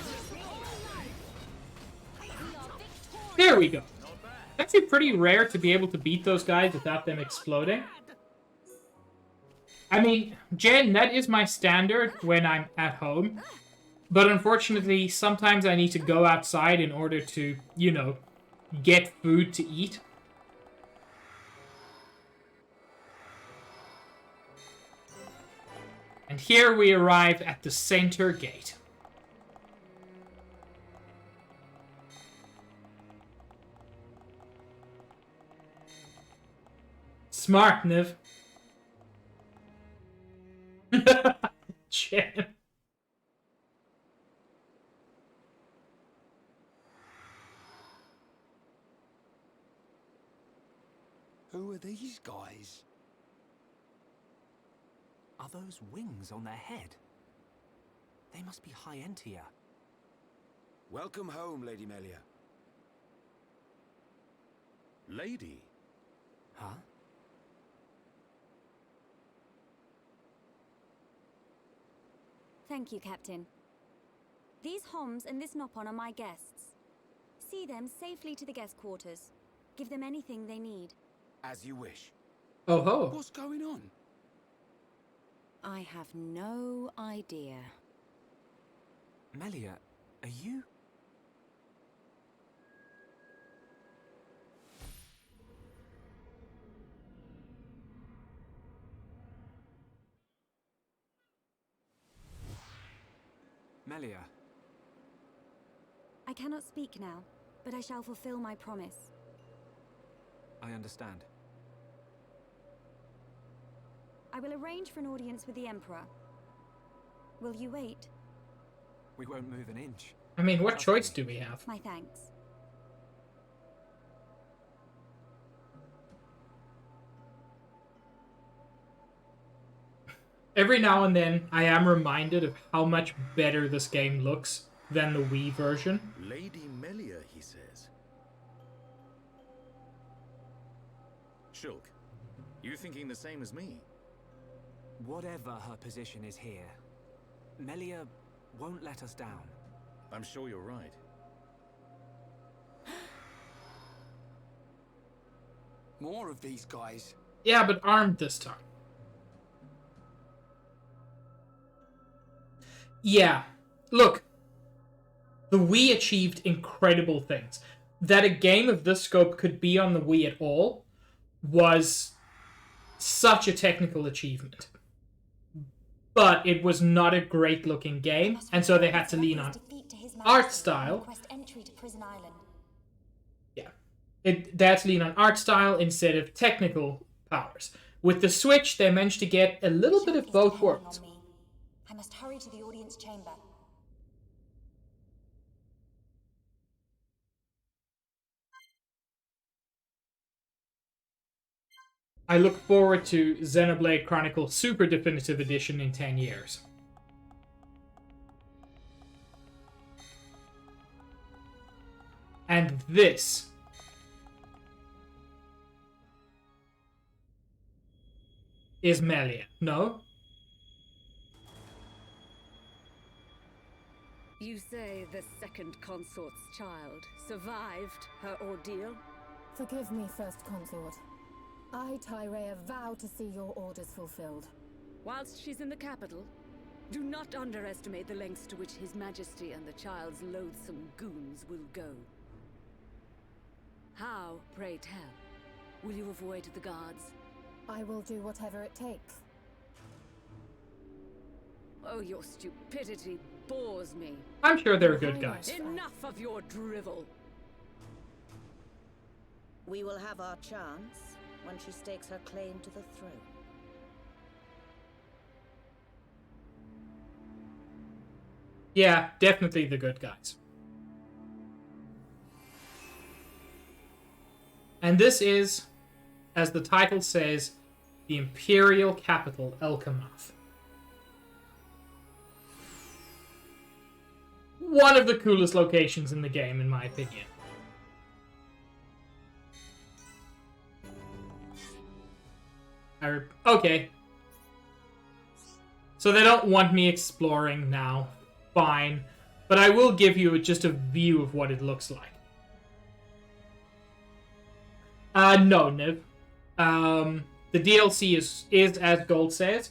There we go. It's actually pretty rare to be able to beat those guys without them exploding. I mean, Jen, that is my standard when I'm at home. But unfortunately, sometimes I need to go outside in order to, you know, get food to eat. And here we arrive at the center gate. Smart, Niv. Jen. Who are these guys? Are those wings on their head? They must be Hyentia. Welcome home, Lady Melia. Lady? Huh? Thank you, Captain. These Homs and this Nopon are my guests. See them safely to the guest quarters. Give them anything they need. As you wish. Oh ho. What's going on? I have no idea. Melia, are you? Melia, I cannot speak now, but I shall fulfill my promise. I understand. I will arrange for an audience with the Emperor. Will you wait? We won't move an inch. I mean, what choice do we have? My thanks. Every now and then, I am reminded of how much better this game looks than the Wii version. Lady Melia, he says. Shulk, you thinking the same as me? Whatever her position is here, Melia won't let us down. I'm sure you're right. More of these guys. Yeah, but armed this time. Yeah. Look, the Wii achieved incredible things. That a game of this scope could be on the Wii at all was such a technical achievement. But it was not a great looking game, and so they had to lean on art style. Yeah. They had to lean on art style instead of technical powers. With the Switch, they managed to get a little bit of both worlds. I must hurry to the audience chamber. I look forward to Xenoblade Chronicles Super Definitive Edition in 10 years. And this is Melia, no? You say the second consort's child survived her ordeal? Forgive me, First Consort. I, Tyrea, vow to see your orders fulfilled. Whilst she's in the capital, do not underestimate the lengths to which His Majesty and the child's loathsome goons will go. How, pray tell, will you avoid the guards? I will do whatever it takes. Oh, your stupidity bores me. I'm sure they're good guys. Enough of your drivel! We will have our chance when she stakes her claim to the throne. Yeah, definitely the good guys. And this is, as the title says, the Imperial Capital, Elkamath. One of the coolest locations in the game, in my opinion. Okay. So they don't want me exploring now. Fine. But I will give you just a view of what it looks like. No, Niv. The DLC is as Gold says,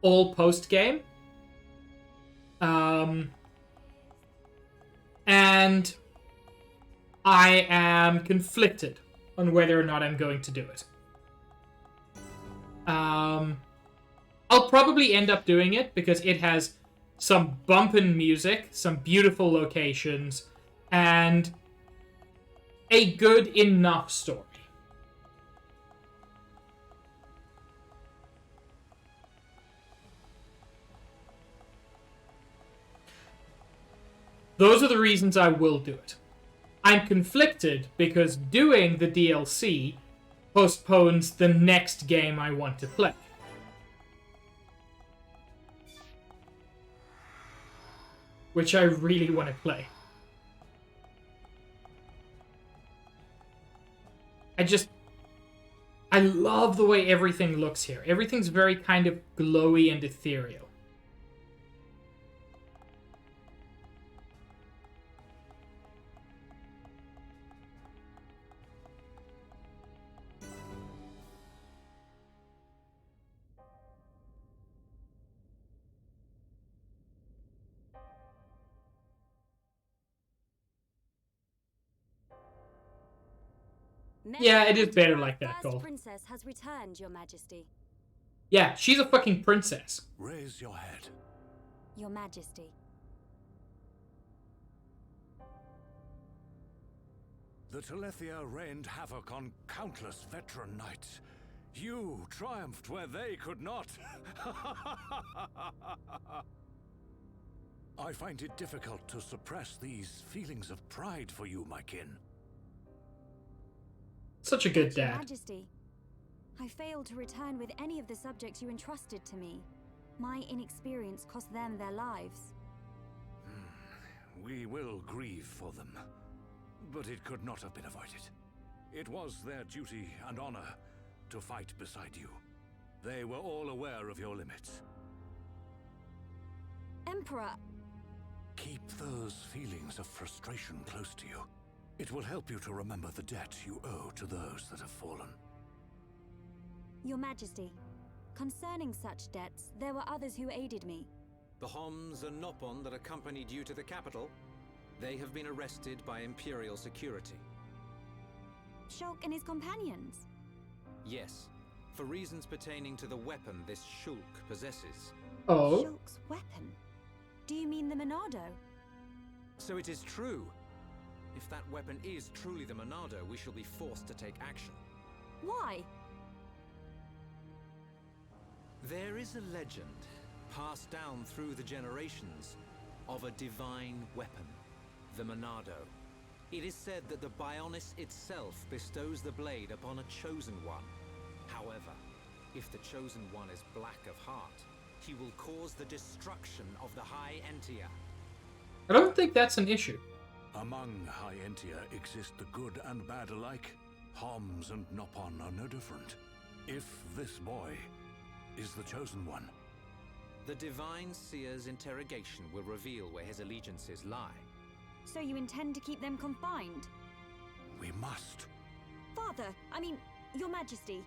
all post-game. And I am conflicted on whether or not I'm going to do it. I'll probably end up doing it because it has some bumpin' music, some beautiful locations, and a good enough story. Those are the reasons I will do it. I'm conflicted because doing the DLC postpones the next game I want to play. Which I really want to play. I love the way everything looks here. Everything's very kind of glowy and ethereal. Yeah, it is better like that, Cole. The princess has returned, Your Majesty. Yeah, she's a fucking princess. Raise your head. Your Majesty. The Telethia rained havoc on countless veteran knights. You triumphed where they could not. I find it difficult to suppress these feelings of pride for you, my kin. Such a good Your dad. Majesty, I failed to return with any of the subjects you entrusted to me. My inexperience cost them their lives. We will grieve for them, but it could not have been avoided. It was their duty and honor to fight beside you. They were all aware of your limits. Emperor! Keep those feelings of frustration close to you. It will help you to remember the debt you owe to those that have fallen. Your Majesty, concerning such debts, there were others who aided me. The Homs and Nopon that accompanied you to the capital, they have been arrested by Imperial security. Shulk and his companions? Yes, for reasons pertaining to the weapon this Shulk possesses. Oh? Shulk's weapon? Do you mean the Monado? So it is true. If that weapon is truly the Monado, we shall be forced to take action. Why? There is a legend, passed down through the generations, of a divine weapon, the Monado. It is said that the Bionis itself bestows the blade upon a chosen one. However, if the chosen one is black of heart, he will cause the destruction of the High Entia. I don't think that's an issue. Among High Entia exist the good and bad alike. Homs and Nopon are no different. If this boy is the chosen one, the Divine Seer's interrogation will reveal where his allegiances lie. So you intend to keep them confined? we must. Father, I mean, Your Majesty.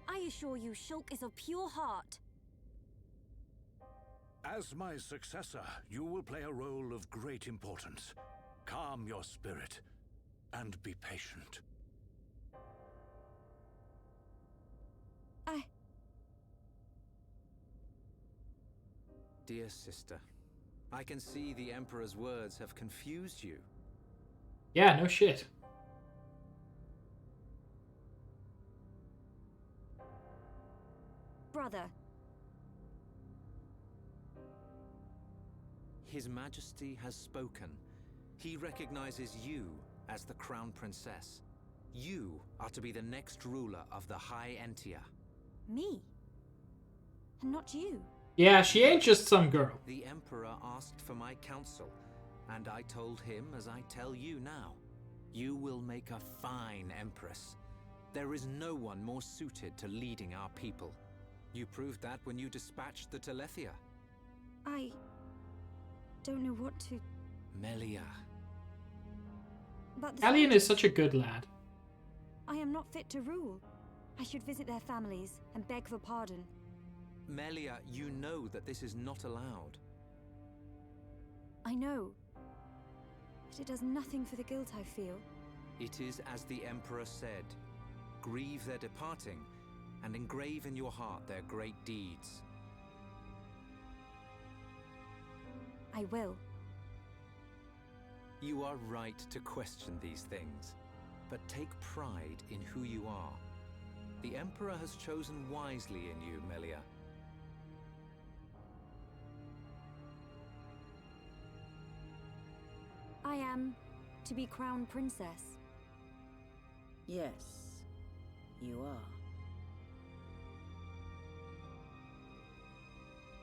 I assure you, Shulk is of pure heart. As my successor, you will play a role of great importance. Calm your spirit and be patient. Dear sister, I can see the Emperor's words have confused you. Yeah, no shit. Brother. His Majesty has spoken. He recognizes you as the Crown Princess. You are to be the next ruler of the High Entia. Me? And not you? Yeah, she ain't just some girl. The Emperor asked for my counsel, and I told him as I tell you now. You will make a fine Empress. There is no one more suited to leading our people. You proved that when you dispatched the Telethia. I don't know what to... Melia. But the Alien is such a good lad. I am not fit to rule. I should visit their families and beg for pardon. Melia, you know that this is not allowed. I know. But it does nothing for the guilt I feel. It is as the Emperor said. Grieve their departing, and engrave in your heart their great deeds. I will. You are right to question these things, but take pride in who you are. The Emperor has chosen wisely in you, Melia. I am to be Crown Princess. Yes, you are.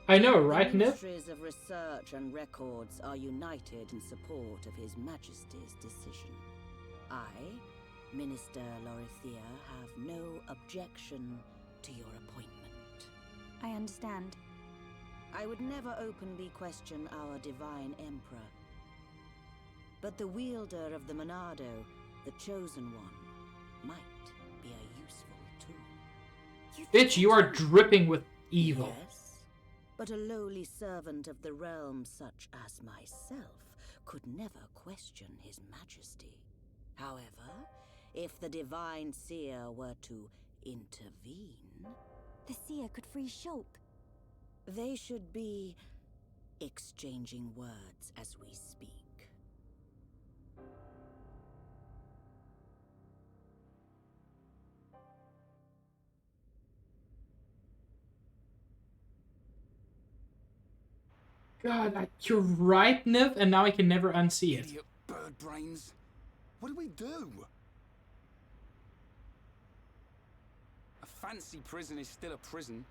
I know, right, The Nip? Ministries of Research and Records are united in support of His Majesty's decision. I, Minister Lorithia, have no objection to your appointment. I understand. I would never openly question our Divine Emperor. But the wielder of the Monado, the Chosen One, might be a useful tool. Bitch, you are dripping with evil. Yes, but a lowly servant of the realm such as myself could never question His Majesty. However, if the Divine Seer were to intervene... The Seer could free Shulk. They should be exchanging words as we speak. God, you're right, Niv, and now I can never unsee it. Idiot bird brains. What do we do? A fancy prison is still a prison.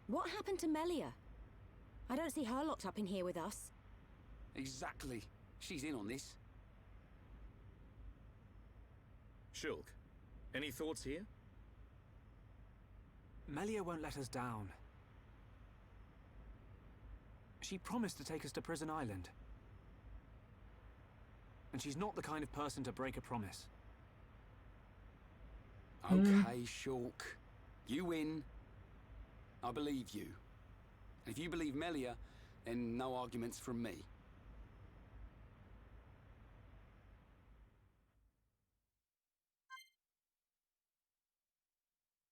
What happened to Melia? I don't see her locked up in here with us. Exactly. She's in on this. Shulk, any thoughts here? Melia won't let us down. She promised to take us to Prison Island. And she's not the kind of person to break a promise. Okay, Shulk. You win. I believe you. If you believe Melia, then no arguments from me.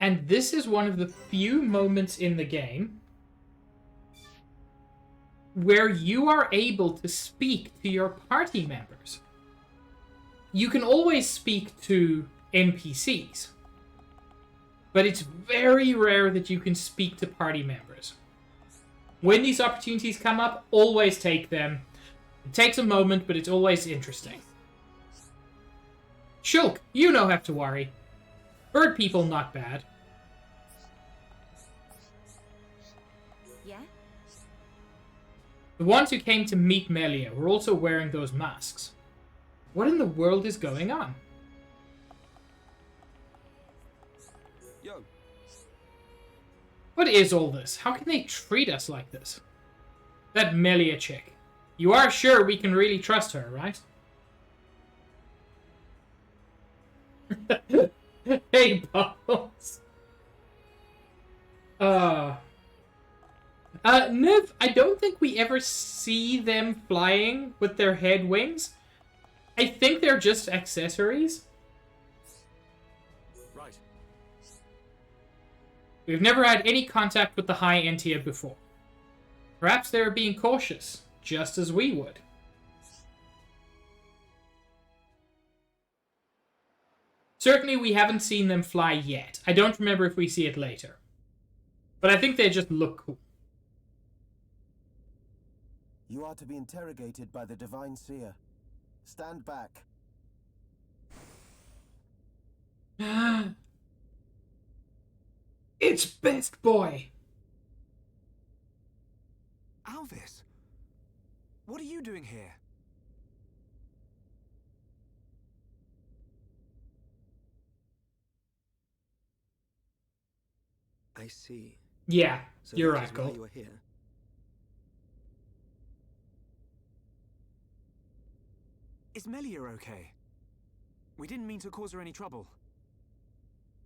And this is one of the few moments in the game where you are able to speak to your party members. You can always speak to NPCs, but it's very rare that you can speak to party members. When these opportunities come up, always take them. It takes a moment, but it's always interesting. Shulk, you don't have to worry. Bird people, not bad. Yeah? The ones who came to meet Melia were also wearing those masks. What in the world is going on? Yo. What is all this? How can they treat us like this? That Melia chick. You are sure we can really trust her, right? Hey, Bubbles. Niv, I don't think we ever see them flying with their head wings. I think they're just accessories. Right. We've never had any contact with the High Entia before. Perhaps they're being cautious, just as we would. Certainly we haven't seen them fly yet. I don't remember if we see it later. But I think they just look cool. You are to be interrogated by the Divine Seer. Stand back. It's Best Boy! Alvis, what are you doing here? I see. Yeah, So you're that right, is why Cole. you are here. Is Melia okay? We didn't mean to cause her any trouble.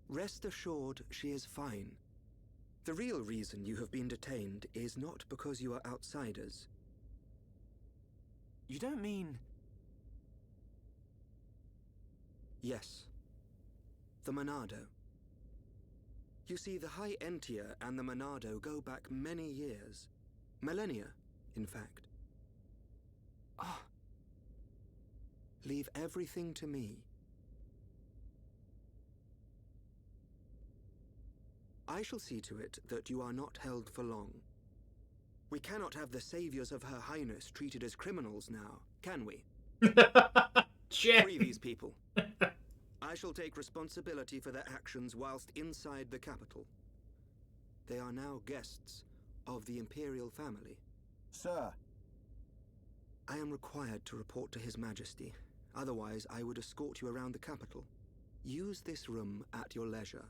Rest assured, she is fine. The real reason you have been detained is not because you are outsiders. You don't mean... Yes. The Monado. You see, the High Entia and the Monado go back many years. Millennia, in fact. Ah. Leave everything to me. I shall see to it that you are not held for long. We cannot have the saviors of Her Highness treated as criminals now, can we? Free these people. I shall take responsibility for their actions whilst inside the capital. They are now guests of the Imperial family. Sir. I am required to report to His Majesty. Otherwise, I would escort you around the capital. Use this room at your leisure.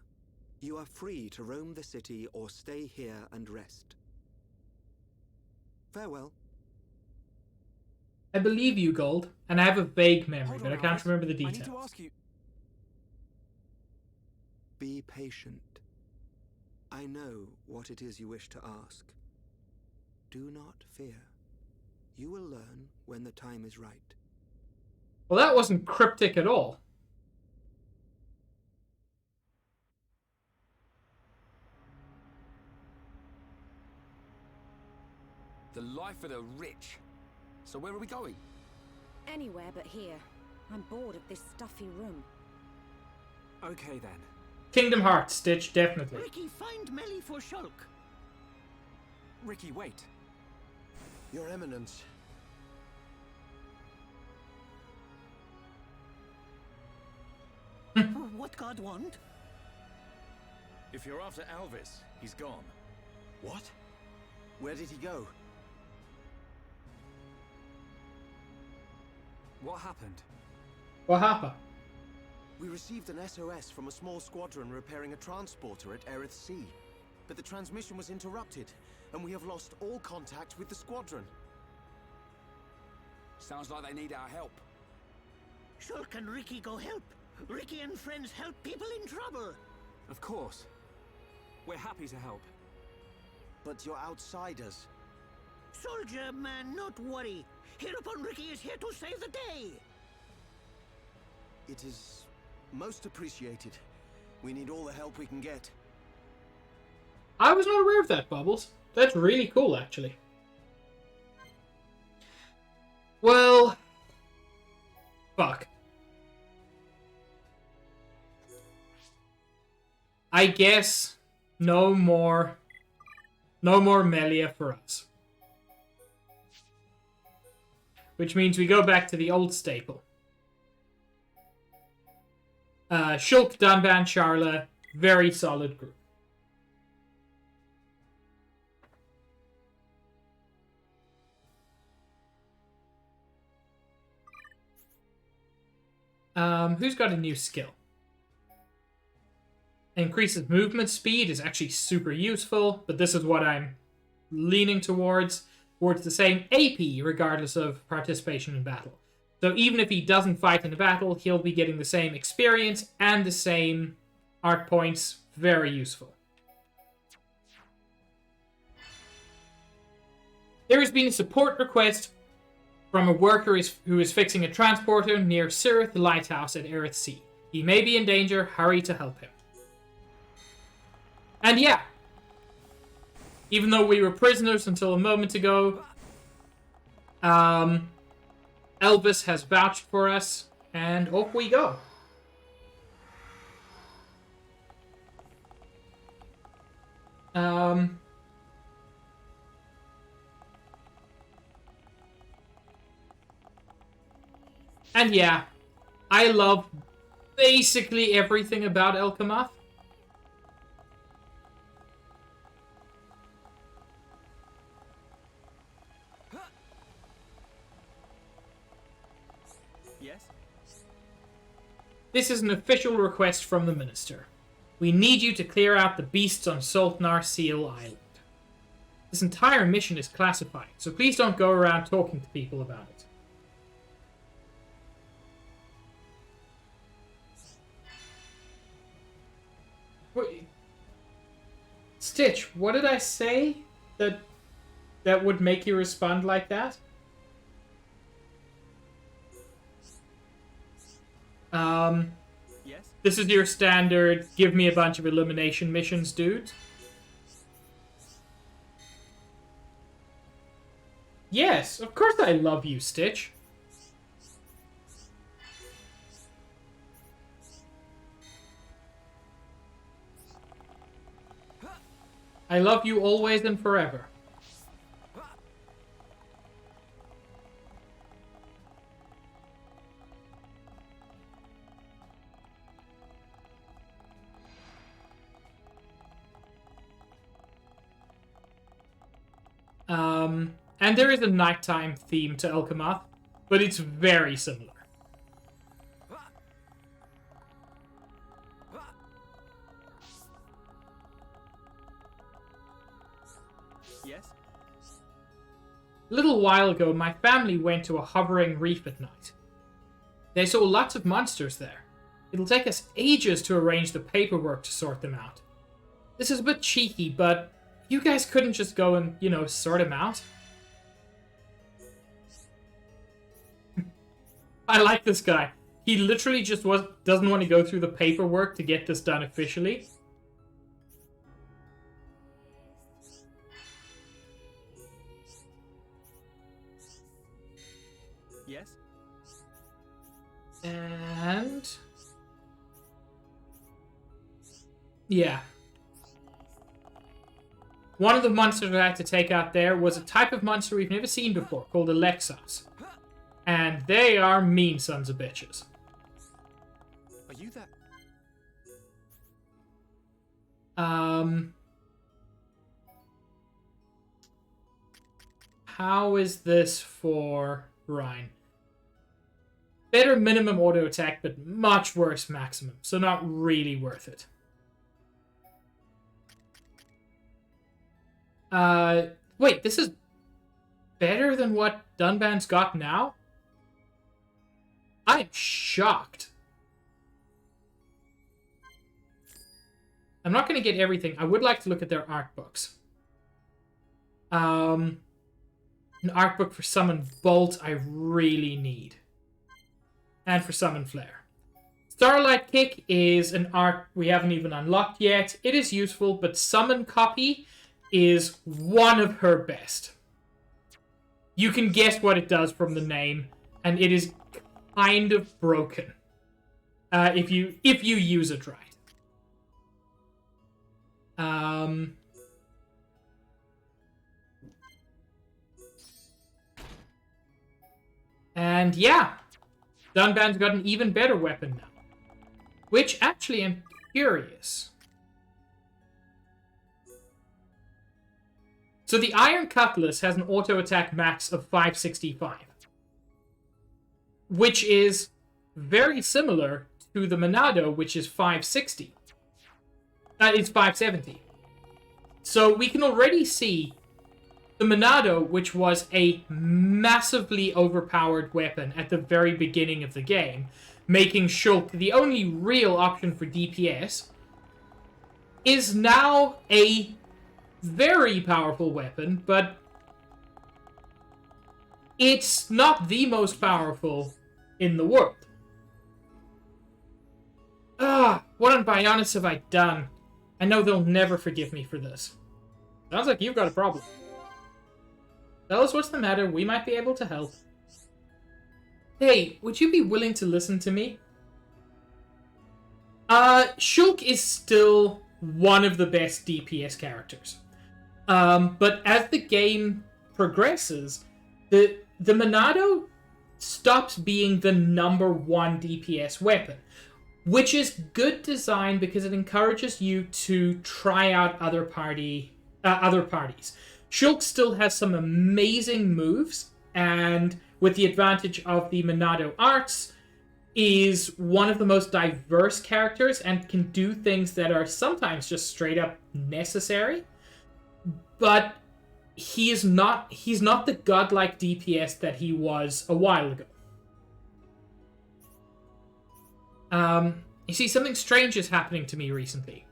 You are free to roam the city or stay here and rest. Farewell. I believe you, Gold, and I have a vague memory, but I can't Alvis. remember the I details. need to ask you... Be patient. I know what it is you wish to ask. Do not fear. You will learn when the time is right. Well, that wasn't cryptic at all. The life of the rich. So where are we going? Anywhere but here. I'm bored of this stuffy room. Okay then. Kingdom Hearts, Stitch, definitely. Ricky, find Melly for Shulk. Ricky, wait. Your Eminence. What God want? If you're after Alvis, he's gone. What? Where did he go? What happened? What happened? We received an SOS from a small squadron repairing a transporter at Aerith Sea. But the transmission was interrupted, and we have lost all contact with the squadron. Sounds like they need our help. Shulk and Ricky go help. Ricky and friends help people in trouble. Of course. We're happy to help. but you're outsiders. Soldier man, not worry. Hereupon Ricky is here to save the day. It is most appreciated. We need all the help we can get. I was not aware of that, Bubbles. That's really cool, actually. Well... fuck. I guess no more Melia for us. Which means we go back to the old staple. Shulk, Dunban, Sharla, very solid group. Who's got a new skill? Increases movement speed is actually super useful, but this is what I'm leaning towards the same AP regardless of participation in battle. So even if he doesn't fight in a battle, he'll be getting the same experience and the same art points. Very useful. There has been a support request from a worker who is fixing a transporter near Sirith Lighthouse at Aerith Sea. He may be in danger. Hurry to help him. And yeah, even though we were prisoners until a moment ago, Elvis has vouched for us, and off we go. And yeah, I love basically everything about Elkamath. This is an official request from the Minister. We need you to clear out the beasts on Saltnar Seal Island. This entire mission is classified, so please don't go around talking to people about it. Wait. Stitch, what did I say that would make you respond like that? Yes? This is your standard, give me a bunch of elimination missions, dude. Yes, of course I love you, Stitch. I love you always and forever. And there is a nighttime theme to Elkamath, but it's very similar. Yes? A little while ago, my family went to a hovering reef at night. They saw lots of monsters there. It'll take us ages to arrange the paperwork to sort them out. This is a bit cheeky, but you guys couldn't just go and, sort them out? I like this guy. He literally just doesn't want to go through the paperwork to get this done officially. Yes? And... yeah. One of the monsters I had to take out there was a type of monster we've never seen before, called Alexos. And they are mean sons of bitches. Are you that? How is this for Rhine? Better minimum auto attack, but much worse maximum, so not really worth it. Wait, this is better than what Dunban's got now? I'm shocked. I'm not going to get everything. I would like to look at their art books. An art book for Summon Bolt I really need. And for Summon Flare. Starlight Kick is an art we haven't even unlocked yet. It is useful, but Summon Copy is one of her best. You can guess what it does from the name, and it is kind of broken. If you use it right. And yeah, Dunban's got an even better weapon now. Which, actually, I'm curious. So the Iron Cutlass has an auto attack max of 565. Which is very similar to the Monado, which is 560. It's 570. So we can already see the Monado, which was a massively overpowered weapon at the very beginning of the game, making Shulk the only real option for DPS, is now a very powerful weapon, but it's not the most powerful in the world. What on Bionis have I done? I know they'll never forgive me for this. Sounds like you've got a problem. Tell us what's the matter, we might be able to help. Hey, would you be willing to listen to me? Shulk is still one of the best DPS characters. But as the game progresses, the Monado stops being the #1 DPS weapon. Which is good design because it encourages you to try out other parties. Shulk still has some amazing moves, and with the advantage of the Monado arts, is one of the most diverse characters and can do things that are sometimes just straight up necessary. But he's not the godlike DPS that he was a while ago. You see, something strange is happening to me recently.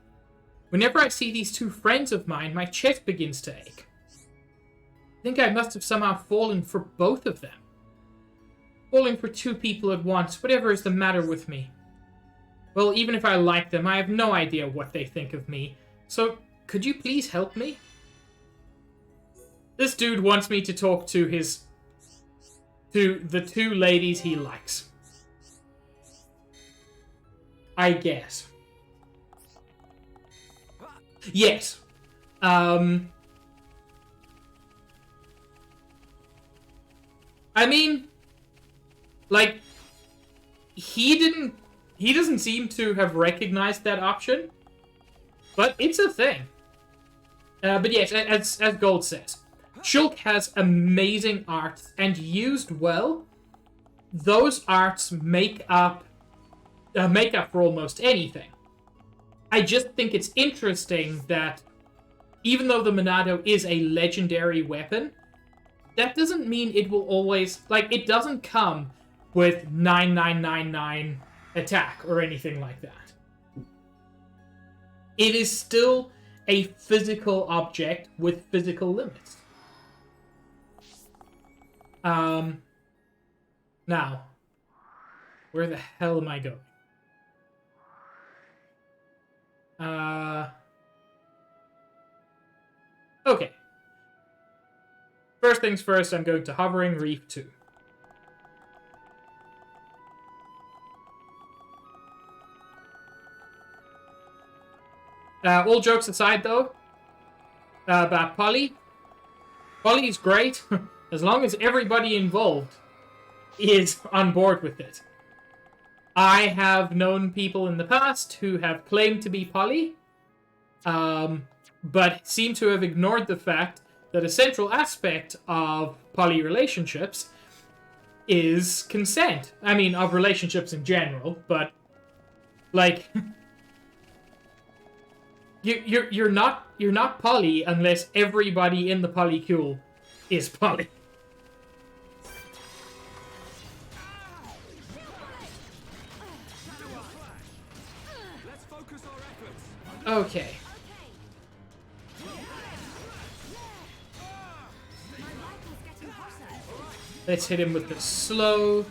Whenever I see these two friends of mine, my chest begins to ache. I think I must have somehow fallen for both of them. Falling for two people at once, whatever is the matter with me. Well, even if I like them, I have no idea what they think of me. So, could you please help me? This dude wants me to talk to the two ladies he likes. I guess. Yes. I mean, like, he doesn't seem to have recognized that option, but it's a thing. But yes, as Gold says, Shulk has amazing arts, and used well, those arts make up for almost anything. I just think it's interesting that even though the Monado is a legendary weapon, that doesn't mean it will always... Like, it doesn't come with 9999 attack or anything like that. It is still a physical object with physical limits. Now, where the hell am I going? Okay. First things first, I'm going to Hovering Reef 2. All jokes aside, though, about Polly. Polly's great, as long as everybody involved is on board with it. I have known people in the past who have claimed to be poly, but seem to have ignored the fact that a central aspect of poly relationships is consent. I mean, of relationships in general, but, like, you're not poly unless everybody in the polycule is poly. Okay. Let's hit him with the slow.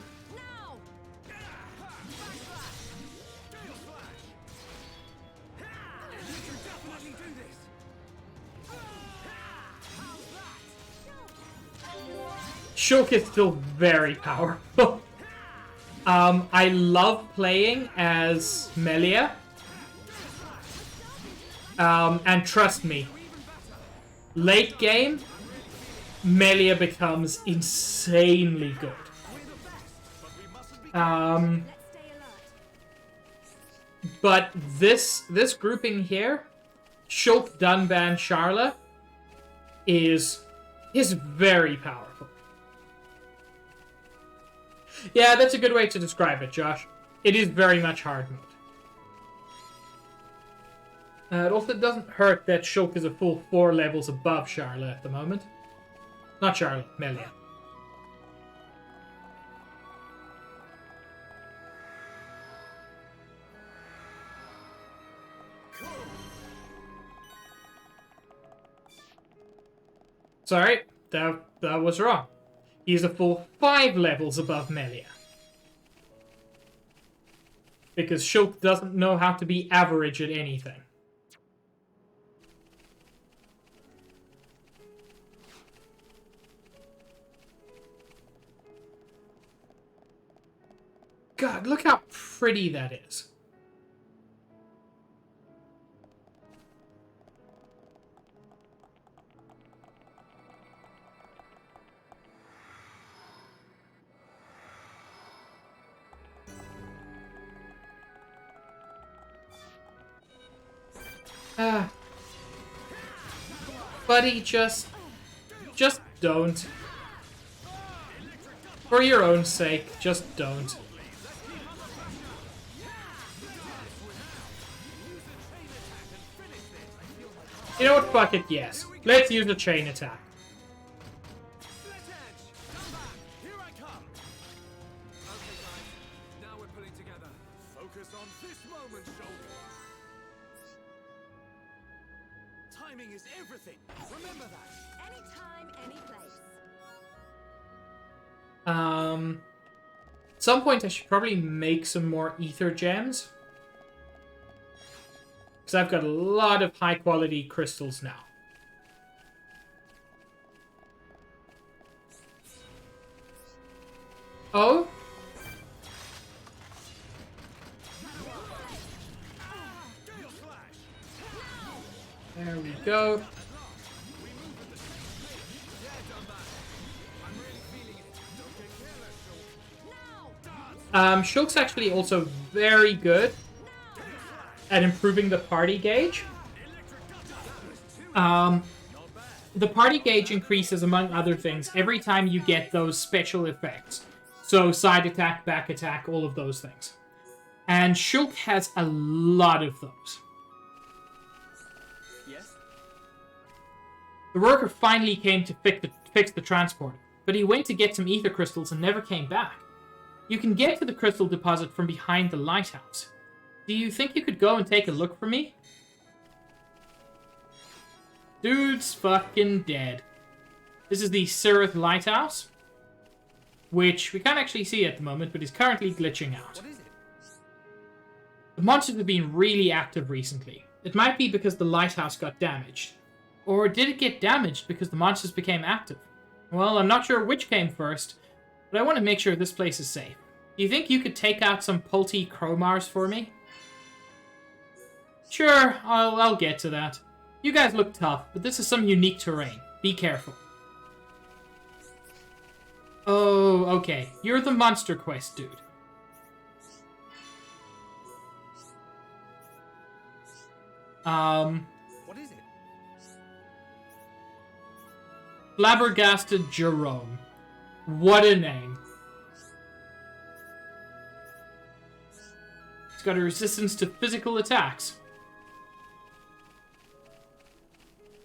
Shulk is still very powerful. I love playing as Melia. And trust me, late game, Melia becomes insanely good. But this grouping here, Shulk, Dunban, Sharla, is very powerful. Yeah, that's a good way to describe it, Josh. It is very much hard mode. It also doesn't hurt that Shulk is a full 4 levels above Sharla at the moment. Not Sharla, Melia. Sorry, that was wrong. He's a full 5 levels above Melia. Because Shulk doesn't know how to be average at anything. God, look how pretty that is. Buddy, just don't. For your own sake, just don't. You know what? Fuck it, yes. Let's use the chain attack. Timing is everything. Remember that. Anytime, any place. At some point I should probably make some more ether gems. Because I've got a lot of high quality crystals now. Oh? There we go. Shulk's actually also very good at improving the party gauge. The party gauge increases, among other things, every time you get those special effects. So side attack, back attack, all of those things. And Shulk has a lot of those. Yes? The worker finally came to fix the transporter, but he went to get some ether crystals and never came back. You can get to the crystal deposit from behind the lighthouse. Do you think you could go and take a look for me? Dude's fucking dead. This is the Sirith Lighthouse, which we can't actually see at the moment, but is currently glitching out. What is it? The monsters have been really active recently. It might be because the lighthouse got damaged. Or did it get damaged because the monsters became active? Well, I'm not sure which came first, but I want to make sure this place is safe. Do you think you could take out some pulty Cromars for me? Sure, I'll get to that. You guys look tough, but this is some unique terrain. Be careful. Oh, okay. You're the Monster Quest dude. What is it? Flabbergasted Jerome. What a name. It's got a resistance to physical attacks.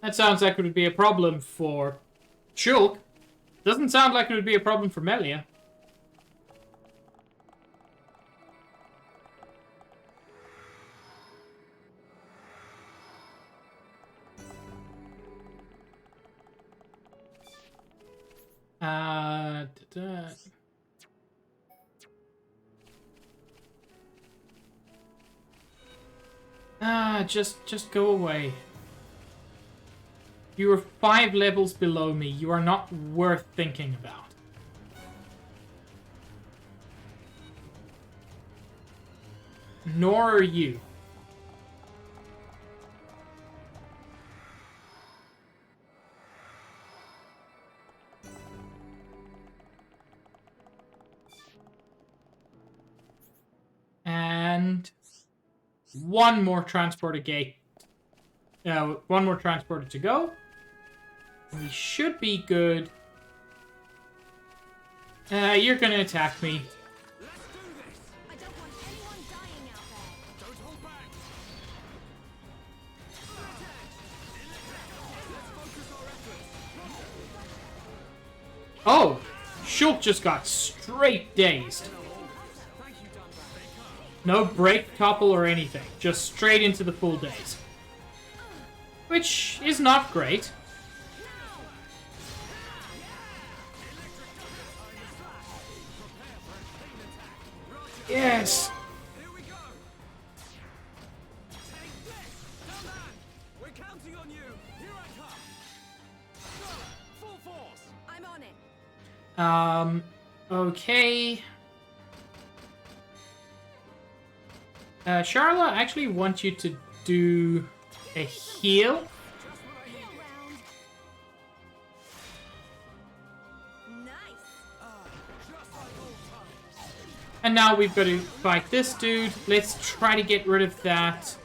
That sounds like it would be a problem for Shulk. Doesn't sound like it would be a problem for Melia. Just go away. You are 5 levels below me. You are not worth thinking about. Nor are you. And one more transporter gate. One more transporter to go. We should be good. You're gonna attack me. I don't want anyone dying out there. Don't hold back. Oh! Shulk just got straight dazed. No break, topple, or anything. Just straight into the full daze. Which is not great. Yes! Here we go. Take this. Come on. We're counting on you. Here I come. Go. Full force. I'm on it. Okay. Charla, I actually want you to do a heal. And now we've got to fight this dude. Let's try to get rid of that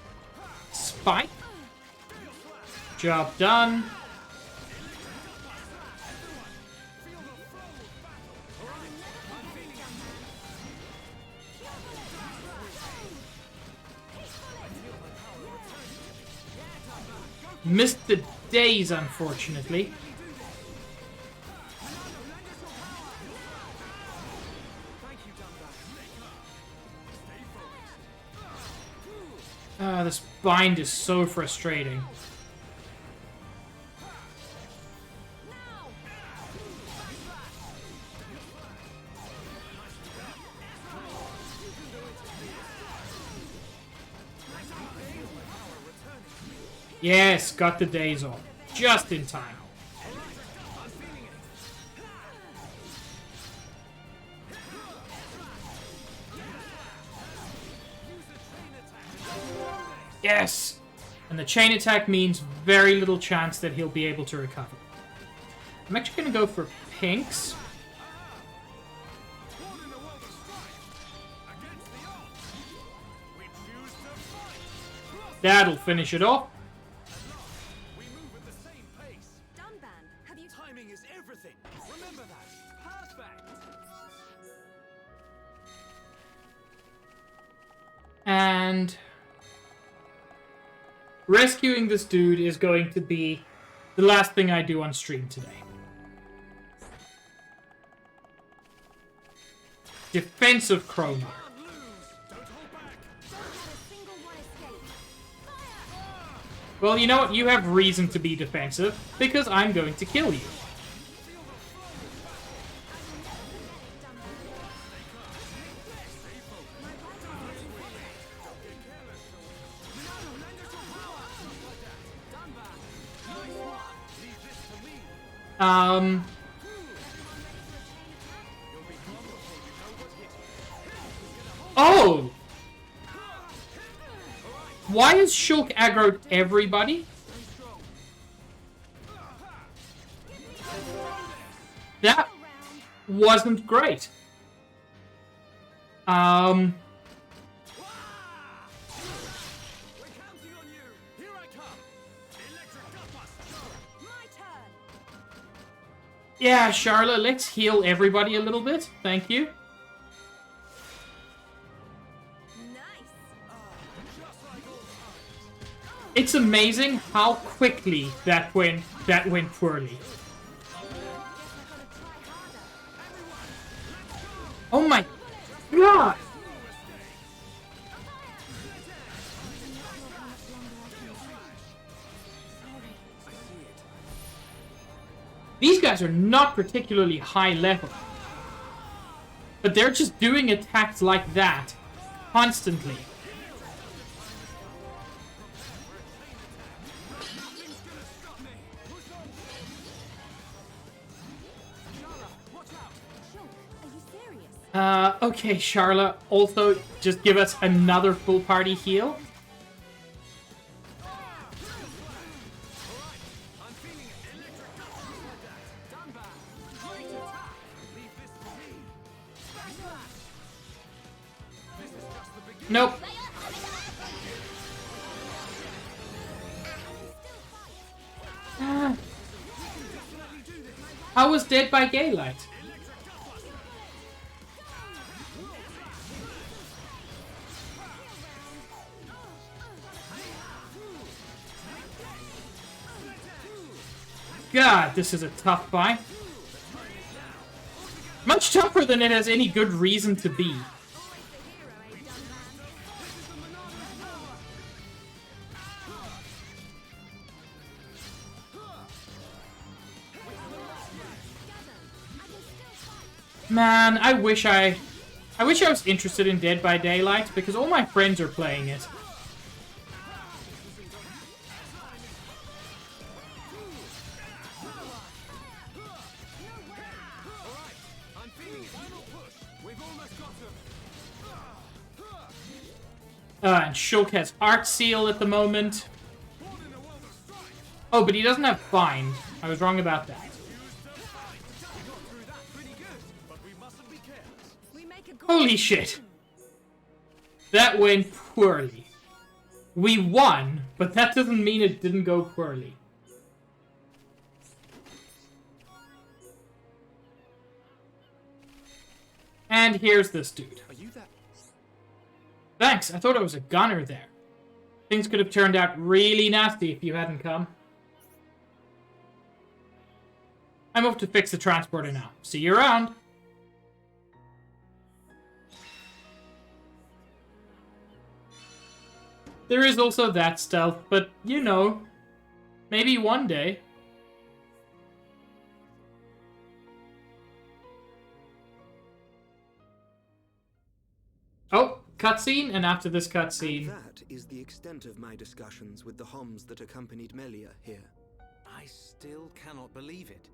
spike. Job done. Missed the days, unfortunately. This bind is so frustrating. Yes, got the days off. Just in time. Yes! And the chain attack means very little chance that he'll be able to recover. I'm actually going to go for pinks. That'll finish it off. We move at the same pace. Dunban, have you... Timing is everything. Remember that. Perfect. And rescuing this dude is going to be the last thing I do on stream today. Defensive Chrono. Well, you know what? You have reason to be defensive, because I'm going to kill you. Oh! Why is Shulk aggroed everybody? That wasn't great. Yeah, Charla, let's heal everybody a little bit. Thank you. It's amazing how quickly that went poorly. Oh my god! These guys are not particularly high level. But they're just doing attacks like that constantly. Okay, Charlotte, also just give us another full party heal. Nope. How was Dead by Daylight? God, this is a tough fight. Much tougher than it has any good reason to be. Man, I wish I was interested in Dead by Daylight because all my friends are playing it. And Shulk has Art Seal at the moment. Oh, but he doesn't have Bind. I was wrong about that. Holy shit! That went poorly. We won, but that doesn't mean it didn't go poorly. And here's this dude. Thanks, I thought I was a gunner there. Things could have turned out really nasty if you hadn't come. I'm off to fix the transporter now. See you around. There is also that stealth, but you know, maybe one day. Oh, cutscene, and after this cutscene... That is the extent of my discussions with the Homs that accompanied Melia here. I still cannot believe it.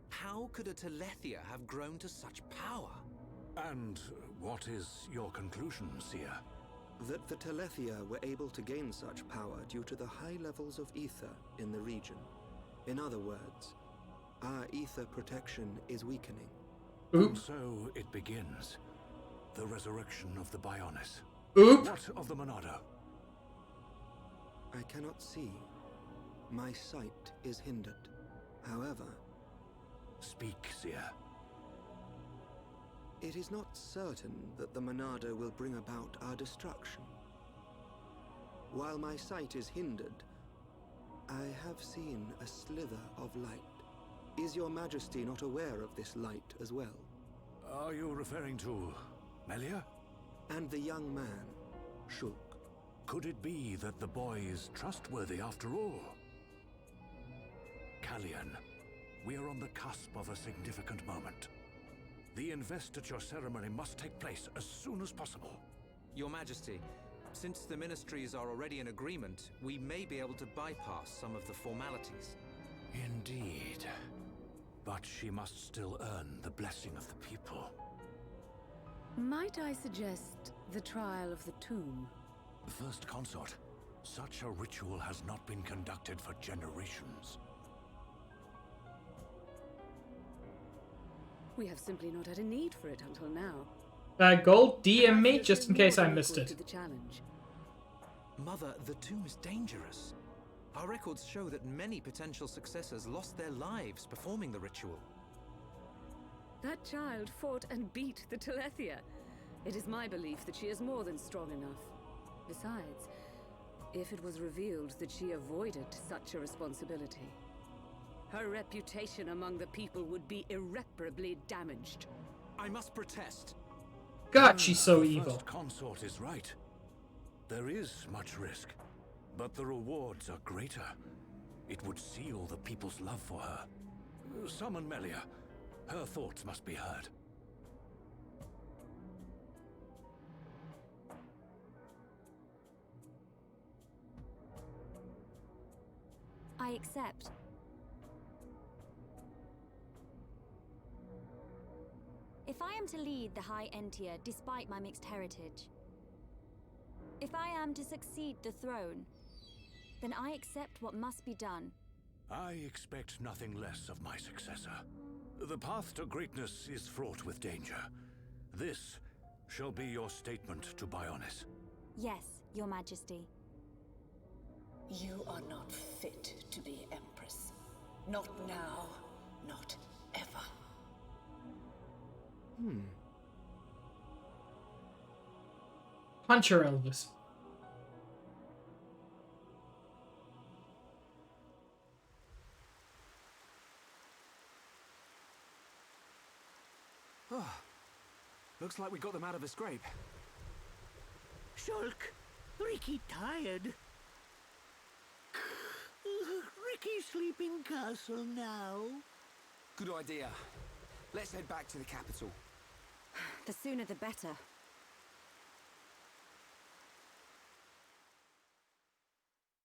How could a Telethia have grown to such power? And what is your conclusion, Seer? That the Telethia were able to gain such power due to the high levels of ether in the region. In other words, our ether protection is weakening. And so it begins. The resurrection of the Bionis. What of the Monado? I cannot see. My sight is hindered. However... Speak, Seer. It is not certain that the Monado will bring about our destruction. While my sight is hindered, I have seen a slither of light. Is your Majesty not aware of this light as well? Are you referring to Melia? And the young man, Shulk. Could it be that the boy is trustworthy after all? Kallian, we are on the cusp of a significant moment. The investiture ceremony must take place as soon as possible. Your Majesty, since the ministries are already in agreement, we may be able to bypass some of the formalities. Indeed. But she must still earn the blessing of the people. Might I suggest the trial of the tomb? First Consort, such a ritual has not been conducted for generations. We have simply not had a need for it until now. Gold, DM me just in case I missed it. The challenge. Mother, the tomb is dangerous. Our records show that many potential successors lost their lives performing the ritual. That child fought and beat the Telethia. It is my belief that she is more than strong enough. Besides, if it was revealed that she avoided such a responsibility, her reputation among the people would be irreparably damaged. I must protest. God, she's so evil. First Consort is right. There is much risk, but the rewards are greater. It would seal the people's love for her. Summon Melia. Her thoughts must be heard. I accept. If I am to lead the High Entia despite my mixed heritage, if I am to succeed the throne, then I accept what must be done. I expect nothing less of my successor. The path to greatness is fraught with danger. This shall be your statement to Bionis. Yes, Your Majesty. You are not fit to be Empress. Not now, not ever. Punch her, Elvis. Looks like we got them out of a scrape. Shulk, Ricky tired. Ricky's sleeping castle now. Good idea. Let's head back to the capital. The sooner the better.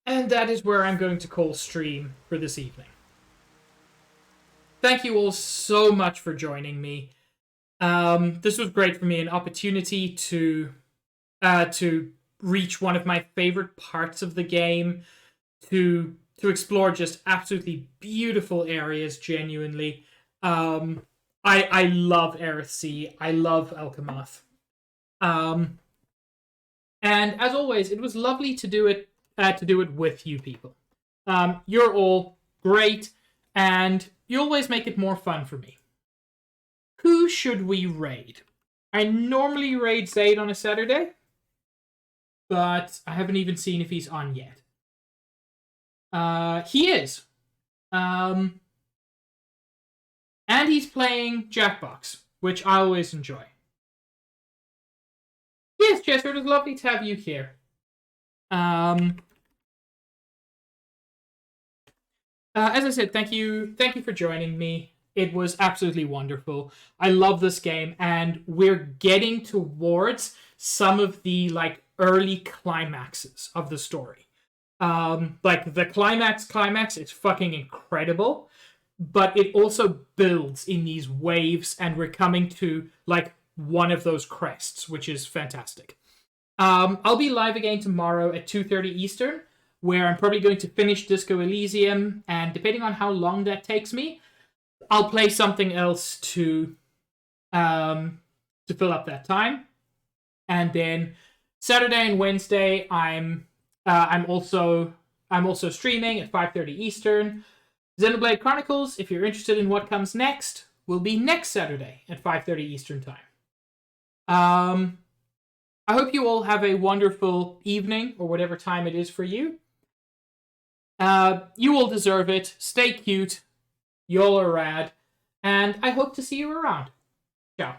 And that is where I'm going to call stream for this evening. Thank you all so much for joining me. This was great for me, an opportunity to reach one of my favorite parts of the game, to explore just absolutely beautiful areas, genuinely. I love Aerith Sea. I love Alchemath. And as always, it was lovely to do it with you people. You're all great, and you always make it more fun for me. Who should we raid? I normally raid Zaid on a Saturday, but I haven't even seen if he's on yet. He is. And he's playing Jackbox, which I always enjoy. Yes, Chester, it was lovely to have you here. As I said, thank you for joining me. It was absolutely wonderful. I love this game, and we're getting towards some of the early climaxes of the story. The climax is fucking incredible, but it also builds in these waves, and we're coming to one of those crests, which is fantastic. I'll be live again tomorrow at 2:30 Eastern, where I'm probably going to finish Disco Elysium, and depending on how long that takes me, I'll play something else to fill up that time. And then Saturday and Wednesday, I'm also streaming at 5:30 Eastern. Xenoblade Chronicles, if you're interested in what comes next, will be next Saturday at 5:30 Eastern time. I hope you all have a wonderful evening, or whatever time it is for you. You all deserve it. Stay cute. Y'all are rad. And I hope to see you around. Ciao.